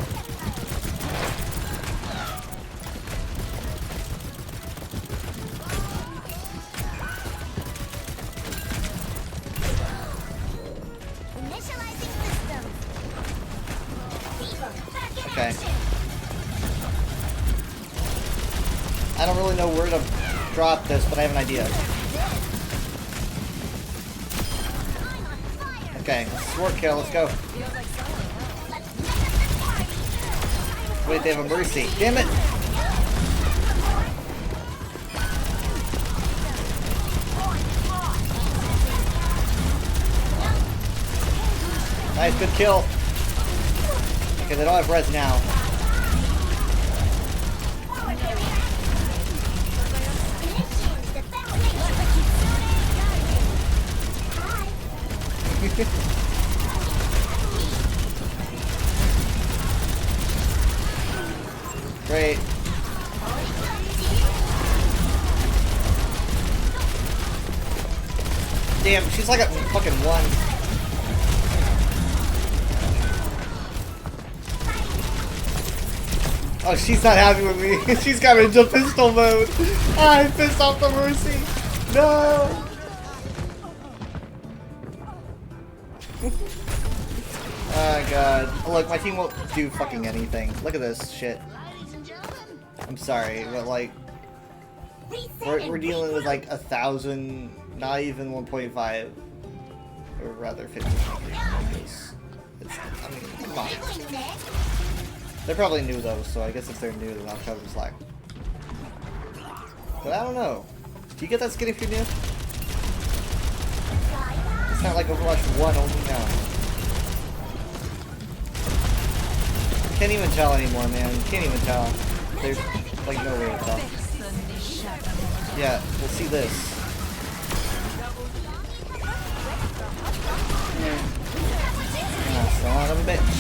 Okay. I don't really know where to drop this, but I have an idea. Okay, sword kill, let's go. Wait, they have a mercy. Damn it! Nice, good kill. Okay, they don't have res now. Great. Damn, she's like a fucking one. Oh, she's not happy with me. She's got into pistol mode. Ah, I pissed off the Mercy. No. Oh god. Look, my team won't do fucking anything. Look at this shit. I'm sorry, but like, we're dealing with like 1,000, not even 1.5, or rather 50. I mean, come on. They're probably new though, so I guess if they're new, then I'll cut them slack. But I don't know. Do you get that skin if you're new? It's not like Overwatch 1 only now. Can't even tell anymore, man. Can't even tell. There's like no way to tell. Yeah, we'll see this. Oh, son of a bitch.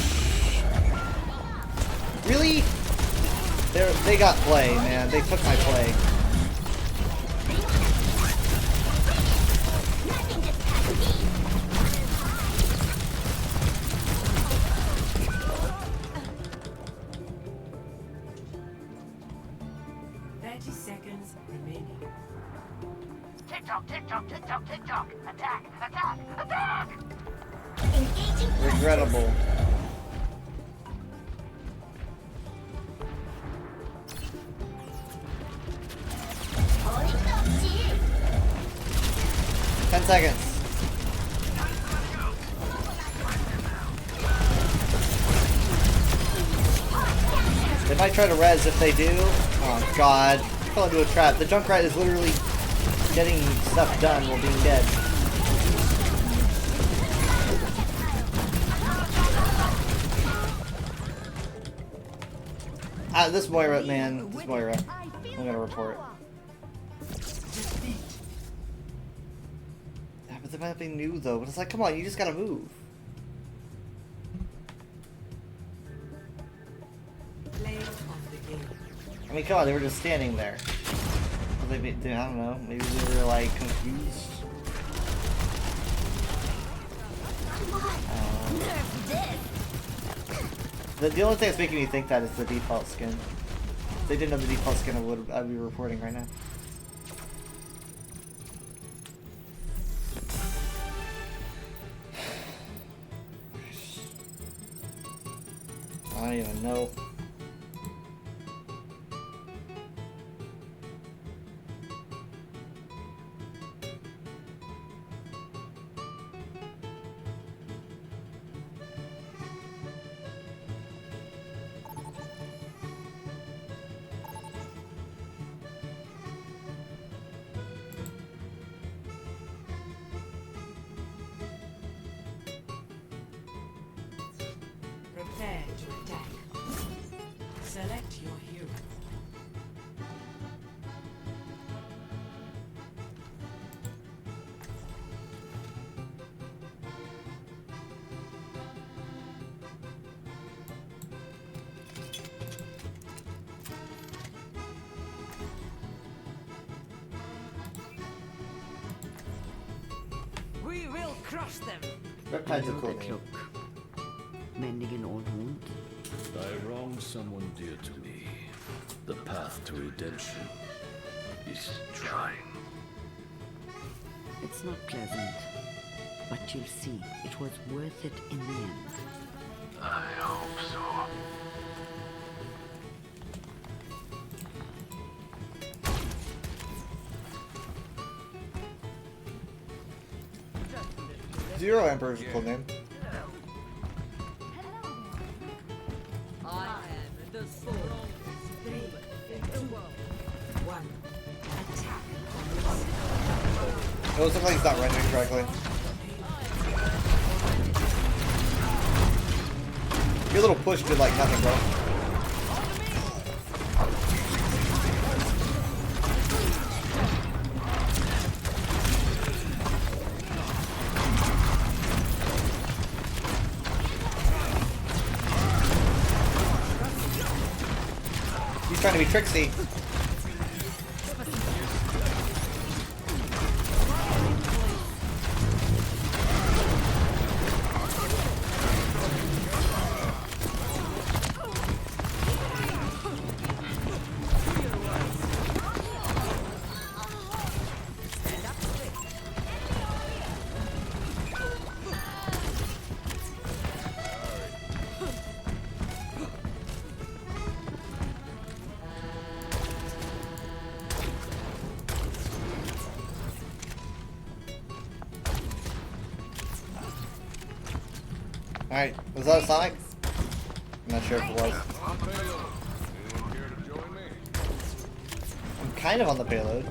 Really? They got play, man. They took my play. TikTok! Attack! Regrettable. Ten seconds. They might try to res if they do. Oh god. Fell into a trap. The Junkrat is literally getting stuff done while being dead. This Moira, man. This Moira. I'm gonna report. Yeah, but there might be new though. But it's like, come on, you just gotta move. I mean, come on, they were just standing there. I don't know. Maybe they were like confused. The only thing that's making me think that is the default skin. If they didn't have the default skin, I'd be reporting right now. I don't even know. Prepare to attack. Select your hero. We will crush them. Riptide's a cool name. Cloak. Mending an old wound. I wronged someone dear to me. The path to redemption is trying. It's not pleasant, but you'll see it was worth it in the end. I hope so. Zero Emperor's a cool name. I am the sword. 3, 2, 1. Attack. It looks like he's not rendering correctly. Your little push did like nothing, bro. He's trying to be tricksy. Alright, was that a Sonic? I'm not sure if it was. I'm kind of on the payload.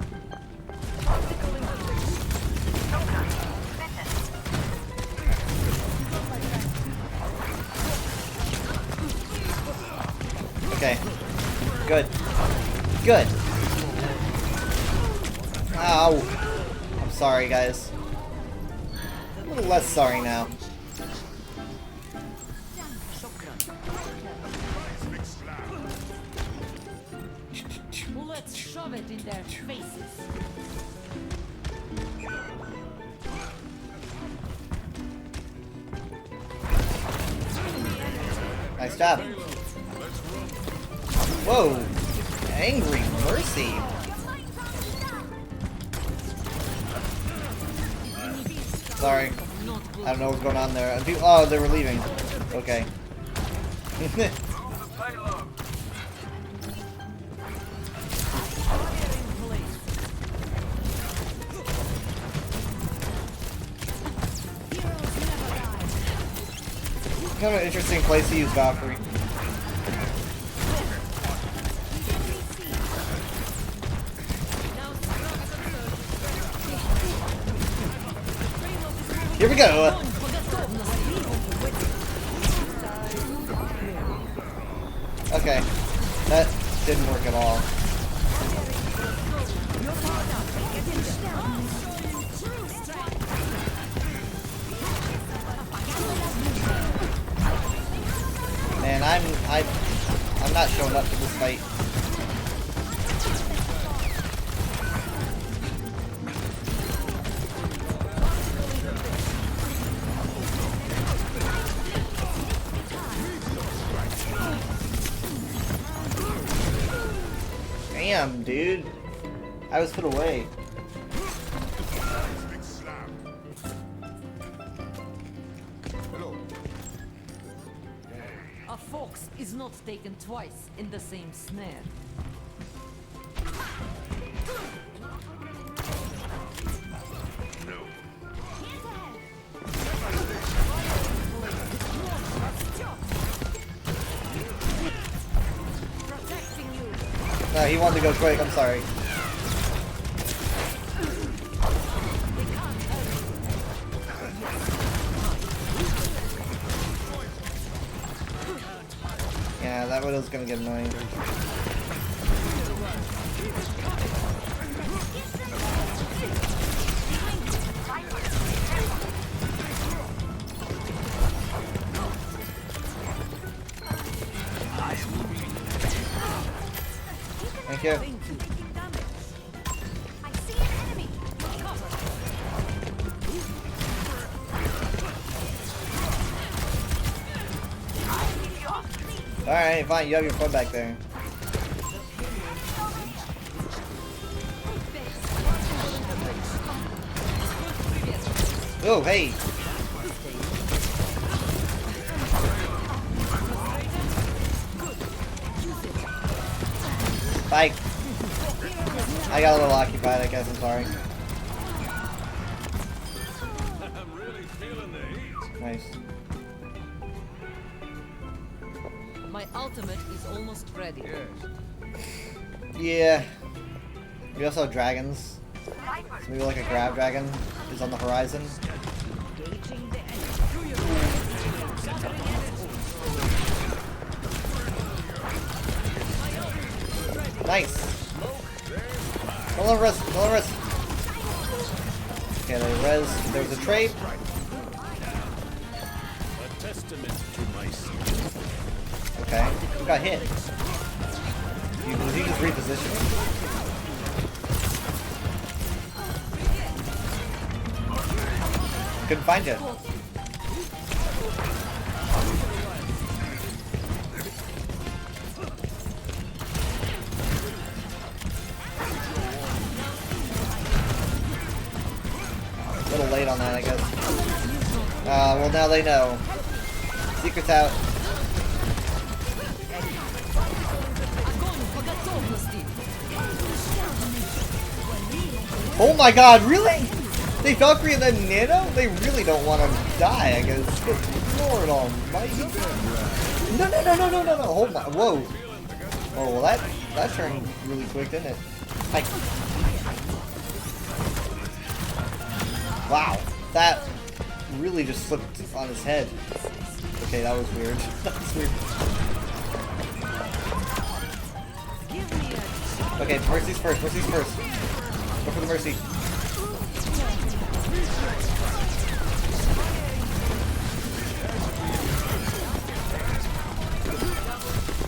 Good. Good. Ow. I'm sorry, guys. A little less sorry now. Let's shove it in their faces. Nice job. Whoa. Angry Mercy. Sorry. I don't know what's going on there. Oh, they were leaving. Okay. Kind of an interesting place to use Valkyrie. Here we go. Okay, that didn't work at all. Man, I'm not showing up for this fight. Damn, dude. I was put away. A fox is not taken twice in the same snare. No, he wanted to go quick, I'm sorry. Yeah, that Widow's gonna get annoying. Thank you. Alright, fine, you have your phone back there. Oh, hey! Bye. I got a little occupied, I guess, I'm sorry. Nice. My ultimate is almost ready. Yeah. We also have dragons. So maybe like a grab dragon is on the horizon. Nice. Hold on, rest. Hold on, rest. Okay, they res. There's a trade. A testament to my skill. Okay. Who got hit? Was he just repositioning? Couldn't find you. A little late on that, I guess. Well, now they know. Secret's out. Oh my god, really? They Valkyrie and then Nano? They really don't want to die, I guess. Good Lord almighty. No. Hold my. Whoa. Oh, well, that turned really quick, didn't it? Hi. Wow. That really just slipped on his head. Okay, that was weird. That was weird. Okay, Mercy's first. Mercy's first. Go for the Mercy.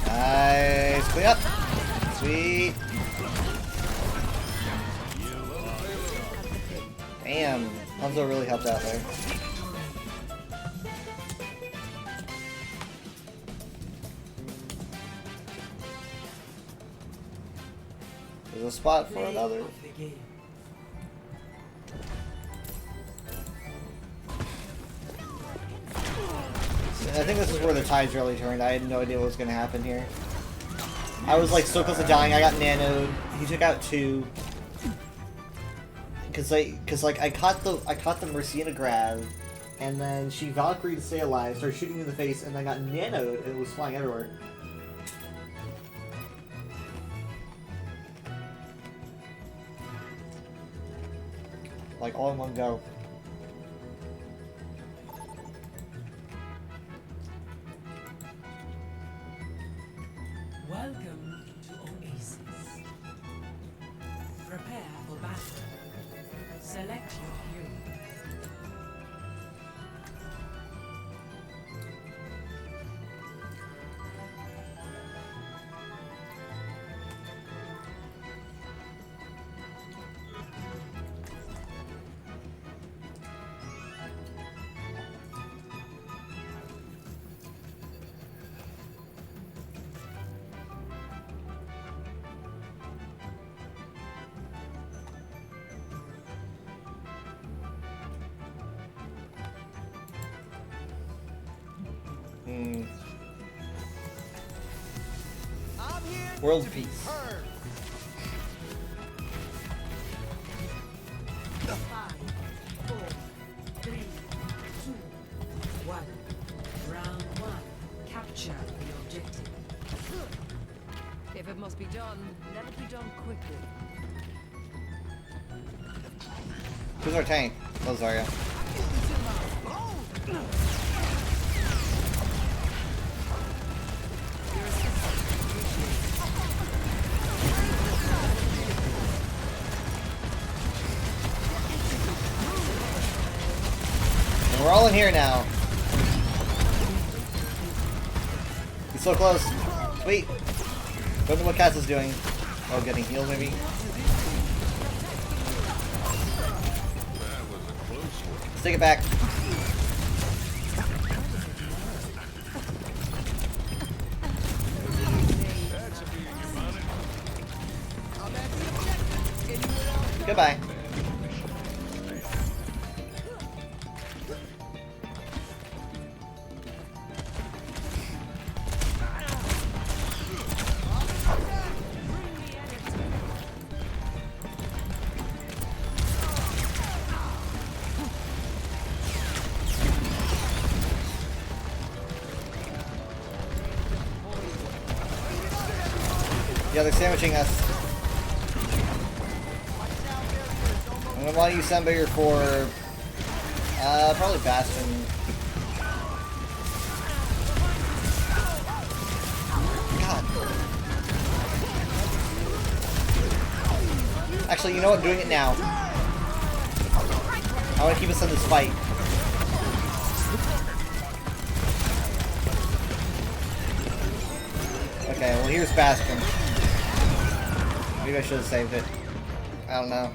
Nice. Clean up. Sweet. Damn. Hanzo really helped out there. There's a spot for another. I think this is where the tides really turned. I had no idea what was going to happen here. I was like so close to dying. I got nanoed. He took out 2. Cause I caught the Mercy in a grab, and then she Valkyrie to stay alive, started shooting me in the face, and then got nanoed and it was flying everywhere. Like all in one go. Welcome to Oasis. Prepare for battle. Select your hero. World peace. 5, 4, 3, 2, 1. Round 1. Capture the objective. If it must be done, let it be done quickly. Who's our tank? Oh, Zarya. We're all in here now. He's so close. Sweet. Don't know what Cass is doing. Oh, getting healed maybe? Let's take it back. Goodbye. Yeah, they're sandwiching us. I'm gonna want to use Sunbagger for probably Bastion. God. Actually, you know what? I'm doing it now. I want to keep us in this fight. Okay, well here's Bastion. Maybe I should have saved it. I don't know.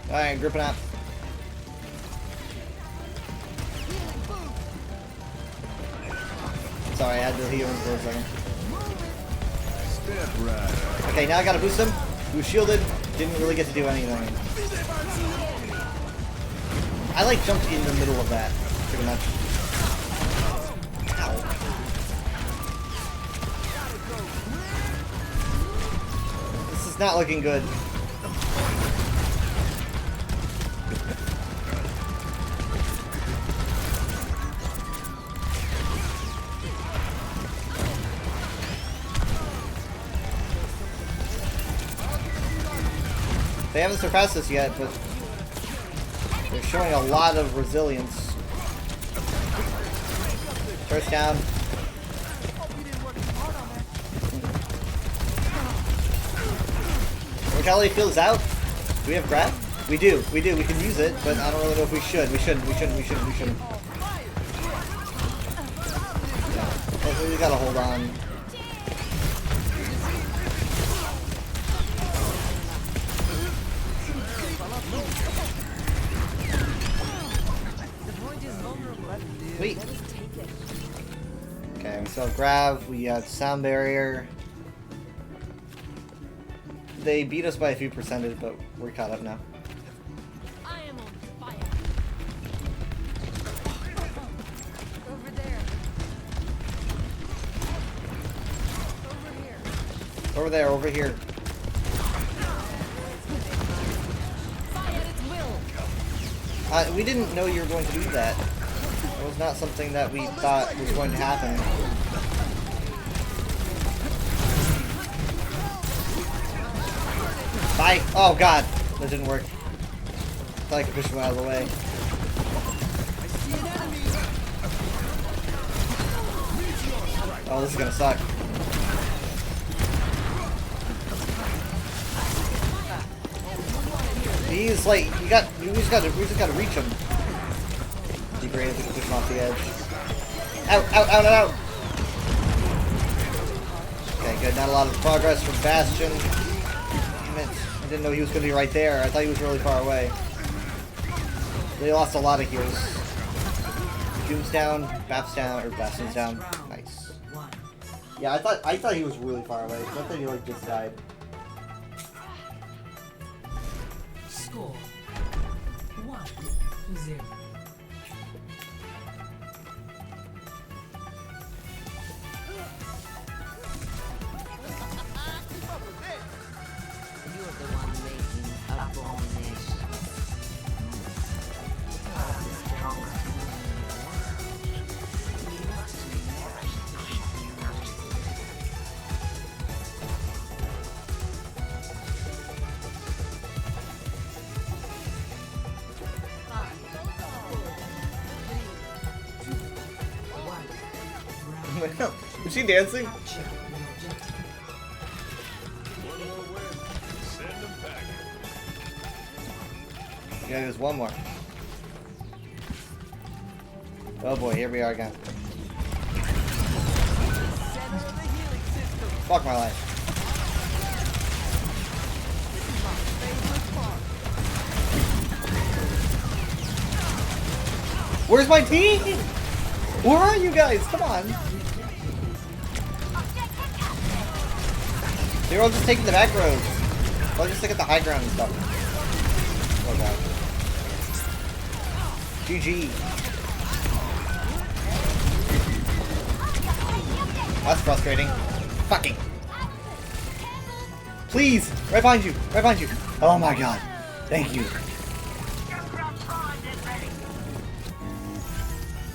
Alright, gripping up. Sorry, I had to heal him for a second. Step right. Okay, now I gotta boost him. He was shielded. Didn't really get to do anything. I like jumped in the middle of that, pretty much. Ow. This is not looking good. They haven't surpassed us yet, but they're showing a lot of resilience. First down. Mortality Field's out. Do we have grab? We do. We do. We can use it, but I don't really know if we should. We shouldn't. We shouldn't. Yeah. We gotta hold on. Wait. Okay, we still have grab. We have sound barrier. They beat us by a few percentage, but we're caught up now. I am on fire. Over there. Over there, over here. Fire at will. We didn't know you were going to do that. It was not something that we thought was going to happen. Bye! Oh god! That didn't work. I thought I could push him out of the way. Oh, this is gonna suck. He's like, we just gotta reach him. Be great if we can push him off the edge. Out! Okay, good. Not a lot of progress from Bastion. Damn it. I didn't know he was gonna be right there. I thought he was really far away. They lost a lot of heals. Doom's down, Bastion's down. Nice. Yeah, I thought he was really far away. I thought he like just died. Score 1-0. Is she dancing? Yeah, there's one more. Oh boy, here we are again. Fuck my life. Where's my team? Where are you guys? Come on. They're all just taking the back roads. I'll just stick at the high ground and stuff. Oh god. GG. That's frustrating. Fucking. Please! Right behind you! Right behind you! Oh my god. Thank you.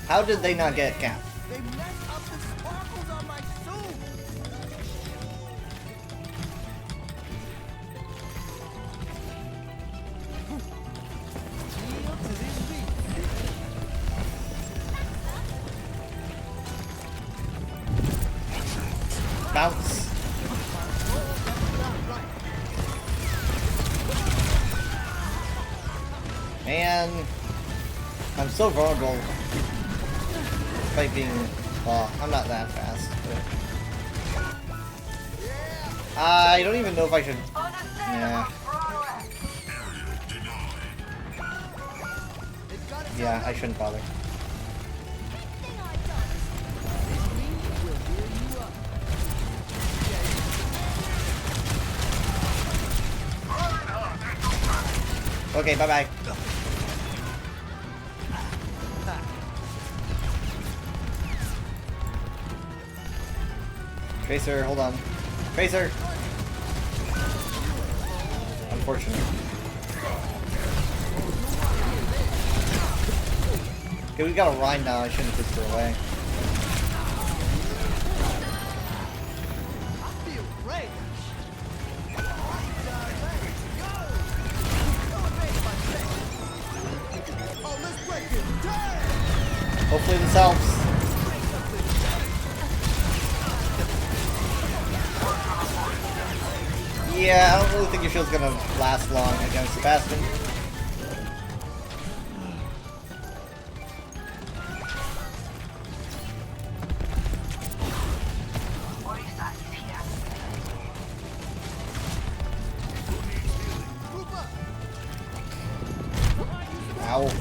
How did they not get Cap? Bounce. Man, I'm so vulnerable by being, well, I'm not that fast, but I don't even know if I should, yeah, I shouldn't bother. Okay, bye-bye. Tracer, hold on. Tracer! Unfortunate. Okay, we got a Rhine now. I shouldn't have pushed her away. Hopefully this helps. Yeah, I don't really think your shield's gonna last long against Sebastian. Ow.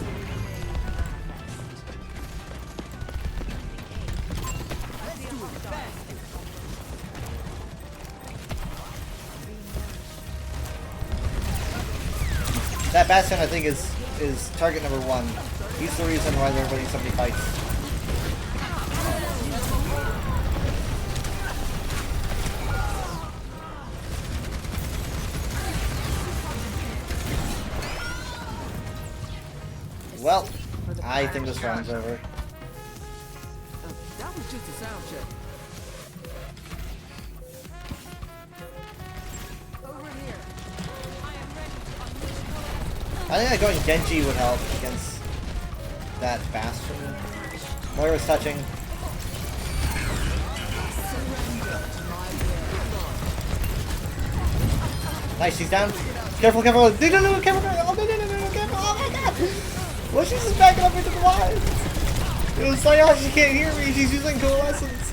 That Bastion, I think, is target number 1. He's the reason why they're winning so many fights. Well, I think this round's over. That was just a sound check. I think going Genji would help against that Bastion. Moira's touching. Nice, she's down. Careful, careful. No, careful, careful. Oh, no, careful. Oh my god. Well, she's just backing up into the line. It was like, oh, she can't hear me. She's using coalescence.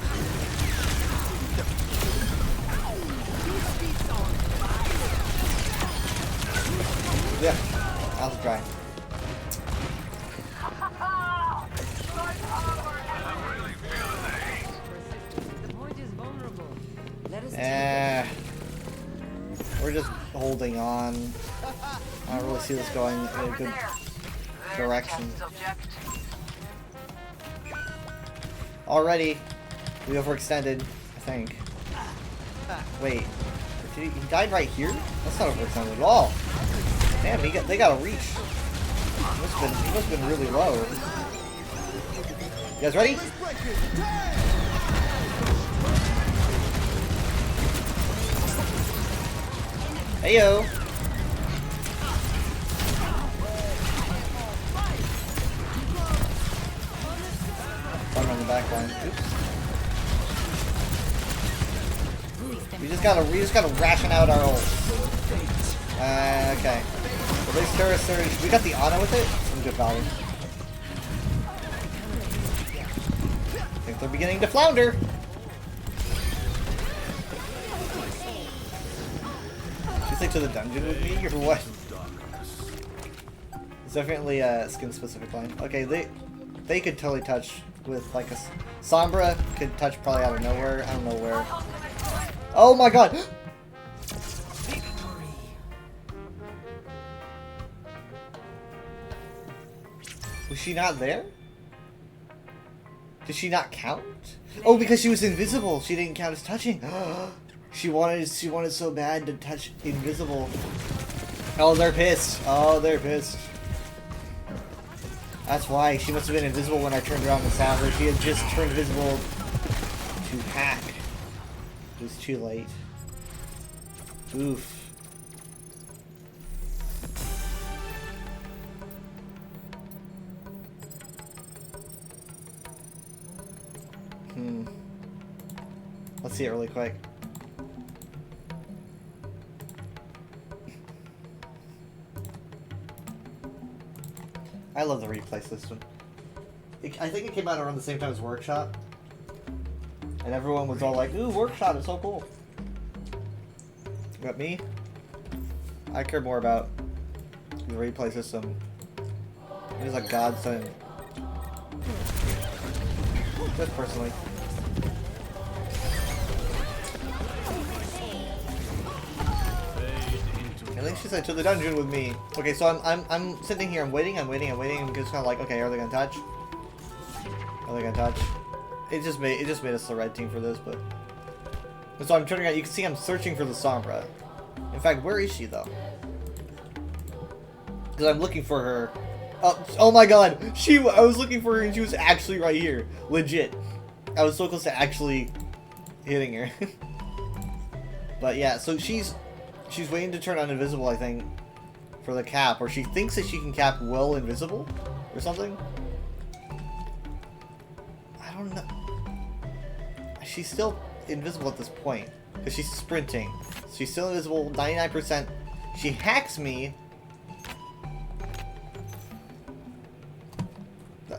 Yeah, I'll try. We're just holding on. I don't really see this going in a good direction. Already, we overextended, I think. Wait, he died right here? That's not overextended at all. Damn, they got a reach. He must have been really low. You guys ready? Heyo! One on the back line. Oops. We just gotta ration out our ult. Okay. Release Terror Surge. We got the auto with it? Some good value. I think they're beginning to flounder. She's like to the dungeon with me or what? It's definitely a skin specific line. Okay, they could totally touch with like a Sombra could touch probably out of nowhere. I don't know where. Oh my god! Was she not there? Did she not count? Oh, because she was invisible. She didn't count as touching. She wanted so bad to touch invisible. Oh, they're pissed. Oh, they're pissed. That's why she must have been invisible when I turned around and saw her. She had just turned invisible to hack. It was too late. Oof. Let's see it really quick. I love the replay system. I think it came out around the same time as Workshop. And everyone was all like, ooh, Workshop is so cool. But me? I care more about the replay system. It is a godsend. Just personally. I think she said to the dungeon with me. Okay, so I'm sitting here, I'm waiting, I'm just kinda like, okay, are they gonna touch? Are they gonna touch? It just made us the red team for this, but so I'm turning around, you can see I'm searching for the Sombra. In fact, where is she though? Because I'm looking for her. Oh my god! I was looking for her and she was actually right here. Legit. I was so close to actually hitting her. But yeah, so she's waiting to turn on invisible, I think, for the cap, or she thinks that she can cap well invisible or something. I don't know. She's still invisible at this point. Because she's sprinting. She's still invisible 99%. She hacks me.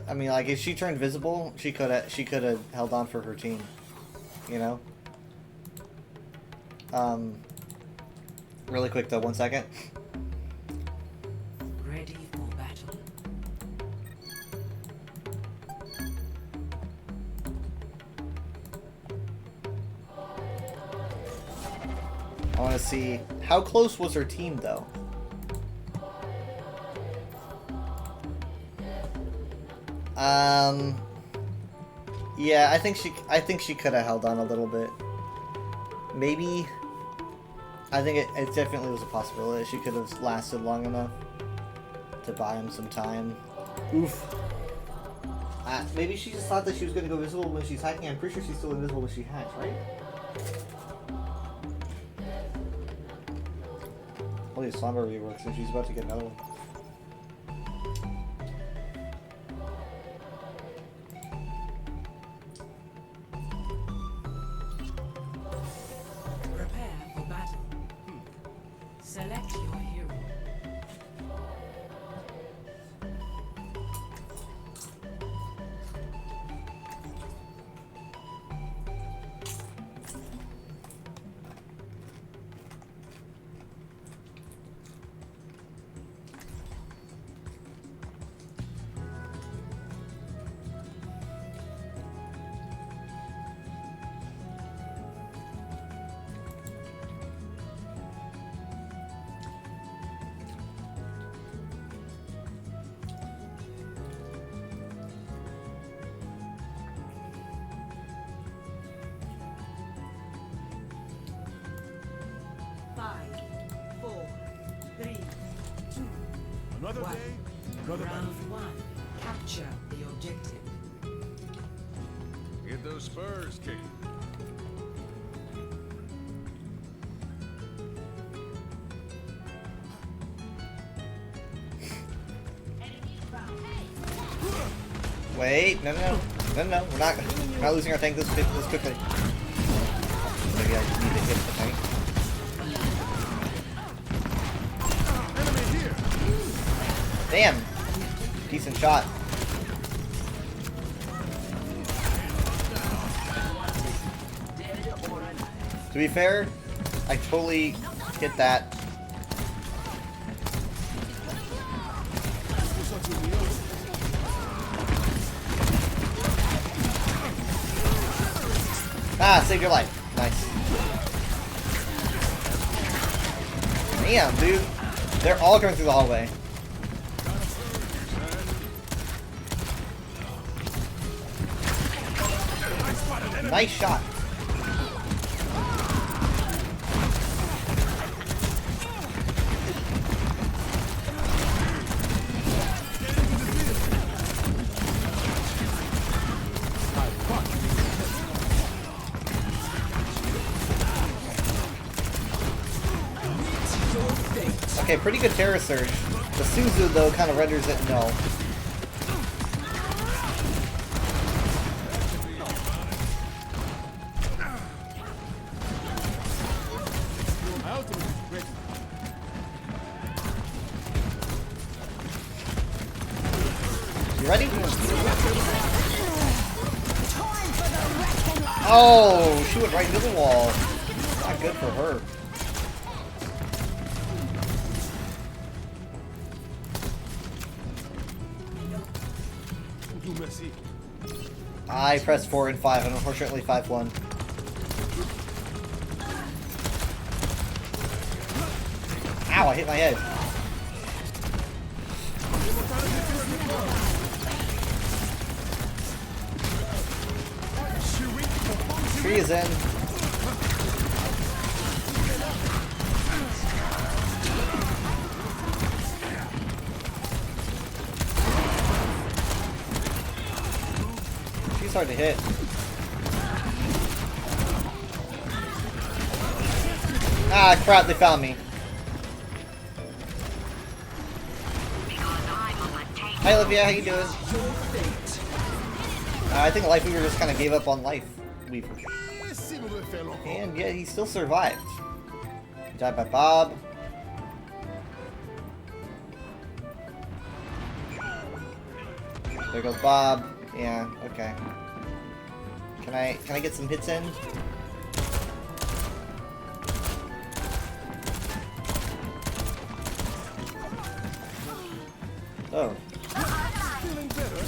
I mean, like, if she turned visible, she could have held on for her team. You know? Really quick though, 1 second. Ready for battle. I want to see how close was her team though. Yeah, I think she could have held on a little bit. Maybe. I think it definitely was a possibility. She could have lasted long enough to buy him some time. Oof. Maybe she just thought that she was going to go visible when she's hacking. I'm pretty sure she's still invisible when she hacks, right? Holy Slumber reworks, and she's about to get another one. Prepare for battle. Select your hero. Another One. day, another Round battlefield. one. Capture the objective. Get those spurs kicking. Wait, no, we're not losing our tank this quickly. Maybe I need to hit the tank. Damn! Decent shot. To be fair, I totally hit that. Ah, saved your life. Nice. Damn, dude. They're all coming through the hallway. Nice shot. Okay, pretty good Terror Surge. The Suzu, though, kind of renders it null. You ready? Oh, she went right into the wall. Not good for her. I pressed 4 and 5, and unfortunately 5-1. Ow, I hit my head. Tree is in. She's hard to hit. Ah, crap, they found me. Hi, Olivia, how you doing? I think Life Weaver just kind of gave up on Life Weaver. And yet he still survived. He died by Bob. There goes Bob. Yeah, okay. Can I get some hits in? Oh. Feeling better?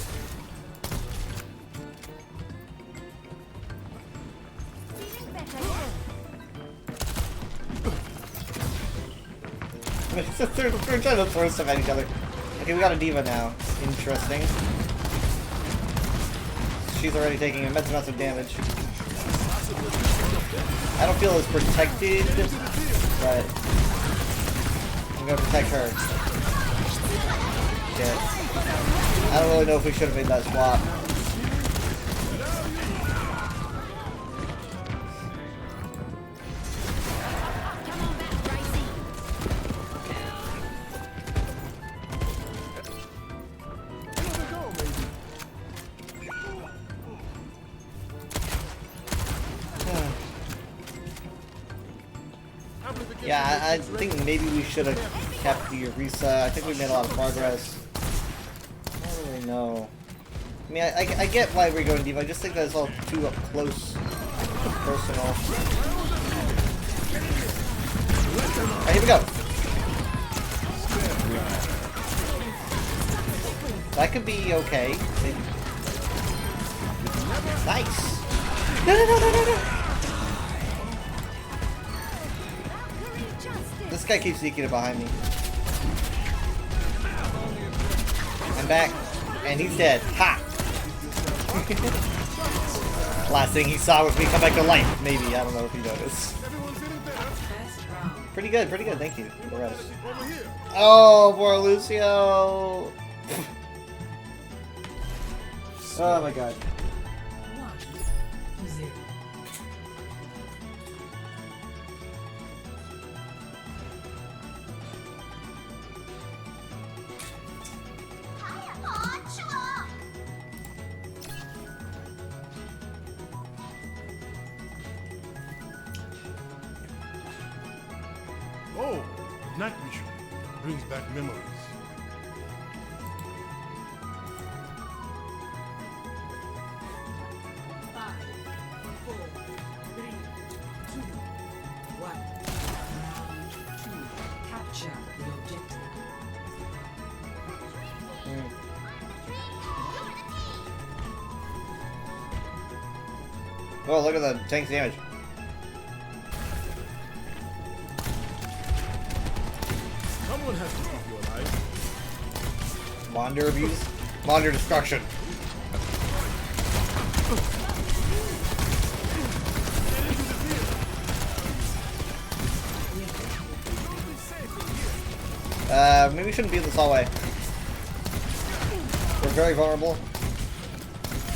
It's the third time to throw stuff at each other. Okay, we got a diva now. Interesting. She's already taking immense amounts of damage. I don't feel as protected, but I'm gonna protect her. Shit. I don't really know if we should have made that swap. Yeah, I think maybe we should have kept the Orisa. I think we made a lot of progress. I don't really know. I mean, I get why we're going Diva. I just think that it's all too up close, personal. Alright, here we go. That could be okay. Nice. No. This guy keeps sneaking it behind me. I'm back, and he's dead. Ha! Last thing he saw was me come back to life. Maybe, I don't know if he noticed. Pretty good, thank you for the rest. Oh, poor Lucio! Oh my god. Oh, night vision brings back memories. Capture the objective. Oh, look at the tank's damage. Someone has to keep you alive. Monder abuse? Monder destruction. Maybe we shouldn't be in this hallway. We're very vulnerable.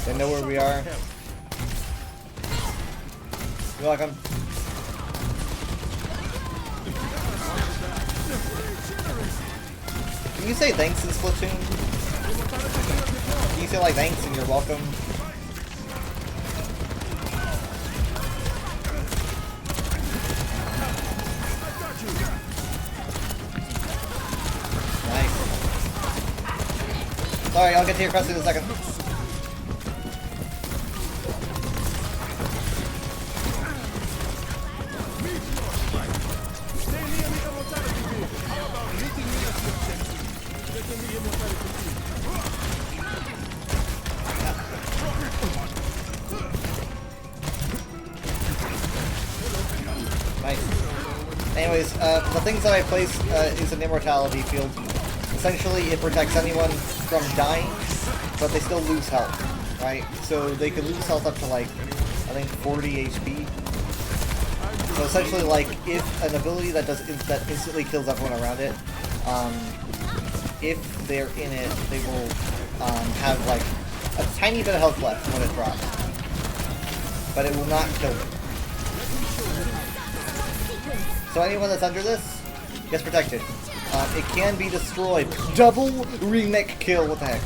They know where we are. You're welcome. Can you say thanks in Splatoon? Can you say like thanks and you're welcome? Nice. Sorry, I'll get to your question in a second. Nice. Anyways, the things that I place is an immortality field. Essentially, it protects anyone from dying, but they still lose health, right? So they could lose health up to like, I think 40 HP. So essentially, like, if an ability that that instantly kills everyone around it, if they're in it, they will have like a tiny bit of health left when it drops, but it will not kill them. So anyone that's under this gets protected. It can be destroyed. Double remake kill. What the heck?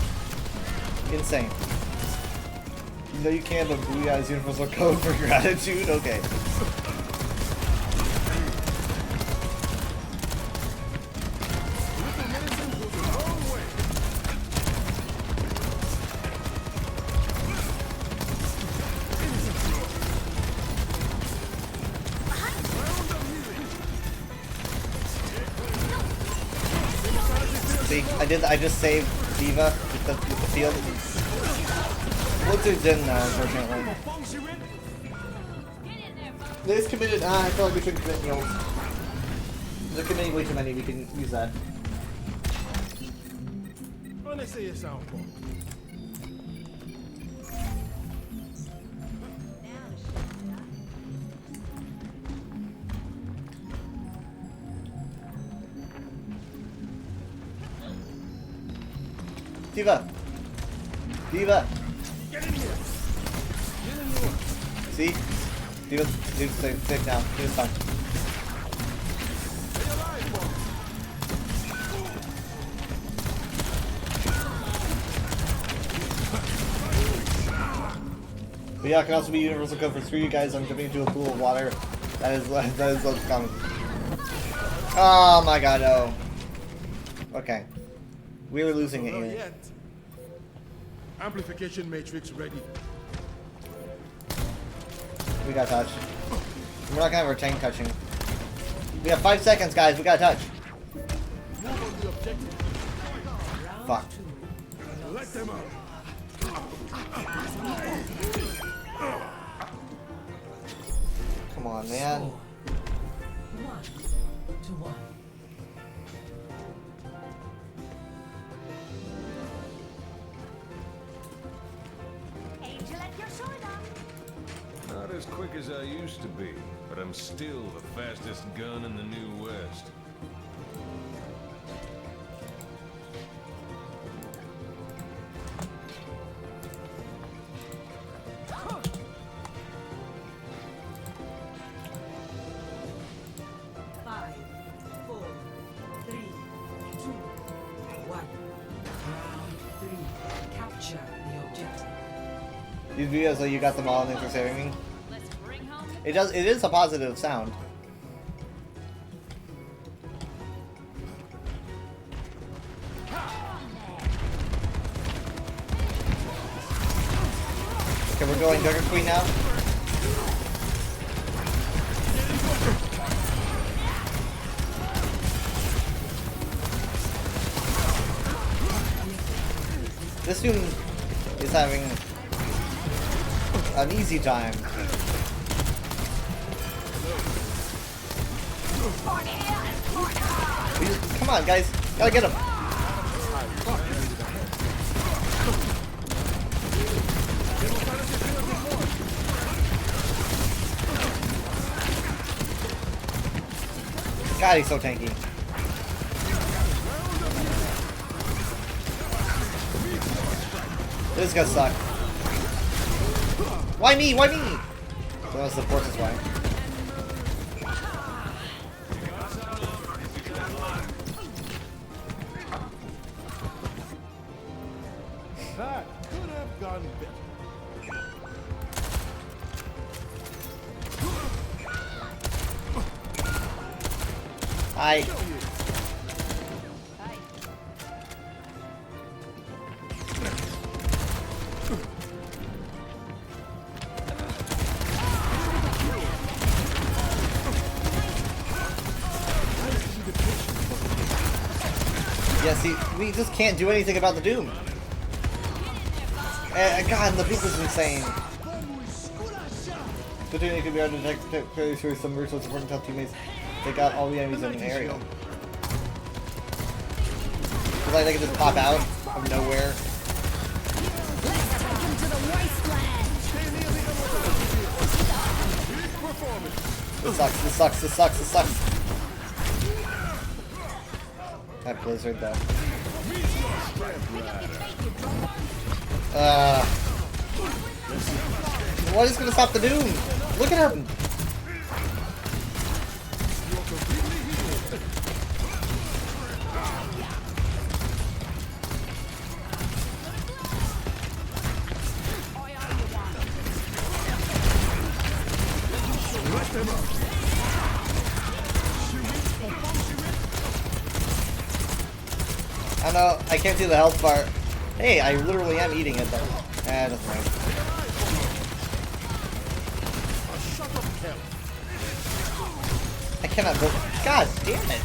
Insane. You know you can't, but Booyah is universal code for gratitude? Okay. See, I just saved Diva with the field. Blizzard's in now, unfortunately. This committed. I feel like we should commit meals. They're committing way too many. We can use that. Honestly, it sounds cool. Diva! Diva! See? Diva's safe now. Diva's fine. But yeah, it can also be universal code for 3 you guys. I'm jumping into a pool of water. That is what's coming. Oh my god, no. Okay. We were losing it Not here. yet. Amplification matrix ready. We got touch. We're not gonna have our tank touching. We have 5 seconds, guys. We got touch. Move on the objective. Fuck. Let them out. Come on, man. 1-1. Angel at your shoulder. Not as quick as I used to be, but I'm still the fastest gun in the New West. These videos, like, you got them all, and thanks for saving me. It is a positive sound. Okay, we're going Duggar Queen now. This student is having an easy time. Come on, guys. Gotta get him. God, he's so tanky. This is gonna suck. Why me? Why me? So that's the forces why. That could have gone better. Hi. Yeah, see, we just can't do anything about the Doom. God, the beat is insane. The Doom could be able to detect fairly through some routes with important tough teammates. They got all the enemies in an area. It's like they can just pop out of nowhere. This sucks, this sucks, this sucks, this sucks. That Blizzard though. What is gonna stop the Doom? Look at him! them up. I know, I can't do the health bar. Hey, I literally am eating it though. Ah, doesn't matter. I cannot go. God damn it!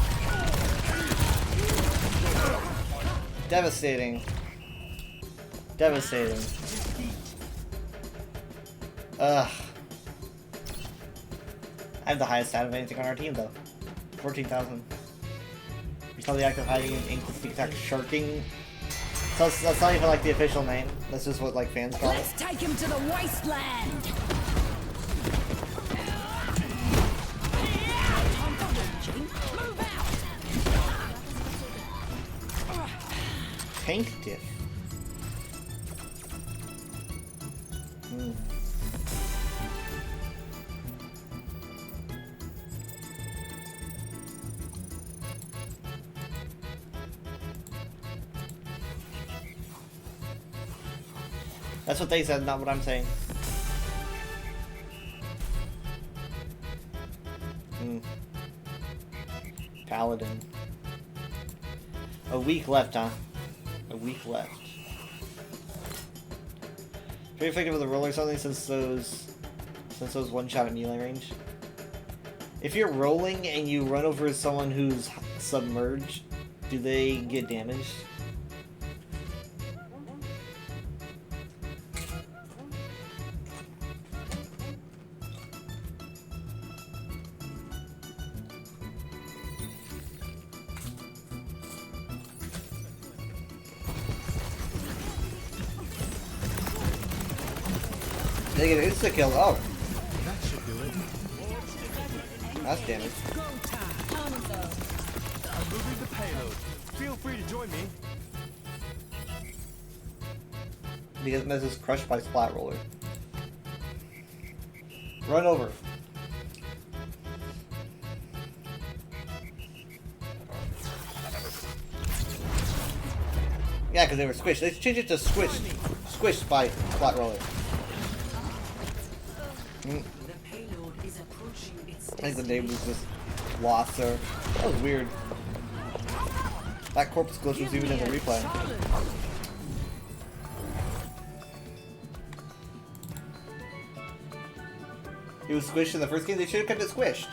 Devastating. Devastating. Ugh. I have the highest stat of anything on our team though. 14,000. We saw the act of hiding in ink to sneak attack sharking. So that's not even like the official name. That's just what like fans call it. Let's take him to the wasteland. Tank diff. Hmm. That's what they said, not what I'm saying. Paladin. A week left, huh? A week left. Pretty effective with a roll or something since those one shot at melee range. If you're rolling and you run over someone who's submerged, do they get damaged? They get insta kill. Oh, That should do it. that's damage. I'm moving the payload. Feel free to join me. Because Mez is crushed by Splat Roller. Run over. Yeah, because they were squished. They changed it to squished. Squished by Splat Roller. I think the name was just lost there. That was weird. That corpse glitch was even in the replay. It was squished in the first game. They should have kept it squished.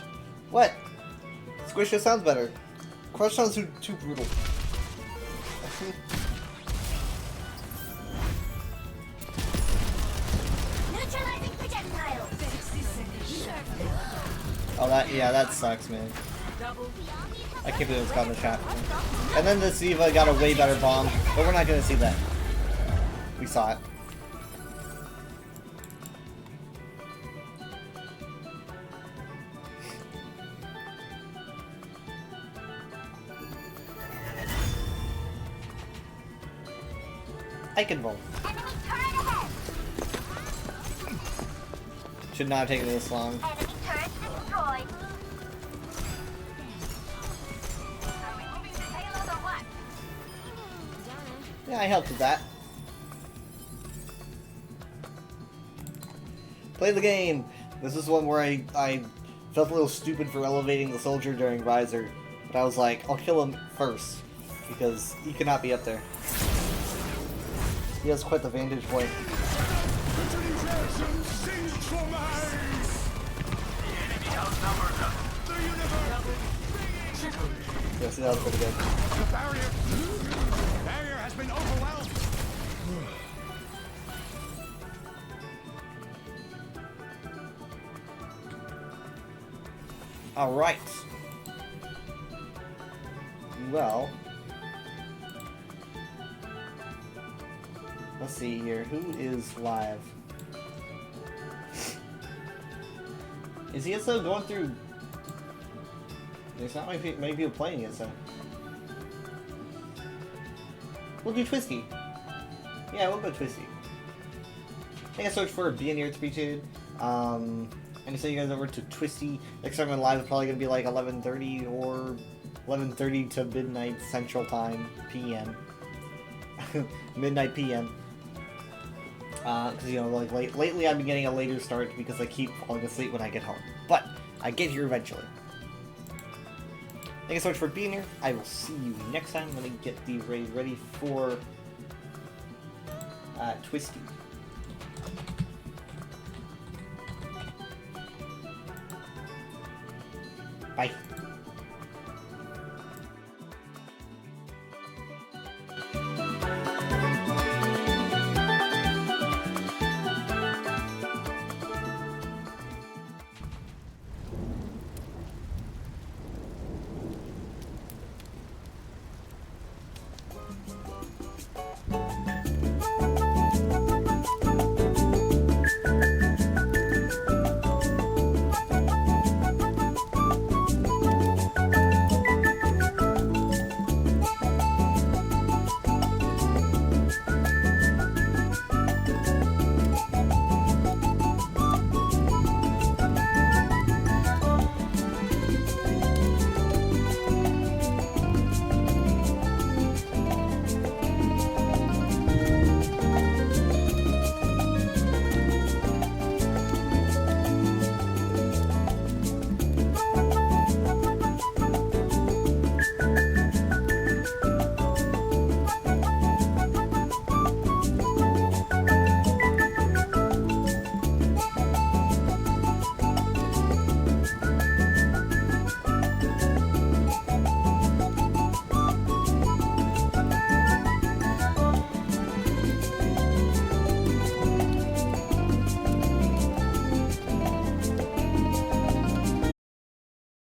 What? Squish just sounds better. Crush sounds too brutal. Oh, that sucks, man. I can't believe it's got in the chat. And then the Siva got a way better bomb, but we're not gonna see that. We saw it. I can roll. Should not have taken this long. Yeah, I helped with that. Play the game! This is one where I felt a little stupid for elevating the soldier during Riser. But I was like, I'll kill him first. Because he cannot be up there. He has quite the vantage point. Yeah, see, that was pretty good. The barrier has been overwhelmed. All right. Well, let's see here. Who is live? Is ESO going through? There's not many people playing ESO. We'll do Twisty. Yeah, we'll go Twisty. I think I searched for Be Near to be tuned. And to send you guys over to Twisty. Next time I'm live is probably gonna be like 11:30 or 11:30 to midnight Central Time PM. Midnight PM. Because you know, like lately I've been getting a later start because I keep falling asleep when I get home. But I get here eventually. Thank you so much for being here. I will see you next time. I'm gonna get the raid ready for Twisty. Bye.